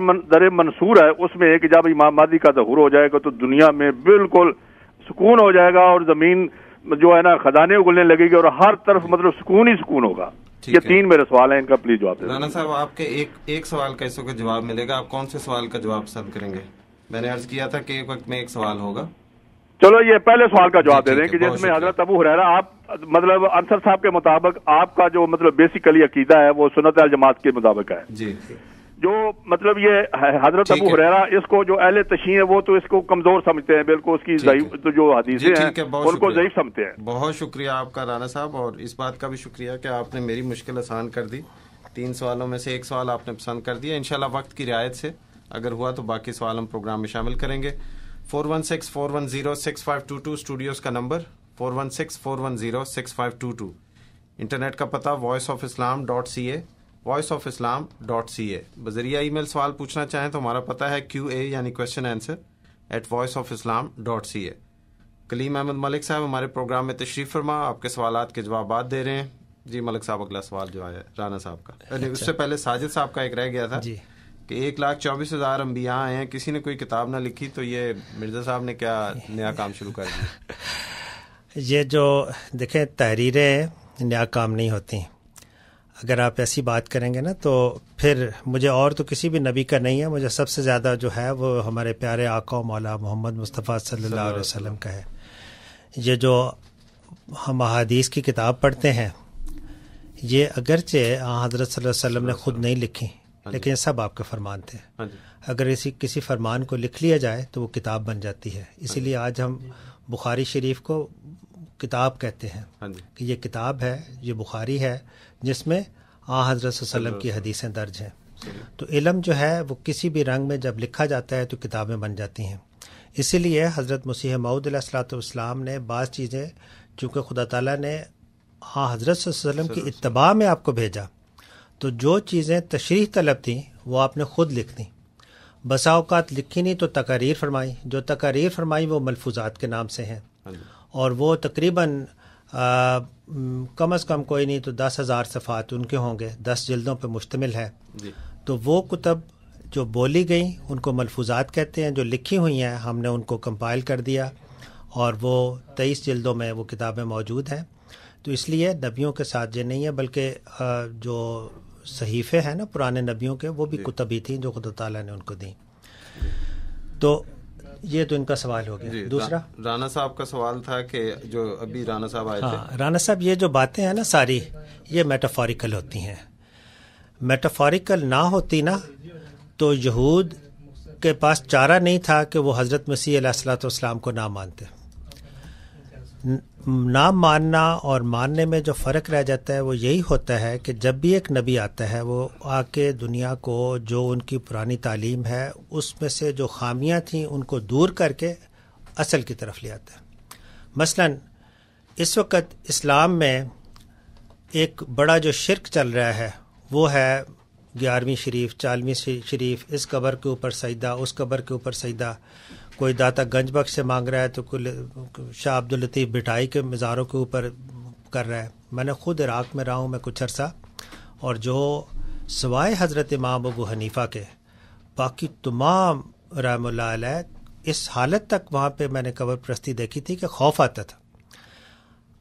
منصور ہے اس میں ہے کہ جب امام مہدی کا ظہور ہو جائے گا تو دنیا میں بالکل سکون ہو جائے گا اور زمین جو ہے نا خزانے اگلنے لگے گی اور ہر طرف مطلب سکون ہی سکون ہوگا. یہ تین میرے سوال ہیں، ان کا پلیز جواب دیں. رانا صاحب آپ کے ایک سوال کا اس وقت جواب ملے گا، آپ کون سے سوال کا جواب پسند کریں گے؟ میں نے عرض کیا تھا کہ ایک وقت میں ایک سوال ہوگا. چلو یہ پہلے سوال کا جواب دے دیں کہ جس میں حضرت ابو ہریرہ آپ مطلب انصر صاحب کے مطابق آپ کا جو مطلب بیسیکلی عقیدہ ہے وہ سنت الجماعت کے مطابق ہے. جی. جو مطلب یہ حضرت ابو ہریرہ اس کو جو اہل تشیع ہے وہ تو اس کو کمزور سمجھتے ہیں، بالکل اس کی ضعیف جو حدیثیں ہیں ان کو ضعیف سمجھتے ہیں. بہت شکریہ آپ کا رانا صاحب، اور اس بات کا بھی شکریہ کہ آپ نے میری مشکل آسان کر دی. 3 سوالوں میں سے ایک سوال آپ نے پسند کر دیا. انشاءاللہ وقت کی رعایت سے اگر ہوا تو باقی سوال ہم پروگرام میں شامل کریں گے. 416-410-6522 اسٹوڈیوز کا نمبر 416-410-6522. انٹرنیٹ کا پتہ voiceofislam.ca voiceofislam.ca. بذریعہ ای میل سوال پوچھنا چاہیں تو ہمارا پتہ ہے QA یعنی کوشچن آنسر @voiceofislam.ca. کلیم احمد ملک صاحب ہمارے پروگرام میں تشریف فرما، آپ کے سوالات کے جوابات دے رہے ہیں. جی ملک صاحب اگلا سوال جو ہے رانا صاحب کا. اس سے پہلے ساجد صاحب کا ایک رہ گیا تھا کہ 1,24,000 انبیاء آئے ہیں، کسی نے کوئی کتاب نہ لکھی، تو یہ مرزا صاحب نے کیا نیا کام شروع کر دیا؟ یہ جو دیکھیں تحریریں نیا کام نہیں ہوتی. اگر آپ ایسی بات کریں گے نا تو پھر مجھے اور تو کسی بھی نبی کا نہیں ہے، مجھے سب سے زیادہ جو ہے وہ ہمارے پیارے آقا و مولا محمد مصطفیٰ صلی اللہ علیہ وسلم کا ہے. یہ جو ہم احادیث کی کتاب پڑھتے ہیں یہ اگرچہ حضرت صلی اللہ علیہ وسلم نے خود نہیں لکھی لیکن سب آپ کے فرمان تھے. اگر کسی فرمان کو لکھ لیا جائے تو وہ کتاب بن جاتی ہے. اسی لیے آج ہم بخاری شریف کو کتاب کہتے ہیں کہ یہ کتاب ہے، یہ بخاری ہے جس میں حضرت صلی اللہ علیہ وسلم کی حدیثیں درج ہیں. تو علم جو ہے وہ کسی بھی رنگ میں جب لکھا جاتا ہے تو کتابیں بن جاتی ہیں. اسی لیے حضرت مسیح موعود علیہ الصلوۃ والسلام نے بعض چیزیں چونکہ خدا تعالیٰ نے حضرت صلی اللہ علیہ وسلم کی اتباع میں آپ کو بھیجا تو جو چیزیں تشریح طلب تھیں وہ آپ نے خود لکھ دیں. بسا اوقات لکھی نہیں تو تقاریر فرمائی. جو تقاریر فرمائی وہ ملفوظات کے نام سے ہیں اور وہ تقریباً کم از کم کوئی نہیں تو 10,000 صفحات ان کے ہوں گے, 10 جلدوں پہ مشتمل ہے. تو وہ کتب جو بولی گئیں ان کو ملفوظات کہتے ہیں, جو لکھی ہوئی ہیں ہم نے ان کو کمپائل کر دیا اور وہ 23 جلدوں میں وہ کتابیں موجود ہیں. تو اس لیے نبیوں کے ساتھ یہ نہیں ہے بلکہ جو صحیفے ہیں نا پرانے نبیوں کے وہ بھی کتب ہی تھیں جو خدا تعالیٰ نے ان کو دیں. تو یہ تو ان کا سوال ہو گیا. دوسرا رانا صاحب کا سوال تھا کہ جو ابھی رانا صاحب آئے تھے. رانا صاحب یہ جو باتیں ہیں نا ساری یہ میٹافوریکل ہوتی ہیں. میٹافوریکل نہ ہوتی نا تو یہود کے پاس چارہ نہیں تھا کہ وہ حضرت مسیح علیہ الصلوۃ والسلام کو نہ مانتے. نہ ماننا اور ماننے میں جو فرق رہ جاتا ہے وہ یہی ہوتا ہے کہ جب بھی ایک نبی آتا ہے وہ آ کے دنیا کو جو ان کی پرانی تعلیم ہے اس میں سے جو خامیاں تھیں ان کو دور کر کے اصل کی طرف لے آتا ہے. مثلا اس وقت اسلام میں ایک بڑا جو شرک چل رہا ہے وہ ہے 11ویں شریف 40ویں شریف, اس قبر کے اوپر سجدہ, اس قبر کے اوپر سجدہ. کوئی داتا گنج بخش سے مانگ رہا ہے تو کوئی شاہ عبداللطیف بٹائی کے مزاروں کے اوپر کر رہا ہے. میں نے خود عراق میں رہا ہوں میں کچھ عرصہ, اور جو سوائے حضرت امام ابو حنیفہ کے باقی تمام رحم اللہ علیہ اس حالت تک وہاں پہ میں نے قبر پرستی دیکھی تھی کہ خوف آتا تھا.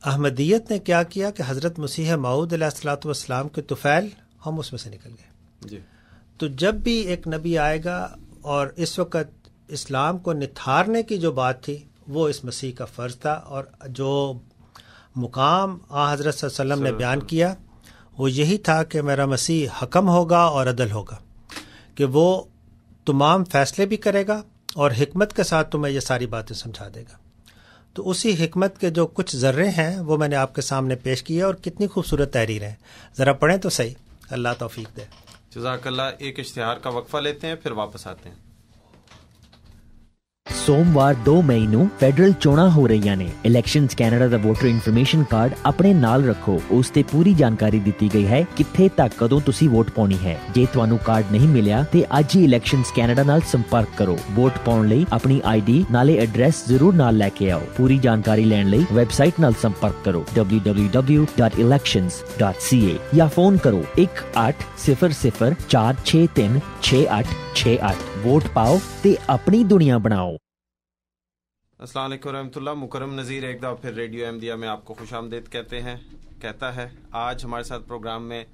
احمدیت نے کیا کیا کہ حضرت مسیح موعود علیہ الصلوۃ والسلام کے طفیل ہم اس میں سے نکل گئے. تو جب بھی ایک نبی آئے گا اور اس وقت اسلام کو نتھارنے کی جو بات تھی وہ اس مسیح کا فرض تھا, اور جو مقام حضرت صلی اللہ علیہ وسلم نے بیان کیا وہ یہی تھا کہ میرا مسیح حکم ہوگا اور عدل ہوگا, کہ وہ تمام فیصلے بھی کرے گا اور حکمت کے ساتھ تمہیں یہ ساری باتیں سمجھا دے گا. تو اسی حکمت کے جو کچھ ذرے ہیں وہ میں نے آپ کے سامنے پیش کیا, اور کتنی خوبصورت تحریر ہے, ذرا پڑھیں تو صحیح. اللہ توفیق دے. جزاک اللہ. ایک اشتہار کا وقفہ لیتے ہیں پھر واپس آتے ہیں. ਸੋਮਵਾਰ 2 ਮਈ ਨੂੰ ਫੈਡਰਲ ਚੋਣਾਂ ਹੋ ਰਹੀਆਂ ਨੇ. ਇਲੈਕਸ਼ਨਜ਼ ਕੈਨੇਡਾ ਦਾ ਵੋਟਰ ਇਨਫੋਰਮੇਸ਼ਨ ਕਾਰਡ ਆਪਣੇ ਨਾਲ ਰੱਖੋ. ਉਸ ਤੇ ਪੂਰੀ ਜਾਣਕਾਰੀ ਦਿੱਤੀ ਗਈ ਹੈ ਕਿੱਥੇ ਤੱਕ ਕਦੋਂ ਤੁਸੀਂ ਵੋਟ ਪਾਉਣੀ ਹੈ. ਜੇ ਤੁਹਾਨੂੰ ਕਾਰਡ ਨਹੀਂ ਮਿਲਿਆ ਤੇ ਅੱਜ ਹੀ ਇਲੈਕਸ਼ਨਜ਼ ਕੈਨੇਡਾ ਨਾਲ ਸੰਪਰਕ ਕਰੋ. ਵੋਟ ਪਾਉਣ ਲਈ ਆਪਣੀ ਆਈਡੀ ਨਾਲੇ ਐਡਰੈਸ ਜ਼ਰੂਰ ਨਾਲ ਲੈ ਕੇ ਆਓ. ਪੂਰੀ ਜਾਣਕਾਰੀ ਲੈਣ ਲਈ ਵੈਬਸਾਈਟ ਨਾਲ ਸੰਪਰਕ ਕਰੋ www.elections.ca ਜਾਂ ਫੋਨ ਕਰੋ 1800-463-6868. ਵੋਟ ਪਾਓ ਤੇ ਆਪਣੀ ਦੁਨੀਆ ਬਣਾਓ. السلام علیکم ورحمۃ اللہ. مکرم نذیر ایک دفعہ پھر ریڈیو احمدیہ میں آپ کو خوش آمدید کہتا ہے. آج ہمارے ساتھ پروگرام میں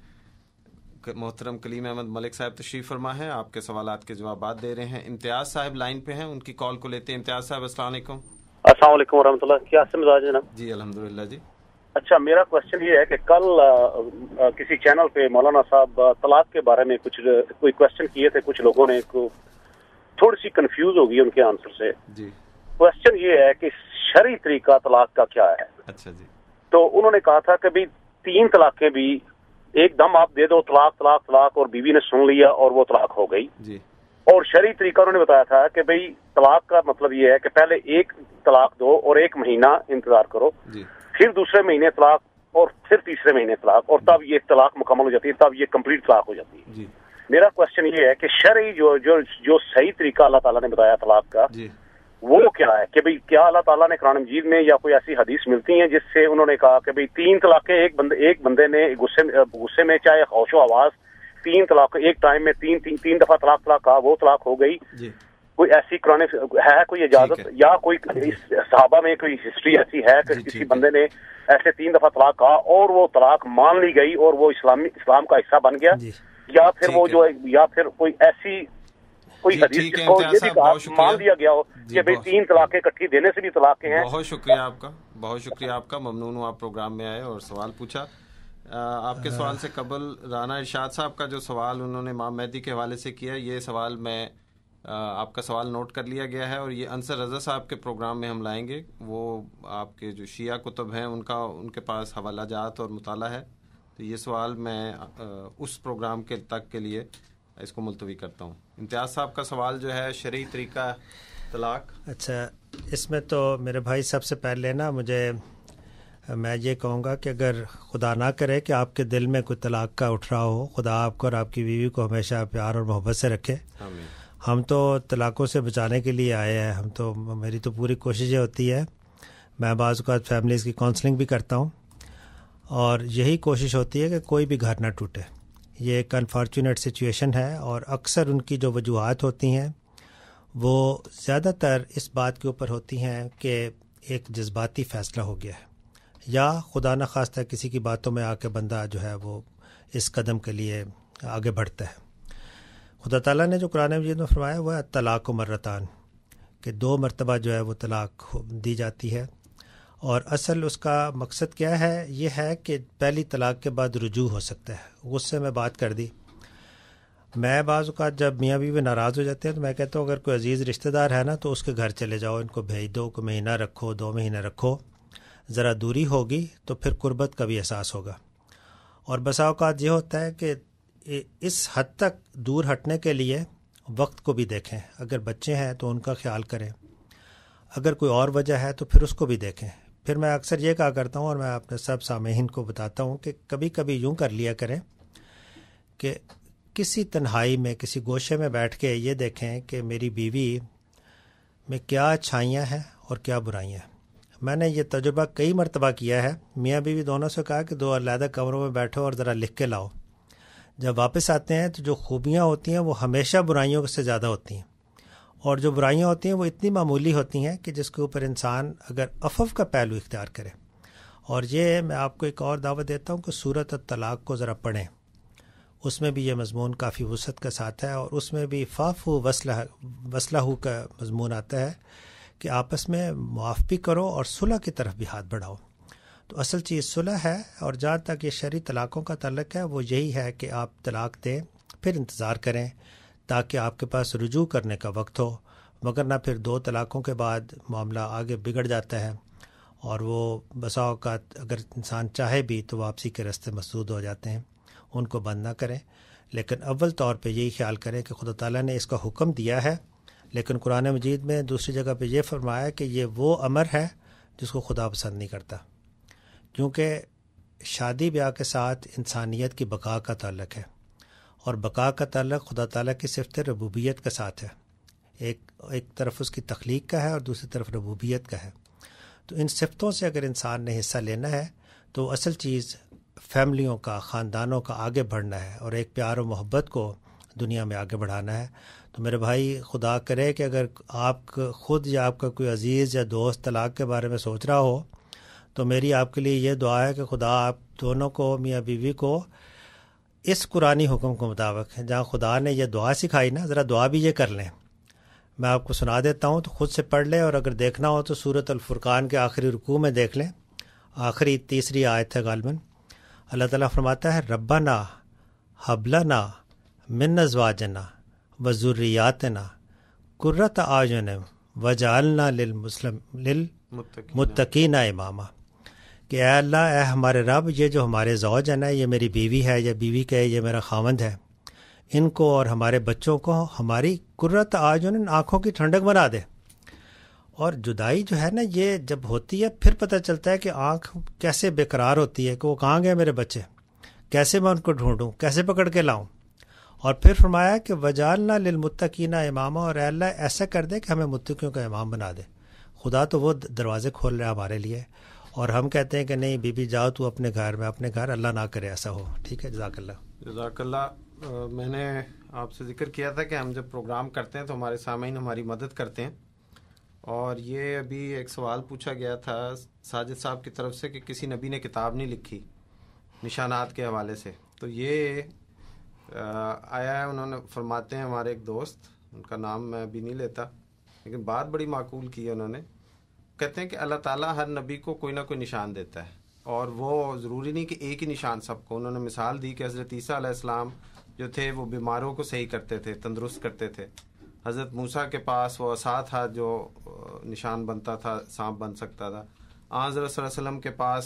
محترم کلیم احمد ملک صاحب تشریف فرما ہے, آپ کے سوالات کے جوابات دے رہے ہیں. امتیاز صاحب لائن پہ ہیں, ان کی کال کو لیتے ہیں. امتیاز صاحب السلام علیکم. السلام علیکم ورحمۃ اللہ. کیا سے مزاج جناب؟ جی الحمدللہ. جی اچھا, میرا کوشچن یہ ہے کہ کل کسی چینل پہ مولانا صاحب طلاق کے بارے میں کوئی کوشچن کیے تھے, کچھ لوگوں نے تھوڑی سی کنفیوز ہو گئی ان کے آنسر سے. جی کوشچن یہ ہے کہ شرعی طریقہ طلاق کا کیا ہے. اچھا جی. تو انہوں نے کہا تھا کہ بھی 3 طلاقیں بھی ایک دم آپ دے دو, طلاق طلاق طلاق, اور بیوی نے سن لیا اور وہ طلاق ہو گئی. جی. اور شرعی طریقہ انہوں نے بتایا تھا کہ بھئی طلاق کا مطلب یہ ہے کہ پہلے 1 طلاق دو اور 1 مہینہ انتظار کرو, جی. پھر دوسرے مہینے طلاق اور پھر تیسرے مہینے طلاق, اور تب یہ طلاق مکمل ہو جاتی ہے, تب یہ کمپلیٹ طلاق ہو جاتی ہے. جی. میرا کوشچن یہ ہے کہ شرعی جو صحیح طریقہ اللہ تعالیٰ نے بتایا طلاق کا, جی. وہ کیا ہے؟ کہ بھئی کیا اللہ تعالیٰ نے قرآن مجید میں یا کوئی ایسی حدیث ملتی ہیں جس سے انہوں نے کہا کہ بھئی 3 طلاقیں ایک بندے نے غصے میں چاہے ہوش و آواز 3 طلاق ایک ٹائم میں 3 دفعہ طلاق کہا, وہ طلاق ہو گئی. جی. کوئی ایسی قرآن ہے کوئی اجازت یا کوئی صحابہ میں کوئی ہسٹری ایسی ہے کہ کسی بندے نے ایسے 3 دفعہ طلاق کہا اور وہ طلاق مان لی گئی اور وہ اسلام کا حصہ بن گیا, یا پھر وہ جو یا پھر کوئی ایسی کوئی حدیث کو یہ بھی مان لیا گیا ہو کہ بھئی 3 طلاقیں اکٹھی دینے سے بھی طلاقیں ہیں. بہت شکریہ آپ کا, بہت شکریہ آپ کا. ممنون ہوں آپ پروگرام میں آئے اور سوال پوچھا. آپ کے سوال سے قبل رانا ارشاد صاحب کا جو سوال انہوں نے امام مہدی کے حوالے سے کیا, یہ سوال میں آپ کا سوال نوٹ کر لیا گیا ہے اور یہ انصر رضا صاحب کے پروگرام میں ہم لائیں گے. وہ آپ کے جو شیعہ کتب ہیں ان کے پاس حوالہ جات اور مطالعہ ہے, تو یہ سوال میں اس پروگرام کے تک کے لیے اس کو ملتوی کرتا ہوں. امتیاز صاحب کا سوال جو ہے شرعی طریقہ طلاق. اچھا، اس میں تو میرے بھائی سب سے پہلے نا میں یہ کہوں گا کہ اگر خدا نہ کرے کہ آپ کے دل میں کوئی طلاق کا اٹھ رہا ہو، خدا آپ کو اور آپ کی بیوی کو ہمیشہ پیار اور محبت سے رکھے. ہم تو طلاقوں سے بچانے کے لیے آئے ہیں. میری تو پوری کوشش یہ ہوتی ہے، میں بعض اوقات فیملیز کی کاؤنسلنگ بھی کرتا ہوں، اور یہی کوشش ہوتی ہے کہ کوئی بھی گھر نہ ٹوٹے. یہ ایک انفارچونیٹ سچویشن ہے، اور اکثر ان کی جو وجوہات ہوتی ہیں وہ زیادہ تر اس بات کے اوپر ہوتی ہیں کہ ایک جذباتی فیصلہ ہو گیا ہے، یا خدا نخواستہ کسی کی باتوں میں آ کے بندہ جو ہے وہ اس قدم کے لیے آگے بڑھتا ہے. خدا تعالیٰ نے جو قرآن مجید میں فرمایا وہ ہے طلاق و مرتان، کہ 2 مرتبہ جو ہے وہ طلاق دی جاتی ہے. اور اصل اس کا مقصد کیا ہے؟ یہ ہے کہ پہلی طلاق کے بعد رجوع ہو سکتا ہے. اس سے میں بات کر دی. میں بعض اوقات جب میاں بیوی ناراض ہو جاتے ہیں تو میں کہتا ہوں اگر کوئی عزیز رشتہ دار ہے نا تو اس کے گھر چلے جاؤ، ان کو بھیج دو، کوئی مہینہ رکھو، 2 مہینے رکھو، ذرا دوری ہوگی تو پھر قربت کا بھی احساس ہوگا. اور بسا اوقات یہ ہوتا ہے کہ اس حد تک دور ہٹنے کے لیے وقت کو بھی دیکھیں. اگر بچے ہیں تو ان کا خیال کریں، اگر کوئی اور وجہ ہے تو پھر اس کو بھی دیکھیں. پھر میں اکثر یہ کہا کرتا ہوں، اور میں اپنے سب سامعین کو بتاتا ہوں کہ کبھی کبھی یوں کر لیا کریں کہ کسی تنہائی میں کسی گوشے میں بیٹھ کے یہ دیکھیں کہ میری بیوی میں کیا اچھائیاں ہیں اور کیا برائیاں ہیں. میں نے یہ تجربہ کئی مرتبہ کیا ہے. میاں بیوی دونوں سے کہا کہ 2 علیحدہ کمروں میں بیٹھو اور ذرا لکھ کے لاؤ. جب واپس آتے ہیں تو جو خوبیاں ہوتی ہیں وہ ہمیشہ برائیوں سے زیادہ ہوتی ہیں، اور جو برائیاں ہوتی ہیں وہ اتنی معمولی ہوتی ہیں کہ جس کے اوپر انسان اگر عفو کا پہلو اختیار کرے. اور یہ میں آپ کو ایک اور دعوت دیتا ہوں کہ سورۃ الطلاق کو ذرا پڑھیں. اس میں بھی یہ مضمون کافی وسعت کا ساتھ ہے، اور اس میں بھی فافو وصلہ کا مضمون آتا ہے کہ آپس میں معافی کرو اور صلح کی طرف بھی ہاتھ بڑھاؤ. تو اصل چیز صلح ہے. اور جہاں تک یہ شرعی طلاقوں کا تعلق ہے وہ یہی ہے کہ آپ طلاق دیں، پھر انتظار کریں تاکہ آپ کے پاس رجوع کرنے کا وقت ہو، مگر نہ پھر 2 طلاقوں کے بعد معاملہ آگے بگڑ جاتا ہے، اور وہ بسا اوقات اگر انسان چاہے بھی تو واپسی کے راستے مسدود ہو جاتے ہیں. ان کو بند نہ کریں، لیکن اول طور پہ یہی خیال کریں کہ خدا تعالیٰ نے اس کا حکم دیا ہے، لیکن قرآن مجید میں دوسری جگہ پہ یہ فرمایا کہ یہ وہ امر ہے جس کو خدا پسند نہیں کرتا، کیونکہ شادی بیاہ کے ساتھ انسانیت کی بقا کا تعلق ہے، اور بقا کا تعلق خدا تعالیٰ کی صفت ربوبیت کے ساتھ ہے. ایک طرف اس کی تخلیق کا ہے اور دوسری طرف ربوبیت کا ہے. تو ان صفتوں سے اگر انسان نے حصہ لینا ہے تو اصل چیز فیملیوں کا، خاندانوں کا آگے بڑھنا ہے، اور ایک پیار و محبت کو دنیا میں آگے بڑھانا ہے. تو میرے بھائی خدا کرے کہ اگر آپ خود یا آپ کا کوئی عزیز یا دوست طلاق کے بارے میں سوچ رہا ہو تو میری آپ کے لیے یہ دعا ہے کہ خدا آپ دونوں کو، میاں بیوی کو، اس قرآنی حکم کے مطابق جہاں خدا نے یہ دعا سکھائی نا، ذرا دعا بھی یہ کر لیں. میں آپ کو سنا دیتا ہوں تو خود سے پڑھ لیں، اور اگر دیکھنا ہو تو سورۃ الفرقان کے آخری رکوع میں دیکھ لیں، آخری 3 آیت ہے غالباً. اللہ تعالیٰ فرماتا ہے ربنا ہب لنا من ازواجنا وذریاتنا قرۃ اعین وجعلنا للمتقین اماما. کہ اے اللہ، اے ہمارے رب، یہ جو ہمارے زوج ہیں نا، یہ میری بیوی ہے یا بیوی کے یہ میرا خاوند ہے، ان کو اور ہمارے بچوں کو ہماری قرۃ اعین، آنکھوں کی ٹھنڈک بنا دے. اور جدائی جو ہے نا، یہ جب ہوتی ہے پھر پتہ چلتا ہے کہ آنکھ کیسے بے قرار ہوتی ہے کہ وہ کہاں گئے میرے بچے، کیسے میں ان کو ڈھونڈوں، کیسے پکڑ کے لاؤں. اور پھر فرمایا کہ وجعلنا للمتقین اماما، اور اے اللہ ایسا کر دے کہ ہمیں متقیوں کا امام بنا دے. خدا تو وہ دروازے کھول رہا ہے ہمارے لیے، اور ہم کہتے ہیں کہ نہیں بی بی جاؤ تو اپنے گھر میں، اپنے گھر، اللہ نہ کرے ایسا ہو. ٹھیک ہے، جزاک اللہ. جزاک اللہ. میں نے آپ سے ذکر کیا تھا کہ ہم جب پروگرام کرتے ہیں تو ہمارے سامعین ہماری مدد کرتے ہیں، اور یہ ابھی ایک سوال پوچھا گیا تھا ساجد صاحب کی طرف سے کہ کسی نبی نے کتاب نہیں لکھی نشانات کے حوالے سے. تو یہ آیا ہے، انہوں نے فرماتے ہیں ہمارے ایک دوست، ان کا نام میں ابھی نہیں لیتا، لیکن بات بڑی معقول کی ہے انہوں نے. کہتے ہیں کہ اللہ تعالیٰ ہر نبی کو کوئی نہ کوئی نشان دیتا ہے، اور وہ ضروری نہیں کہ ایک ہی نشان سب کو. انہوں نے مثال دی کہ حضرت عیسیٰ علیہ السلام جو تھے وہ بیماروں کو صحیح کرتے تھے، تندرست کرتے تھے. حضرت موسیٰ کے پاس وہ عصا تھا جو نشان بنتا تھا، سانپ بن سکتا تھا. حضرت صلی اللہ علیہ وسلم کے پاس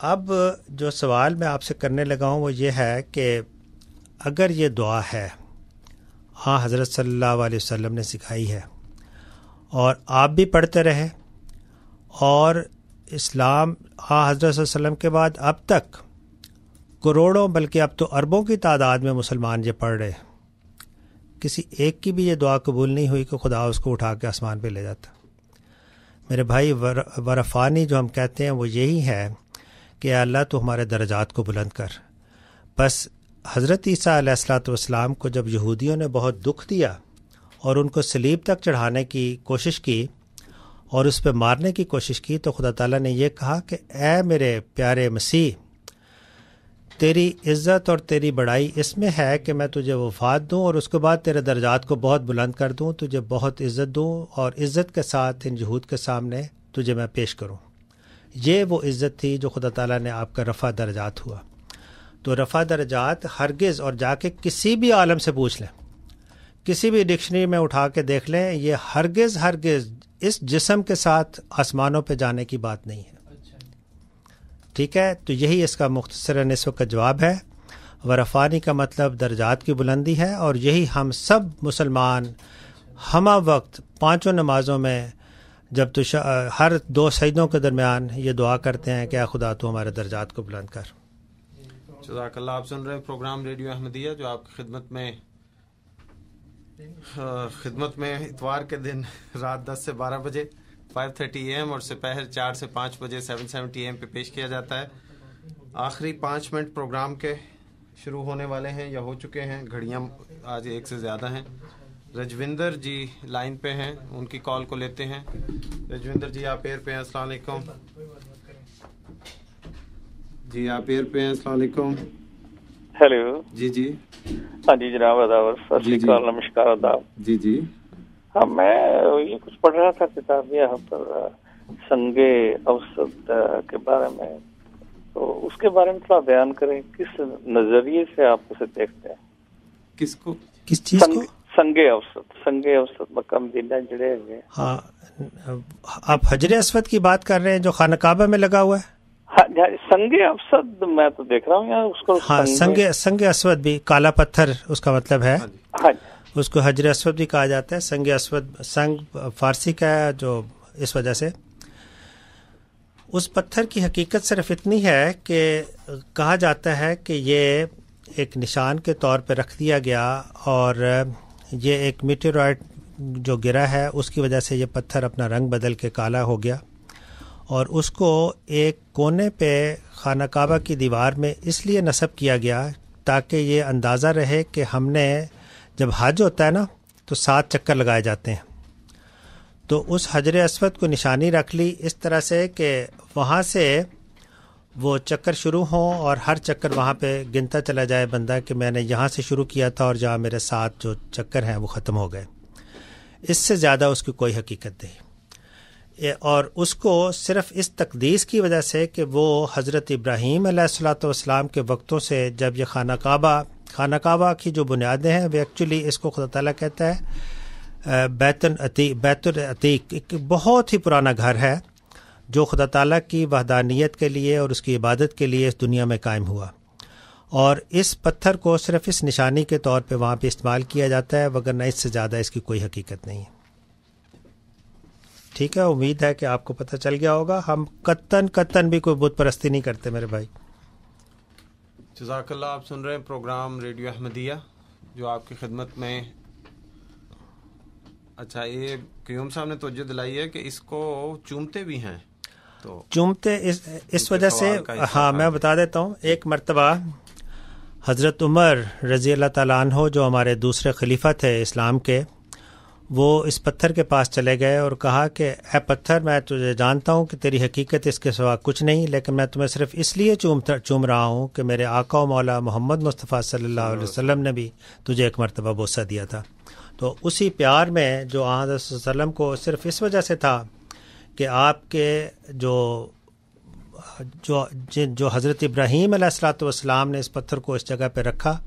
اب جو سوال میں آپ سے کرنے لگا ہوں وہ یہ ہے کہ اگر یہ دعا ہے حضرت صلی اللہ علیہ وسلم نے سکھائی ہے اور آپ بھی پڑھتے رہے اور اسلام حضرت صلی اللہ علیہ وسلم کے بعد اب تک کروڑوں بلکہ اب تو اربوں کی تعداد میں مسلمان یہ پڑھ رہے، کسی ایک کی بھی یہ دعا قبول نہیں ہوئی کہ خدا اس کو اٹھا کے آسمان پہ لے جاتا؟ میرے بھائی ورفانی جو ہم کہتے ہیں وہ یہی ہے کہ اللہ تو ہمارے درجات کو بلند کر. بس حضرت عیسیٰ علیہ الصلوۃ والسلام کو جب یہودیوں نے بہت دکھ دیا اور ان کو صلیب تک چڑھانے کی کوشش کی اور اس پہ مارنے کی کوشش کی تو خدا تعالیٰ نے یہ کہا کہ اے میرے پیارے مسیح، تیری عزت اور تیری بڑائی اس میں ہے کہ میں تجھے وفات دوں اور اس کے بعد تیرے درجات کو بہت بلند کر دوں، تجھے بہت عزت دوں اور عزت کے ساتھ ان یہود کے سامنے تجھے میں پیش کروں. یہ وہ عزت تھی جو خدا تعالیٰ نے آپ کا رفع درجات ہوا. تو رفع درجات ہرگز، اور جا کے کسی بھی عالم سے پوچھ لیں، کسی بھی ڈکشنری میں اٹھا کے دیکھ لیں، یہ ہرگز اس جسم کے ساتھ آسمانوں پہ جانے کی بات نہیں ہے. ٹھیک ہے، تو یہی اس کا مختصراً اس وقت کا جواب ہے. ورفانی کا مطلب درجات کی بلندی ہے، اور یہی ہم سب مسلمان ہمہ وقت پانچوں نمازوں میں جب تو ہر دو سجدوں کے درمیان یہ دعا کرتے ہیں کہ اے خدا تو ہمارے درجات کو بلند کر. جزاک اللہ. آپ سن رہے ہیں پروگرام ریڈیو احمدیہ جو آپ کی خدمت میں اتوار کے دن رات 10 سے 12 بجے 5:30 AM اور سپہر 4 سے 5 بجے 7:70 AM پہ پیش کیا جاتا ہے. آخری 5 منٹ پروگرام کے شروع ہونے والے ہیں یا ہو چکے ہیں، گھڑیاں آج ایک سے زیادہ ہیں. رجوندر جی لائن پہ ہیں، ان کی کال کو لیتے ہیں. رجوندر جی آپ ایئر پہ ہیں. السلام علیکم. جی آپ ایئر پہ ہیں. السلام علیکم. ہیلو. جی جی. ہاں جی جناب اداور. ست شری اکال. نمسکار آداب. جی جی. ہاں میں یہ کچھ پڑھ رہا تھا کتاب یہاں پر سنگ اوسط کے بارے میں، تو اس کے بارے میں تھوڑا بیان کریں، کس نظریے سے آپ اسے دیکھتے ہیں؟ کس کو، کس چیز کو؟ سنگ اوسط مکہ مدینہ جڑے ہوئے. ہاں آپ حجر اسود کی بات کر رہے ہیں جو خانہ کعبہ میں لگا ہوا ہے؟ سنگ اوسط میں تو دیکھ رہا ہوں یہاں اس کو. ہاں سنگ اسود بھی کالا پتھر اس کا مطلب ہے. ہاں اس کو حجر اسود بھی کہا جاتا ہے. سنگ اسود، سنگ فارسی کا ہے جو اس وجہ سے. اس پتھر کی حقیقت صرف اتنی ہے کہ کہا جاتا ہے کہ یہ ایک نشان کے طور پہ رکھ دیا گیا اور یہ ایک میٹیورائٹ جو گرا ہے اس کی وجہ سے یہ پتھر اپنا رنگ بدل کے کالا ہو گیا، اور اس کو ایک کونے پہ خانہ کعبہ کی دیوار میں اس لیے نصب کیا گیا تاکہ یہ اندازہ رہے کہ ہم نے جب حج ہوتا ہے نا تو 7 چکر لگائے جاتے ہیں، تو اس حجر اسود کو نشانی رکھ لی اس طرح سے کہ وہاں سے وہ چکر شروع ہوں اور ہر چکر وہاں پہ گنتا چلا جائے بندہ کہ میں نے یہاں سے شروع کیا تھا اور جہاں میرے 7 جو چکر ہیں وہ ختم ہو گئے. اس سے زیادہ اس کی کوئی حقیقت نہیں. اور اس کو صرف اس تقدیس کی وجہ سے کہ وہ حضرت ابراہیم علیہ الصلوۃ والسلام کے وقتوں سے جب یہ خانہ کعبہ کی جو بنیادیں ہیں وہ ایکچولی اس کو خدا تعالیٰ کہتا ہے بیت العتیق، ایک بہت ہی پرانا گھر ہے جو خدا تعالیٰ کی وحدانیت کے لیے اور اس کی عبادت کے لیے اس دنیا میں قائم ہوا، اور اس پتھر کو صرف اس نشانی کے طور پہ وہاں پہ استعمال کیا جاتا ہے، وگرنہ اس سے زیادہ اس کی کوئی حقیقت نہیں ہے. ٹھیک ہے، امید ہے کہ آپ کو پتہ چل گیا ہوگا. ہم قطن بھی کوئی بت پرستی نہیں کرتے میرے بھائی. جزاک اللہ. آپ سن رہے ہیں پروگرام ریڈیو احمدیہ جو آپ کی خدمت میں. اچھا، یہ قیوم صاحب نے توجہ دلائی ہے کہ اس کو چومتے بھی ہیں، تو چومتے اس وجہ سے. ہاں میں بتا دیتا ہوں. ایک مرتبہ حضرت عمر رضی اللہ تعالیٰ عنہ جو ہمارے دوسرے خلیفہ تھے اسلام کے، وہ اس پتھر کے پاس چلے گئے اور کہا کہ اے پتھر، میں تجھے جانتا ہوں کہ تیری حقیقت اس کے سوا کچھ نہیں، لیکن میں تمہیں صرف اس لیے چوم رہا ہوں کہ میرے آقا و مولا محمد مصطفیٰ صلی اللہ علیہ وسلم نے بھی تجھے ایک مرتبہ بوسہ دیا تھا. تو اسی پیار میں جو حضرت صلی اللہ علیہ وسلم کو صرف اس وجہ سے تھا کہ آپ کے جو حضرت ابراہیم علیہ الصلوۃ والسلام نے اس پتھر کو اس جگہ پہ رکھا،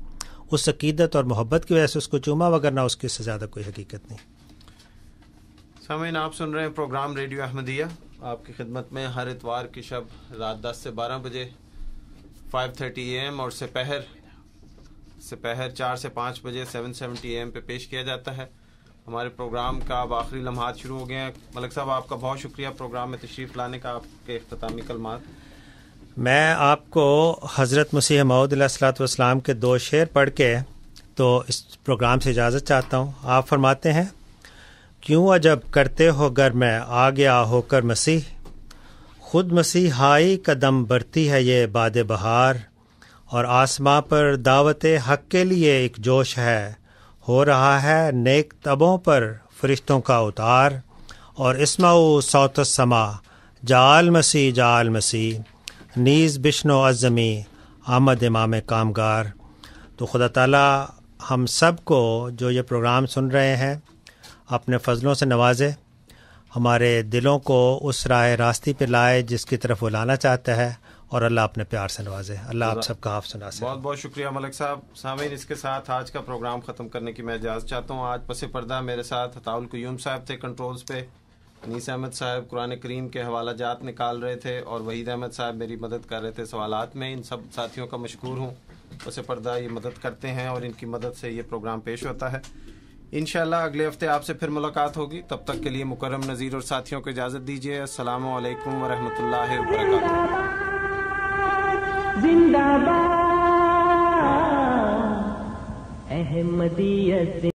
اس عقیدت اور محبت کی وجہ سے اس کو چوما، وگرنہ اس کی سے زیادہ کوئی حقیقت نہیں. سامعین، آپ سن رہے ہیں پروگرام ریڈیو احمدیہ آپ کی خدمت میں ہر اتوار کی شب رات 10 سے 12 بجے 5:30 AM اور سپہر 4 سے 5 بجے 7:70 AM پہ پیش کیا جاتا ہے. ہمارے پروگرام کا اب آخری لمحات شروع ہو گئے ہیں. ملک صاحب آپ کا بہت شکریہ پروگرام میں تشریف لانے کا. آپ کے اختتامی کلمات. میں آپ کو حضرت مسیح موعود علیہ الصلوۃ والسلام کے 2 شعر پڑھ کے تو اس پروگرام سے اجازت چاہتا ہوں. آپ فرماتے ہیں، کیوں عجب کرتے ہو گر میں آ گیا ہو کر مسیح، خود مسیحائی قدم برتی ہے یہ باد بہار، اور آسماں پر دعوت حق کے لیے ایک جوش ہے، ہو رہا ہے نیک تبوں پر فرشتوں کا اتار، اور اسمعوا صوت السما جعل مسیح نیز بشنو عظمی آمد امام کامگار. تو خدا تعالیٰ ہم سب کو جو یہ پروگرام سن رہے ہیں اپنے فضلوں سے نوازے، ہمارے دلوں کو اس راہ راستی پہ لائے جس کی طرف وہ لانا چاہتا ہے، اور اللہ اپنے پیار سے نوازے. اللہ آپ سب کا حافظ ناصر. بہت بہت شکریہ ملک صاحب. سامعین، اس کے ساتھ آج کا پروگرام ختم کرنے کی میں اجازت چاہتا ہوں. آج پس پردہ میرے ساتھ عطاء القیوم صاحب تھے کنٹرولز پہ، انیس احمد صاحب قرآن کریم کے حوالہ جات نکال رہے تھے، اور وحید احمد صاحب میری مدد کر رہے تھے سوالات میں. ان سب ساتھیوں کا مشکور ہوں. پس پردہ یہ مدد کرتے ہیں اور ان کی مدد سے یہ پروگرام پیش ہوتا ہے. انشاءاللہ اگلے ہفتے آپ سے پھر ملاقات ہوگی. تب تک کے لیے مکرم نذیر اور ساتھیوں کو اجازت دیجیے. السلام علیکم ورحمۃ اللہ وبرکاتہ. زندہ باد احمدیت.